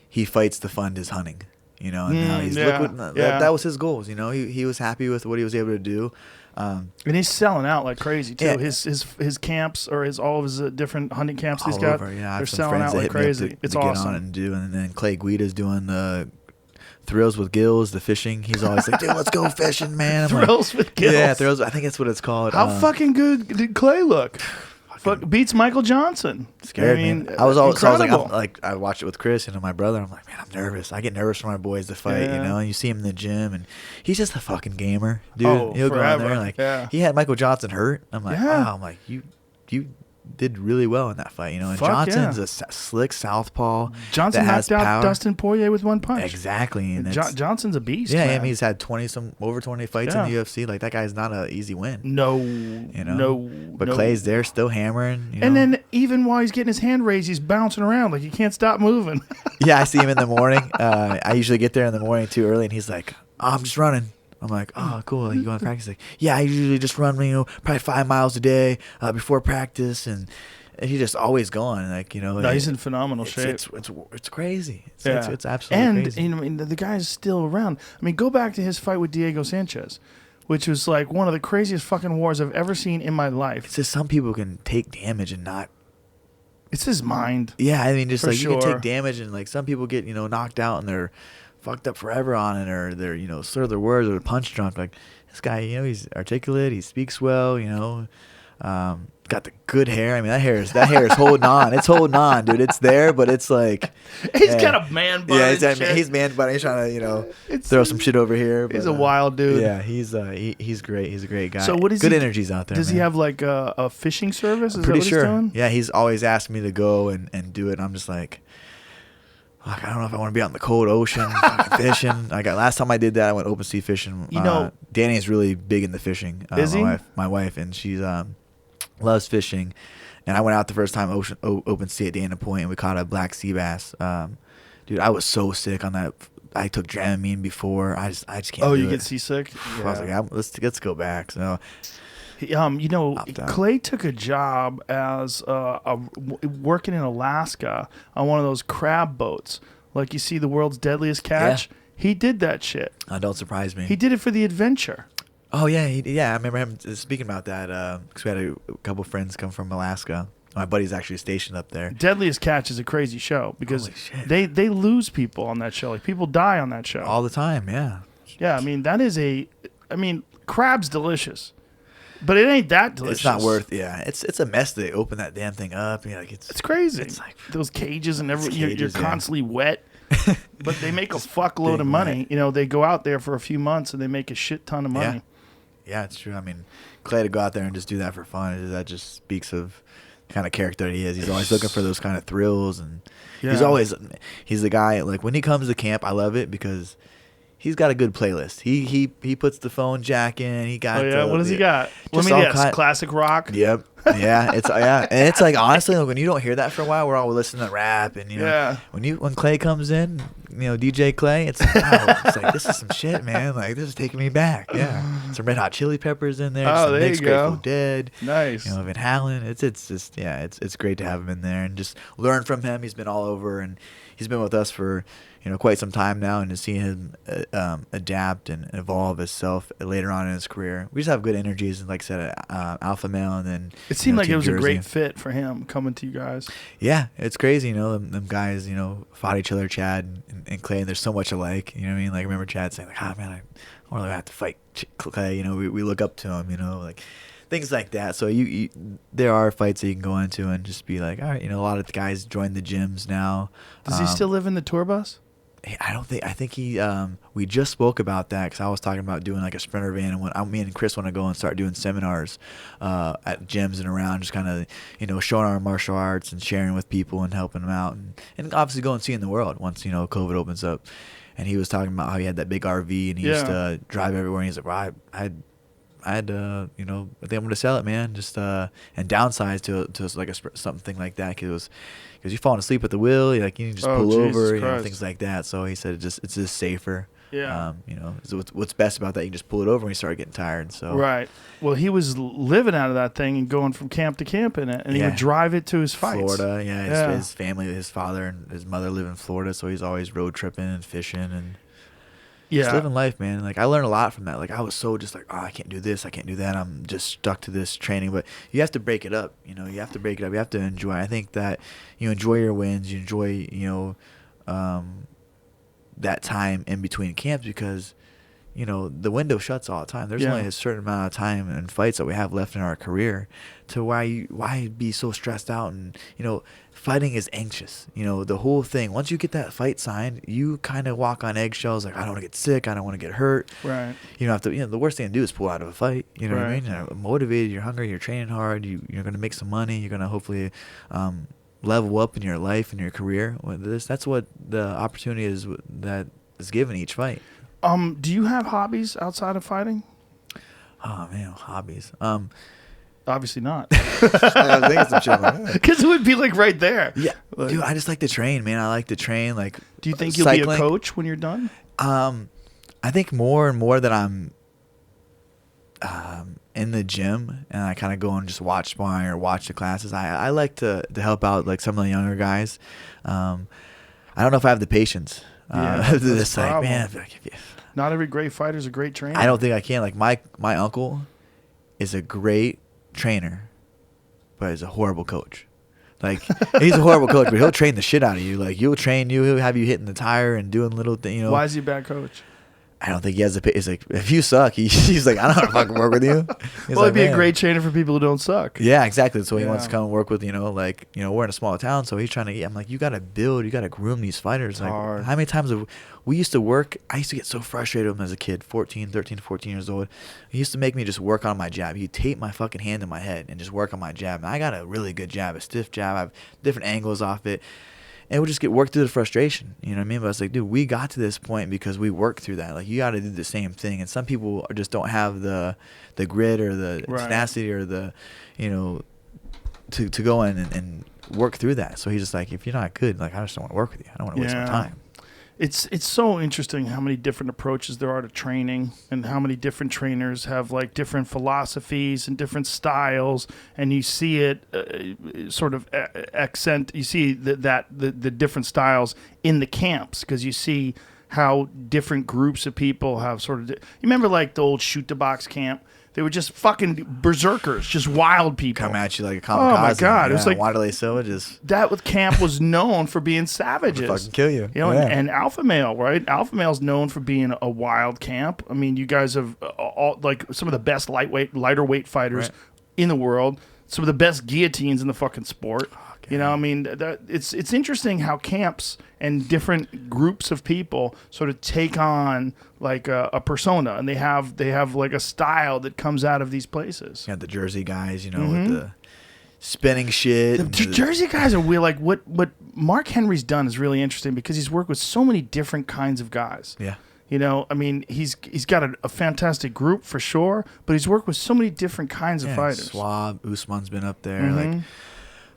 S5: he fights to fund his hunting. And now he's that was his goals. He was happy with what he was able to do.
S4: And he's selling out like crazy too. Yeah. His camps or all of his different hunting camps he's got. They're selling out like crazy. It's awesome.
S5: And then Clay Guida's doing the Thrills with Gills, the fishing. He's always like, "Dude, let's go fishing, man."
S4: Thrills with Gills.
S5: Yeah, Thrills. I think that's what it's called.
S4: How fucking good did Clay look? Beats Michael Johnson.
S5: Scared me. I was I watched it with Chris and my brother. I'm like, man, I'm nervous. I get nervous for my boys to fight, And you see him in the gym, and he's just a fucking gamer, dude. He'll
S4: forever.
S5: go in there he had Michael Johnson hurt. I'm like, wow. I'm like, you did really well in that fight, And Johnson's a slick southpaw.
S4: Johnson knocked out Dustin Poirier with one punch.
S5: Exactly. And
S4: Johnson's a beast.
S5: Yeah, he's had over 20 fights in the UFC. Like, that guy's not an easy win.
S4: No.
S5: But Clay's there still hammering.
S4: And then even while he's getting his hand raised, he's bouncing around like he can't stop moving.
S5: Yeah, I see him in the morning. I usually get there in the morning too early, and he's like, "Oh, I'm just running." I'm like, oh, cool. You going to practice? Like, yeah, I usually just run, probably 5 miles a day before practice, and he's just always going. Like,
S4: No, he's in phenomenal shape.
S5: It's crazy. It's absolutely
S4: and,
S5: crazy.
S4: And the guy's still around. I mean, go back to his fight with Diego Sanchez, which was like one of the craziest fucking wars I've ever seen in my life.
S5: It's just some people can take damage and not.
S4: It's his mind.
S5: Yeah, I mean, just
S4: For
S5: like you can
S4: sure.
S5: take damage, and like some people get knocked out and they're fucked up forever on it, or they're slur their words or punch drunk. Like this guy, he's articulate, he speaks well, got the good hair. I mean, that hair is holding on. It's holding on, dude. It's there, but it's like
S4: He's got a man bun.
S5: Yeah, he's man bun. He's trying to throw some shit over here.
S4: He's
S5: but,
S4: a wild dude.
S5: Yeah, he's great. He's a great guy.
S4: So what is
S5: good
S4: he,
S5: energies out there?
S4: Does
S5: man.
S4: he have like a fishing service? Is
S5: Pretty
S4: that what
S5: sure.
S4: he's doing?
S5: Yeah, he's always asked me to go and do it. And I'm just like, I don't know if I want to be out in the cold ocean fucking fishing. Last time I did that, I went open sea fishing. Danny is really big into fishing.
S4: Is he?
S5: My wife, and she's loves fishing. And I went out the first time open sea at Dana Point, and we caught a black sea bass. Dude, I was so sick on that. I took Dramamine before. I just can't.
S4: Oh,
S5: do
S4: you
S5: it.
S4: get seasick?
S5: I was like, let's go back. So,
S4: Clay took a job as working in Alaska on one of those crab boats, like you see the world's deadliest catch.
S5: Yeah.
S4: He did that shit.
S5: don't surprise me.
S4: He did it for the adventure.
S5: Oh yeah, I remember him speaking about that because we had a couple friends come from Alaska. My buddy's actually stationed up there.
S4: Deadliest Catch is a crazy show because
S5: Holy shit.
S4: they lose people on that show. Like people die on that show
S5: All the time, yeah.
S4: Yeah, I mean crab's delicious, but it ain't that delicious.
S5: It's not worth. Yeah, it's a mess. They open that damn thing up.
S4: It's crazy.
S5: It's like
S4: those cages and everything. You're
S5: cages, yeah.
S4: constantly wet. But they make a fuckload of money. They go out there for a few months and they make a shit ton of money.
S5: Yeah, it's true. I mean, Clay to go out there and just do that for fun, that just speaks of the kind of character he is. He's always looking for those kind of thrills, and he's the guy. Like when he comes to camp, I love it because he's got a good playlist. He puts the phone jack in. He got.
S4: Oh yeah, what does he got? Let me guess. Classic rock.
S5: Yep. Yeah, and it's like honestly, like, when you don't hear that for a while, we're all listening to rap, and when Clay comes in, DJ Clay, it's like, wow, it's like this is some shit, man. Like this is taking me back. Yeah, some Red Hot Chili Peppers in there.
S4: Oh,
S5: some
S4: there
S5: mixed
S4: you go.
S5: Grateful Dead.
S4: Nice.
S5: Van Halen. It's just it's great to have him in there and just learn from him. He's been all over, and he's been with us for quite some time now, and to see him adapt and evolve himself later on in his career. We just have good energies, and like I said, alpha male, and then
S4: it seemed like
S5: Team
S4: it was
S5: Jersey.
S4: a great fit for him coming to you guys.
S5: Yeah, it's crazy. Them guys, fought each other, Chad and Clay, and there's so much alike. You know what I mean? Like I remember Chad saying, like, man, I don't really have to fight Clay. We look up to him. Like things like that. So there are fights that you can go into and just be like, all right, a lot of the guys join the gyms now.
S4: Does he still live in the tour bus?
S5: I think he, we just spoke about that because I was talking about doing like a Sprinter van, and me and Chris want to go and start doing seminars at gyms and around, just kind of, showing our martial arts and sharing with people and helping them out, and obviously go and see in the world once, COVID opens up. And he was talking about how he had that big RV and he used to drive everywhere, and he's like, well, I think I'm going to sell it, man, just and downsize to like something like that because you're falling asleep at the wheel, you can just pull over, things like that. So he said it's just safer.
S4: Yeah.
S5: So what's best about that? You can just pull it over when you start getting tired. So
S4: right. Well, he was living out of that thing and going from camp to camp in it, and he would drive it to his fights.
S5: Florida, his family, his father and his mother live in Florida, so he's always road tripping and fishing and. Just living life, man. Like I learned a lot from that. Like I was so just like, I can't do this, I can't do that. I'm just stuck to this training. But you have to break it up. You have to break it up. You have to enjoy. I think that you enjoy your wins. You enjoy, that time in between camps because, the window shuts all the time. There's only a certain amount of time and fights that we have left in our career. To why be so stressed out and fighting is anxious. The whole thing. Once you get that fight signed, you kind of walk on eggshells. Like I don't want to get sick. I don't want to get hurt.
S4: Right.
S5: You don't have to. The worst thing to do is pull out of a fight. You know what I mean? You're motivated. You're hungry. You're training hard. You're going to make some money. You're going to hopefully level up in your life and your career. That's what the opportunity is that is given each fight.
S4: Do you have hobbies outside of fighting?
S5: Oh man, hobbies.
S4: Obviously not.
S5: I was thinking some shit like that.
S4: Because it would be like right there.
S5: Yeah, dude, I just like to train, man. I like to train. Like,
S4: do you think you'll
S5: cycling.
S4: be a coach when you're done?
S5: I think more and more that I'm in the gym and I kind of go and just watch sparring or watch the classes, I like to help out like some of the younger guys. I don't know if I have the patience. It's like, man,
S4: not every great fighter is a great trainer.
S5: I don't think I can. Like my uncle is a great trainer, but he's a horrible coach. Like, he's a horrible coach, but he'll train the shit out of you. Like, he'll train you. He'll have you hitting the tire and doing little things. You know.
S4: Why is he a bad coach?
S5: I don't think he has the. He's like, if you suck, he's like, I don't know how to fucking work with you. He's
S4: Well,
S5: like,
S4: he'd be
S5: man.
S4: a great trainer for people who don't suck.
S5: Yeah, exactly. So he wants
S4: Yeah.
S5: to come and work with, like, we're in a small town, so he's trying to. I'm like, you got to build, you got to groom these fighters. Like,
S4: hard.
S5: how many times have we used to work? I used to get so frustrated with him as a kid, 13, 14 years old. He used to make me just work on my jab. He'd tape my fucking hand in my head and just work on my jab. And I got a really good jab, a stiff jab. I have different angles off it. And we'll just get worked through the frustration. You know what I mean? But it's like, dude, we got to this point because we worked through that. Like, you got to do the same thing. And some people just don't have the grit or the
S4: Right.
S5: tenacity or the, to go in and work through that. So he's just like, if you're not good, like, I just don't want to work with you. I don't want to waste my time.
S4: It's so interesting how many different approaches there are to training and how many different trainers have like different philosophies and different styles, and you see it sort of you see the different styles in the camps because you see how different groups of people have sort of. You remember like the old shoot the box camp? They were just fucking berserkers, just wild people.
S5: Come at you like a kamikaze.
S4: Oh my God. It was like
S5: Wanderlei Silva just
S4: that with camp was known for being savages.
S5: fucking kill you.
S4: And Alpha Male, right? Alpha Male's known for being a wild camp. I mean, you guys have all like some of the best lighter weight fighters in the world, some of the best guillotines in the fucking sport. You know, I mean, it's interesting how camps and different groups of people sort of take on like a persona, and they have like a style that comes out of these places.
S5: Yeah, the Jersey guys, with the spinning shit.
S4: The Jersey guys are weird. Like what Mark Henry's done is really interesting because he's worked with so many different kinds of guys.
S5: Yeah.
S4: I mean, he's got a fantastic group for sure, but he's worked with so many different kinds of fighters.
S5: Swab, Usman's been up there. Like,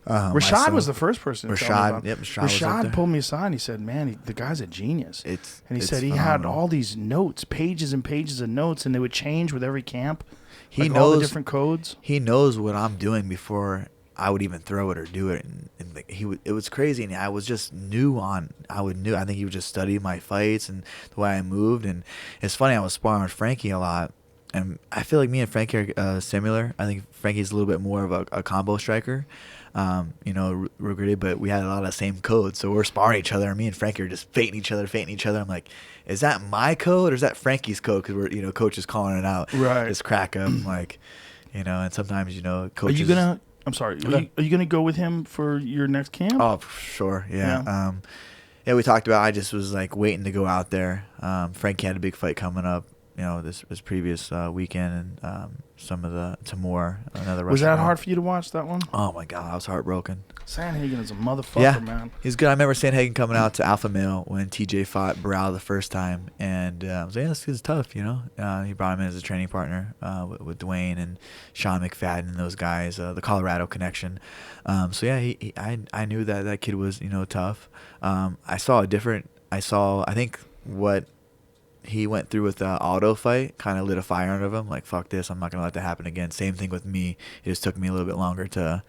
S4: Rashad was the first person to tell me about it.
S5: Rashad was up
S4: Rashad
S5: there.
S4: pulled me aside and he said, man, the guy's a genius. And he
S5: it's
S4: said he had all these notes, pages and pages of notes, and they would change with every camp.
S5: He
S4: like
S5: knows
S4: all the different codes.
S5: He knows what I'm doing before I would even throw it or do it. And like, it was crazy. And I was just I think he would just study my fights and the way I moved. And it's funny, I was sparring with Frankie a lot. And I feel like me and Frankie are similar. I think Frankie's a little bit more of a combo striker. Regretted, but we had a lot of the same codes, so we're sparring each other, and me and Frankie are just feinting each other. I'm like, is that my code or is that Frankie's code? Because we're, coach is calling it out.
S4: Right.
S5: Just crack him, like, and sometimes, coaches.
S4: Are you gonna? I'm sorry. Are you gonna go with him for your next camp?
S5: Oh, for sure. Yeah. We talked about. I just was like waiting to go out there. Frankie had a big fight coming up. This previous weekend, and some of the Timur, another Russian.
S4: Was that
S5: guy.
S4: hard for you to watch that one?
S5: Oh my God, I was heartbroken.
S4: Sandhagen is a motherfucker, man.
S5: He's good. I remember Sandhagen coming out to Alpha Male when TJ fought Brow the first time, and I was like, yeah, this kid's tough, He brought him in as a training partner with Dwayne and Sean McFadden and those guys, the Colorado connection. I knew that kid was tough. I think what he went through with the auto fight kind of lit a fire under him. Like, fuck this, I'm not gonna let that happen again. Same thing with me. It just took me a little bit longer to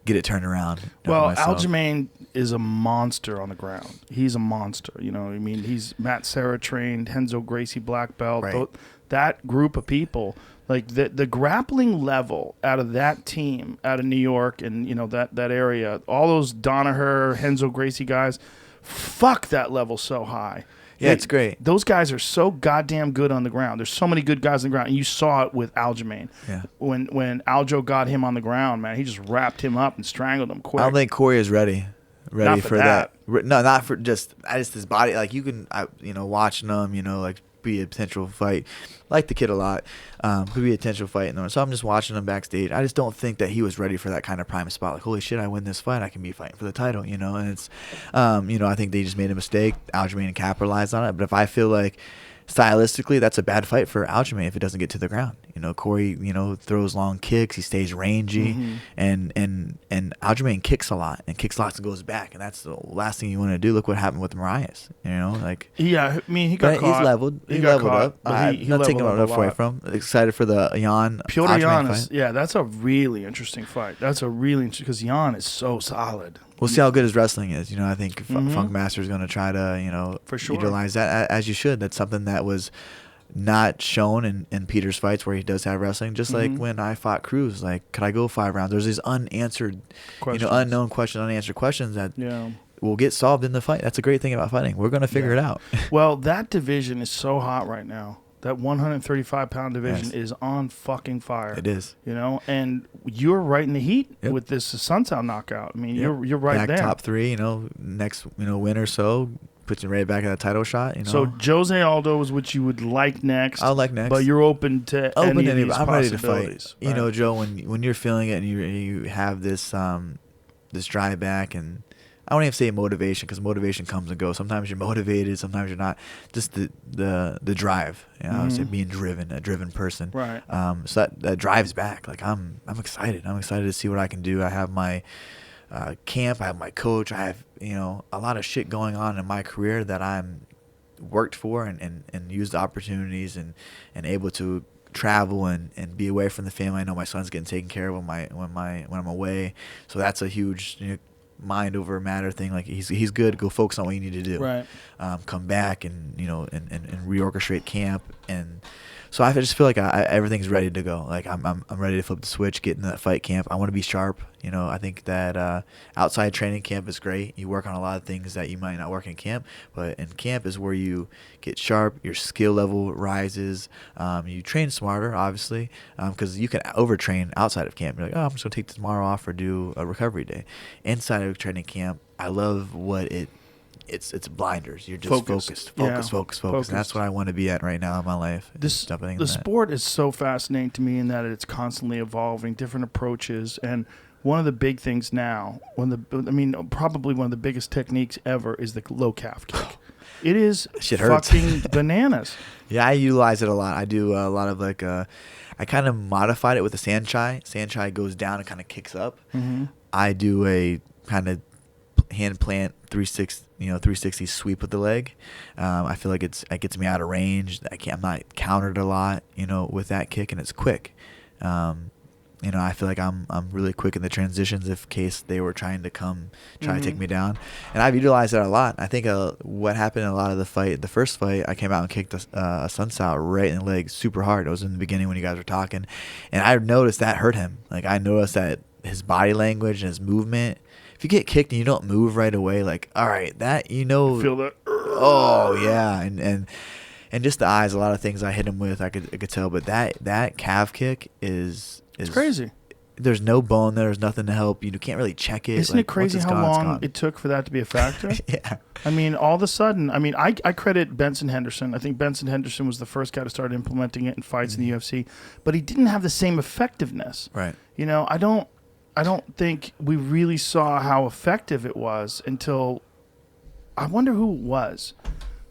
S5: get it turned around.
S4: Well, Aljamain is a monster on the ground. He's a monster. He's Matt Serra trained, Renzo Gracie black belt.
S5: Right.
S4: That group of people, like the grappling level out of that team, out of New York and that area, all those Danaher, Renzo Gracie guys, fuck, that level so high.
S5: Yeah, it's great.
S4: Those guys are so goddamn good on the ground. There's so many good guys on the ground, and you saw it with Aljamain.
S5: Yeah.
S4: When Aljo got him on the ground, man, he just wrapped him up and strangled him quick.
S5: I don't think Corey is ready
S4: Not for
S5: for
S4: that.
S5: that. No, not for just his body. Like, you can, watching him, like, be a potential fight. Like the kid a lot. Could be a potential fight. So I'm just watching him backstage. I just don't think that he was ready for that kind of prime spot. Like, holy shit, I win this fight, I can be fighting for the title, And it's, I think they just made a mistake. Aljamain capitalized on it. But if I feel like stylistically, that's a bad fight for Aljamain if it doesn't get to the ground. Corey, throws long kicks. He stays rangy, and Aljamain kicks a lot and goes back, and that's the last thing you want to do. Look what happened with Marias.
S4: Yeah, I mean, he got
S5: but
S4: caught.
S5: He's leveled. He leveled up. I'm not taking it away from. Excited for the Jan
S4: Piotr Jan
S5: fight.
S4: is, yeah, that's a really interesting fight. That's a really interesting because Jan is so solid.
S5: We'll see how good his wrestling is. I think Funk Master is going to try to,
S4: For sure.
S5: utilize that as you should. That's something that was not shown in Peter's fights where he does have wrestling. Just like when I fought Cruz, like, could I go 5 rounds? There's these unanswered, unknown questions, unanswered questions that will get solved in the fight. That's a great thing about fighting. We're going to figure it out.
S4: Well, that division is so hot right now. That 135-pound division is on fucking fire.
S5: It is.
S4: And you're right in the heat with this Sunsao knockout. I mean, you're right
S5: back
S4: there.
S5: Top 3, next, win or so, puts you right back in that title shot,
S4: So Jose Aldo is what you would like next.
S5: I would like next.
S4: But you're open to any of these
S5: I'm ready to fight.
S4: Right?
S5: Joe, when you're feeling it and you have this this drive back, and I don't even say motivation because motivation comes and goes. Sometimes you're motivated, sometimes you're not. Just the drive. I would say being driven, a driven person.
S4: Right.
S5: So that drives back. Like I'm excited. I'm excited to see what I can do. I have my camp. I have my coach. I have a lot of shit going on in my career that I'm worked for and used the opportunities and able to travel and be away from the family. I know my son's getting taken care of when I'm away. So that's a huge mind over matter thing. Like he's good. Go focus on what you need to do.
S4: Right.
S5: Come back and and reorchestrate camp, and so I just feel like everything's ready to go. Like I'm ready to flip the switch, get in that fight camp. I want to be sharp. I think that outside training camp is great. You work on a lot of things that you might not work in camp, but in camp is where you get sharp. Your skill level rises. You train smarter, obviously, because you can overtrain outside of camp. You're like, I'm just gonna take tomorrow off or do a recovery day. Inside of training camp, I love what it's blinders. You're just focused. And that's what I want to be at right now in my life.
S4: The sport is so fascinating to me in that it's constantly evolving, different approaches, and one of the big things now, probably one of the biggest techniques ever is the low calf kick. It is fucking bananas.
S5: Yeah, I utilize it a lot. I do a lot of I kind of modified it with the Sanchai. Sanchai goes down and kind of kicks up. I do a kind of hand plant 360 sweep with the leg. I feel like it gets me out of range. I'm not countered a lot, with that kick, and it's quick. I feel like I'm really quick in the transitions if case they were trying to to take me down, and I've utilized that a lot. I think what happened in a lot of the first fight, I came out and kicked a Sunsao right in the leg super hard. It was in the beginning when you guys were talking, and I noticed that hurt him. Like I noticed that his body language and his movement. If you get kicked and you don't move right away, like, all right, that
S4: feel that.
S5: Oh yeah, and just the eyes. A lot of things I hit him with, I could tell. But that calf kick is
S4: crazy.
S5: There's no bone there. There's nothing to help. You can't really check it.
S4: Isn't it crazy how long it took for that to be a factor?
S5: Yeah.
S4: I mean, all of a sudden, I credit Benson Henderson. I think Benson Henderson was the first guy to start implementing it in fights in the UFC, but he didn't have the same effectiveness.
S5: Right.
S4: I don't think we really saw how effective it was until I wonder who it was.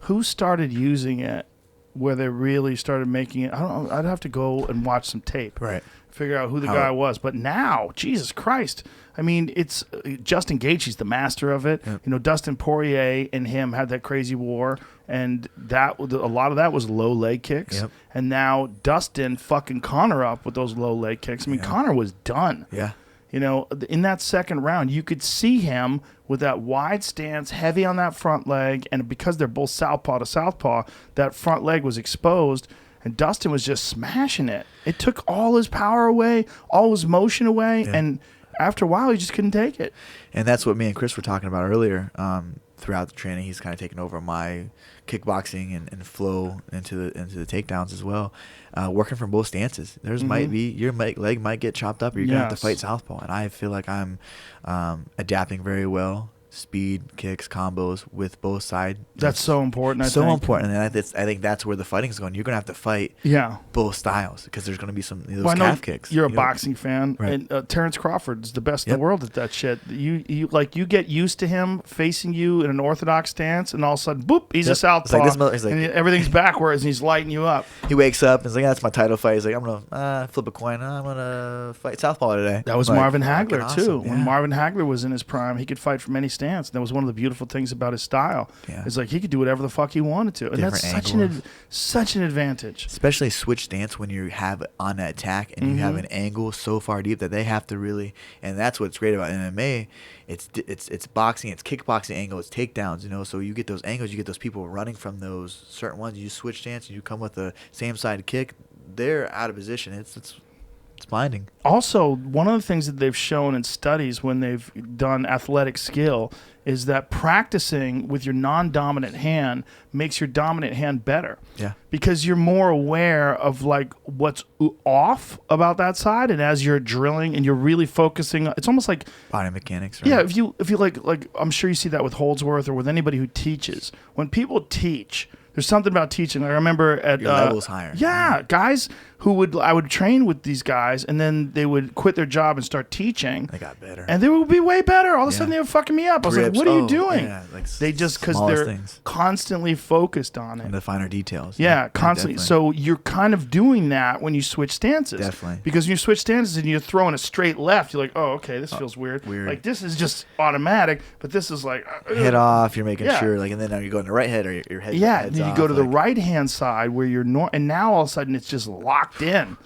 S4: Who started using it where they really started making it? I don't know. I'd have to go and watch some tape.
S5: Right.
S4: Figure out who the guy was. But now, Jesus Christ. I mean, it's Justin Gaethje's the master of it. Yep. Dustin Poirier and him had that crazy war, and a lot of that was low leg kicks.
S5: Yep.
S4: And now Dustin fucking Conor up with those low leg kicks. I mean, Conor was done.
S5: Yeah.
S4: In that second round, you could see him with that wide stance, heavy on that front leg, and because they're both southpaw to southpaw, that front leg was exposed, and Dustin was just smashing it. It took all his power away, all his motion away, and after a while, he just couldn't take it.
S5: And that's what me and Chris were talking about earlier. Throughout the training, he's kind of taken over my kickboxing and flow into the takedowns as well. Working from both stances. There's might be your leg might get chopped up, or you're gonna have to fight southpaw. And I feel like I'm adapting very well speed, kicks, combos with both sides.
S4: That's so important. I
S5: so
S4: think.
S5: important, and I think that's where the fighting's going. You're gonna have to fight both styles because there's gonna be some those
S4: Well, I know
S5: calf kicks.
S4: You're a boxing fan,
S5: Right.
S4: and Terrence Crawford's the best in the world at that shit. You get used to him facing you in an orthodox stance, and all of a sudden, boop, he's a southpaw.
S5: It's like this mother- he's like-
S4: and everything's backwards, and he's lighting you up.
S5: He wakes up and he's like, "That's my title fight." He's like, "I'm gonna flip a coin. I'm gonna fight southpaw today."
S4: That was
S5: I'm like,
S4: Marvin
S5: fucking
S4: Hagler too.
S5: awesome,
S4: When
S5: yeah.
S4: Marvin Hagler was in his prime, he could fight from any stance. That was one of the beautiful things about his style.
S5: Yeah.
S4: It's like he could do whatever the fuck he wanted to, and that's
S5: Different
S4: such an advantage.
S5: Especially switch stance when you have on that attack and you have an angle so far deep that they have to really, and that's what's great about MMA. It's boxing, it's kickboxing angle, it's takedowns, you know. So you get those angles, you get those people running from those certain ones. You switch stance and you come with the same side kick. They're out of position. It's blinding.
S4: Also, one of the things that they've shown in studies when they've done athletic skill is that practicing with your non-dominant hand makes your dominant hand better.
S5: Yeah.
S4: Because you're more aware of like what's off about that side, and as you're drilling and you're really focusing, it's almost like
S5: Body mechanics, right?
S4: yeah. If you like I'm sure you see that with Holdsworth or with anybody who teaches. When people teach, there's something about teaching. I remember at
S5: Your level's higher.
S4: Yeah, guys I would train with these guys, and then they would quit their job and start teaching.
S5: They got better.
S4: And they would be way better. All of a sudden, they were fucking me up. I was like,
S5: Grips,
S4: "What are you doing?"
S5: yeah, like
S4: they just because
S5: smallest
S4: they're
S5: things.
S4: constantly focused on it.
S5: And the finer details.
S4: Yeah, constantly.
S5: definitely.
S4: So you're kind of doing that when you switch stances.
S5: Definitely.
S4: Because when you switch stances and you're throwing a straight left, you're like, oh, okay, this feels weird.
S5: weird.
S4: Like, this is just automatic, but this is like...
S5: head off, you're making
S4: Yeah.
S5: sure, like, and then now you go in the right head or your head.
S4: Yeah,
S5: head's
S4: then you
S5: off,
S4: go to the
S5: like,
S4: right-hand side where you're... and now all of a sudden it's just locked in.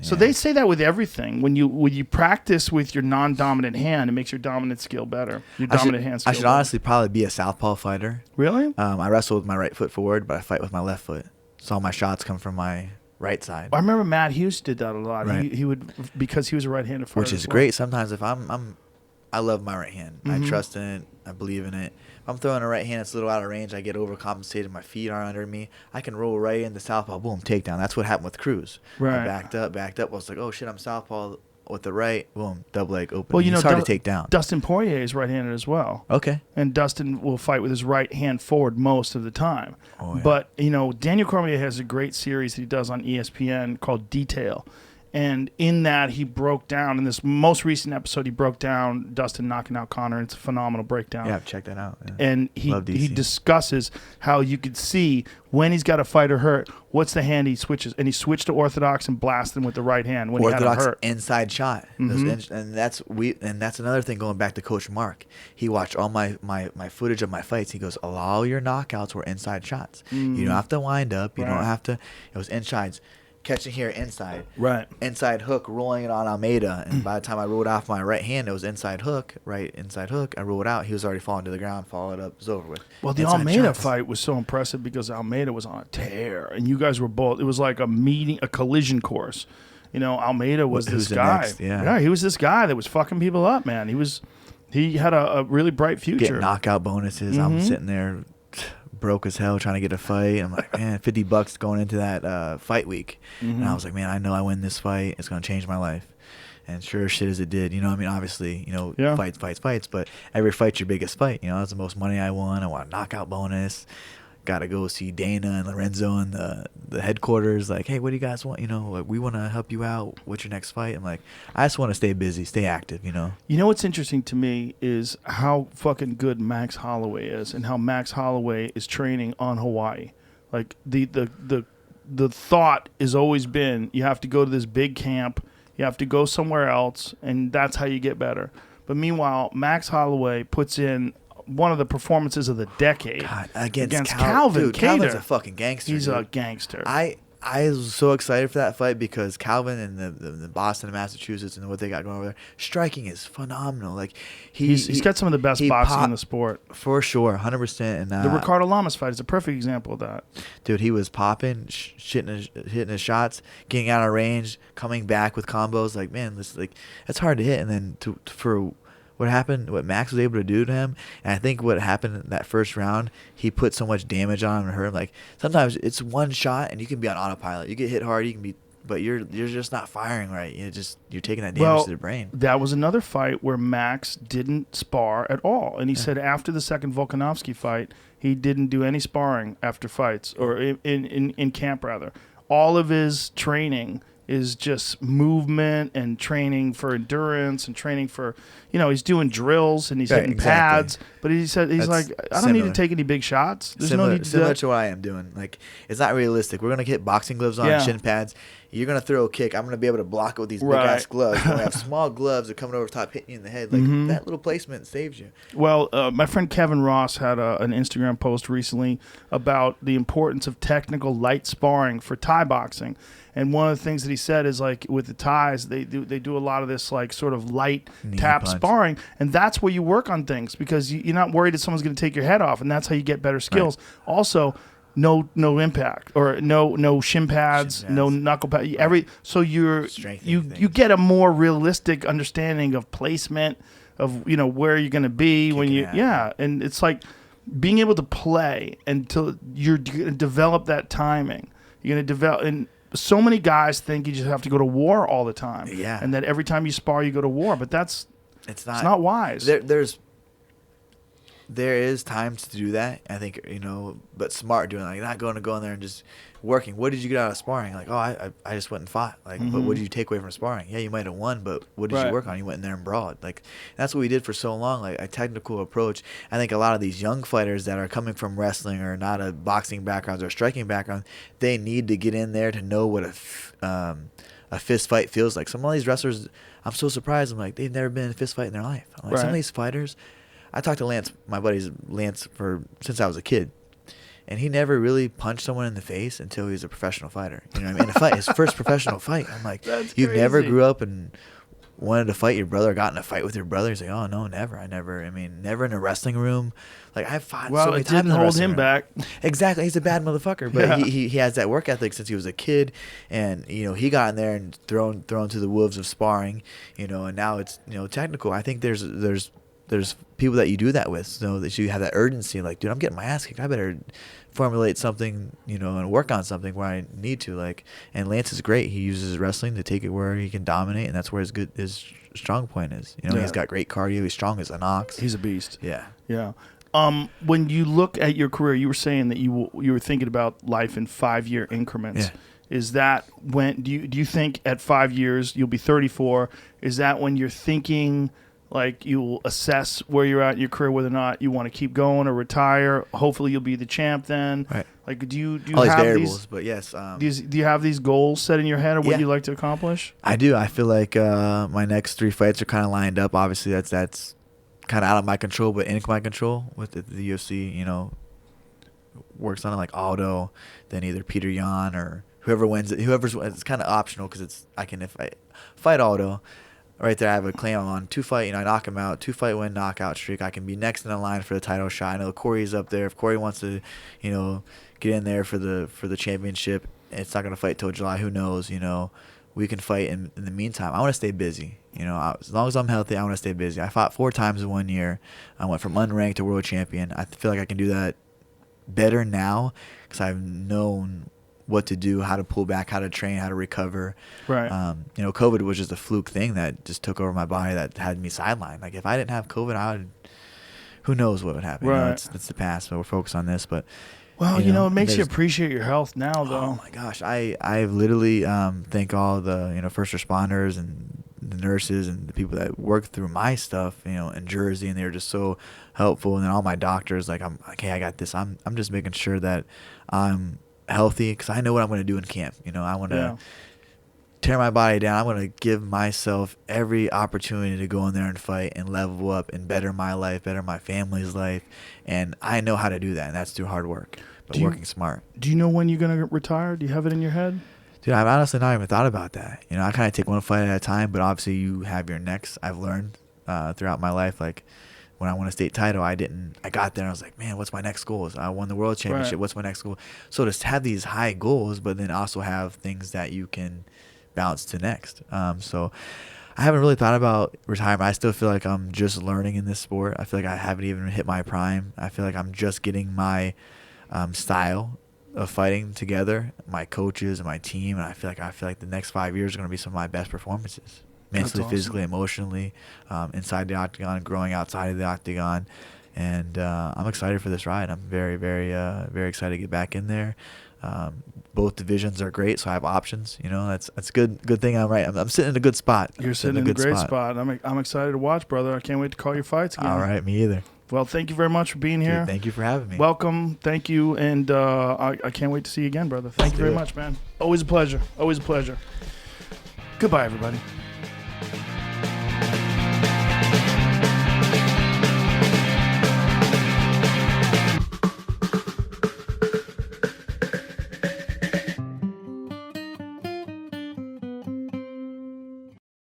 S4: So
S5: yeah.
S4: they say that with everything. When you practice with your non-dominant hand, it makes your dominant skill better. Your dominant hand skill
S5: I should
S4: better.
S5: honestly probably be a southpaw fighter.
S4: Really?
S5: I wrestle with my right foot forward, but I fight with my left foot. So all my shots come from my right side,
S4: I remember Matt Hughes did that a lot.
S5: Right.
S4: He would, because he was a right-handed fighter.
S5: which is
S4: as well.
S5: great. Sometimes if I love my right hand.
S4: Mm-hmm.
S5: I trust in it. I believe in it. If I'm throwing a right hand that's a little out of range, I get overcompensated. My feet are under me. I can roll right into southpaw. Boom, takedown. That's what happened with Cruz.
S4: Right.
S5: I backed up. I was like, oh shit, I'm southpaw with the right. Boom, double leg open.
S4: Well, you know,
S5: It's hard to take down.
S4: Dustin Poirier is right-handed as well.
S5: Okay.
S4: And Dustin will fight with his right hand forward most of the time.
S5: Oh, yeah.
S4: But, you know, Daniel Cormier has a great series that he does on ESPN called Detail. And in that, he broke down, in this most recent episode, he broke down Dustin knocking out Conor. It's a phenomenal breakdown.
S5: Yeah, check that out. Yeah.
S4: And he
S5: Love DC.
S4: discusses how you could see when he's got a fighter hurt, what's the hand he switches. And he switched to orthodox and blasted him with the right hand when he had
S5: Orthodox
S4: him hurt.
S5: inside shot. And that's another thing going back to Coach Mark. He watched all my footage of my fights. He goes, all your knockouts were inside shots. You don't have to wind up. You
S4: Right.
S5: don't have to. It was insides. Catching here inside.
S4: Right.
S5: Inside hook, rolling it on Almeida. And by the time I rolled off my right hand, it was inside hook. Right inside hook. I rolled out. He was already falling to the ground. Followed up. It was over with.
S4: Well, the
S5: Inside
S4: Almeida
S5: shots.
S4: fight was so impressive because Almeida was on a tear, and you guys were both. It was like a collision course. You know, Almeida was
S5: Who's
S4: this
S5: the
S4: guy.
S5: next? Yeah.
S4: He was this guy that was fucking people up, man. He had a really bright future.
S5: Get knockout bonuses. I'm sitting there broke as hell trying to get a fight. I'm like, man, $50 going into that fight week. And I was like, man, I know I win this fight. It's going to change my life. And sure as shit as it did. You know what I mean? Obviously, you know,
S4: Yeah.
S5: fights. But every fight's your biggest fight. You know, that's the most money I won. I want a knockout bonus. Got to go see Dana and Lorenzo in the headquarters. Like, hey, what do you guys want? You know, like, we want to help you out. What's your next fight? I'm like, I just want to stay busy, stay active, you know?
S4: You know what's interesting to me is how fucking good Max Holloway is, and how Max Holloway is training on Hawaii. Like the thought has always been you have to go to this big camp, you have to go somewhere else, and that's how you get better. But meanwhile, Max Holloway puts in one of the performances of the decade
S5: God, against
S4: Calvin
S5: Dude,
S4: Kattar.
S5: Calvin's a fucking gangster.
S4: He's
S5: dude.
S4: a gangster.
S5: I was so excited for that fight because Calvin and the Boston and Massachusetts and what they got going over there, striking is phenomenal. Like
S4: He's got some of the best
S5: he
S4: boxing in
S5: popped-
S4: the sport.
S5: for sure, 100%. And
S4: The Ricardo Lamas fight is a perfect example of that.
S5: dude, he was popping, hitting his shots, getting out of range, coming back with combos. Like, man, that's hard to hit. And then for what happened, what Max was able to do to him, and I think what happened in that first round, he put so much damage on him and hurt him. Like, sometimes it's one shot and you can be on autopilot. You get hit hard, you can be but you're just not firing right. You're taking that damage to the brain.
S4: That was another fight where Max didn't spar at all, and he said after the second Volkanovski fight, he didn't do any sparring after fights or in camp rather. All of his training is just movement and training for endurance and training for, he's doing drills and he's hitting pads. But he said he's
S5: That's
S4: like, I don't need to take any big shots. There's no need to do
S5: similar
S4: that.
S5: to what I am doing. Like, it's not realistic. We're gonna get boxing gloves on, shin pads. You're gonna throw a kick. I'm gonna be able to block it with these big ass gloves. We have small gloves that are coming over top, hitting you in the head. Like that little placement saves you.
S4: Well, my friend Kevin Ross had an Instagram post recently about the importance of technical light sparring for Thai boxing. And one of the things that he said is like with the Thais, they do a lot of this like sort of light
S5: Knee
S4: tap
S5: punch.
S4: sparring, and that's where you work on things because you're not worried that someone's going to take your head off, and that's how you get better skills. Right. Also, no impact or no shin pads, no knuckle pad. So you get a more realistic understanding of placement of where you're going to be when you and it's like being able to play until you're going to develop that timing. You're going to develop and. So many guys think you just have to go to war all the time, and that every time you spar you go to war, but it's not wise.
S5: There is times to do that. I think but smart doing like not going to go in there and just working. What did you get out of sparring? Like, I just went and fought. Like, but what did you take away from sparring? Yeah, you might have won, but what did you work on? You went in there and brawled. Like, that's what we did for so long. Like a technical approach. I think a lot of these young fighters that are coming from wrestling or not a boxing background or striking background, they need to get in there to know what a fist fight feels like. Some of these wrestlers, I'm so surprised. I'm like, they've never been in a fist fight in their life. I'm like, some of these fighters. I talked to Lance, my buddy's Lance, since I was a kid, and he never really punched someone in the face until he was a professional fighter. You know what I mean? In a fight, his first professional fight. I'm like, you never grew up and wanted to fight your brother, got in a fight with your brother. He's like, oh no, never. Never in a wrestling room. Like I've fought so many times.
S4: Well, it didn't hold him back.
S5: Exactly, he's a bad motherfucker, but he has that work ethic since he was a kid, and he got in there and thrown to the wolves of sparring, and now it's technical. I think there's people that you do that with, so that you have that urgency. Like, dude, I'm getting my ass kicked. I better formulate something, and work on something where I need to. Like, and Lance is great. He uses wrestling to take it where he can dominate, and that's where his strong point is. He's got great cardio. He's strong as an ox.
S4: He's a beast.
S5: Yeah.
S4: Yeah. When you look at your career, you were saying that you were thinking about life in 5-year increments.
S5: Yeah.
S4: Is that when do you think at 5 years you'll be 34? Is that when you're thinking? Like you'll assess where you're at in your career, whether or not you want to keep going or retire. Hopefully, you'll be the champ then. Right. Like, do you
S5: all
S4: have
S5: these variables? But yes.
S4: Do you have these goals set in your head, or what you like to accomplish?
S5: I do. I feel like my next 3 fights are kind of lined up. Obviously, that's kind of out of my control, but in my control with the UFC. Works on it like Aldo, then either Peter Yan or whoever wins it. It's kind of optional because if I fight Aldo. Right there, I have a claim on 2 fight. I knock him out. 2 fight win knockout streak. I can be next in the line for the title shot. I know Corey's up there. If Corey wants to, get in there for the championship, it's not gonna fight till July. Who knows? We can fight in the meantime. I want to stay busy. As long as I'm healthy, I want to stay busy. I fought 4 times in 1 year. I went from unranked to world champion. I feel like I can do that better now because I've known what to do, how to pull back, how to train, how to recover.
S4: Right.
S5: COVID was just a fluke thing that just took over my body that had me sidelined. Like if I didn't have COVID, who knows what would happen.
S4: Right.
S5: It's the past, but we're focused on this. But
S4: well, it makes you appreciate your health now, though.
S5: Oh my gosh, I literally thank all the first responders and the nurses and the people that work through my stuff, in Jersey, and they were just so helpful. And then all my doctors, like I'm like, hey, I got this. I'm just making sure that I'm healthy because I know what I'm going to do in camp. I want to tear my body down. I want to give myself every opportunity to go in there and fight and level up and better my life, better my family's life. And I know how to do that, and that's through hard work, but working smart.
S4: Do you know when you're going to retire? Do you have it in your head?
S5: Dude, I've honestly not even thought about that. I kind of take one fight at a time, but obviously you have your next. I've learned throughout my life, like when I won a state title, I got there and I was like, man, what's my next goal? I won the world championship. Right. What's my next goal? So to have these high goals, but then also have things that you can bounce to next. So I haven't really thought about retirement. I still feel like I'm just learning in this sport. I feel like I haven't even hit my prime. I feel like I'm just getting my style of fighting together, my coaches and my team, and I feel like the next 5 years are going to be some of my best performances, mentally,
S4: awesome.
S5: physically, emotionally, inside the octagon, growing outside of the octagon, and I'm excited for this ride. I'm very, very, very excited to get back in there. Both divisions are great, so I have options. You know, that's good thing. I'm sitting in a good spot.
S4: You're sitting in a great spot. I'm excited to watch, brother. I can't wait to call your fights again.
S5: All right, me either.
S4: Well, thank you very much for being here.
S5: Dude, thank you for having me.
S4: Welcome. Thank you. And I can't wait to see you again, brother. Thank you very much, man. Always a pleasure. Always a pleasure. Goodbye, everybody.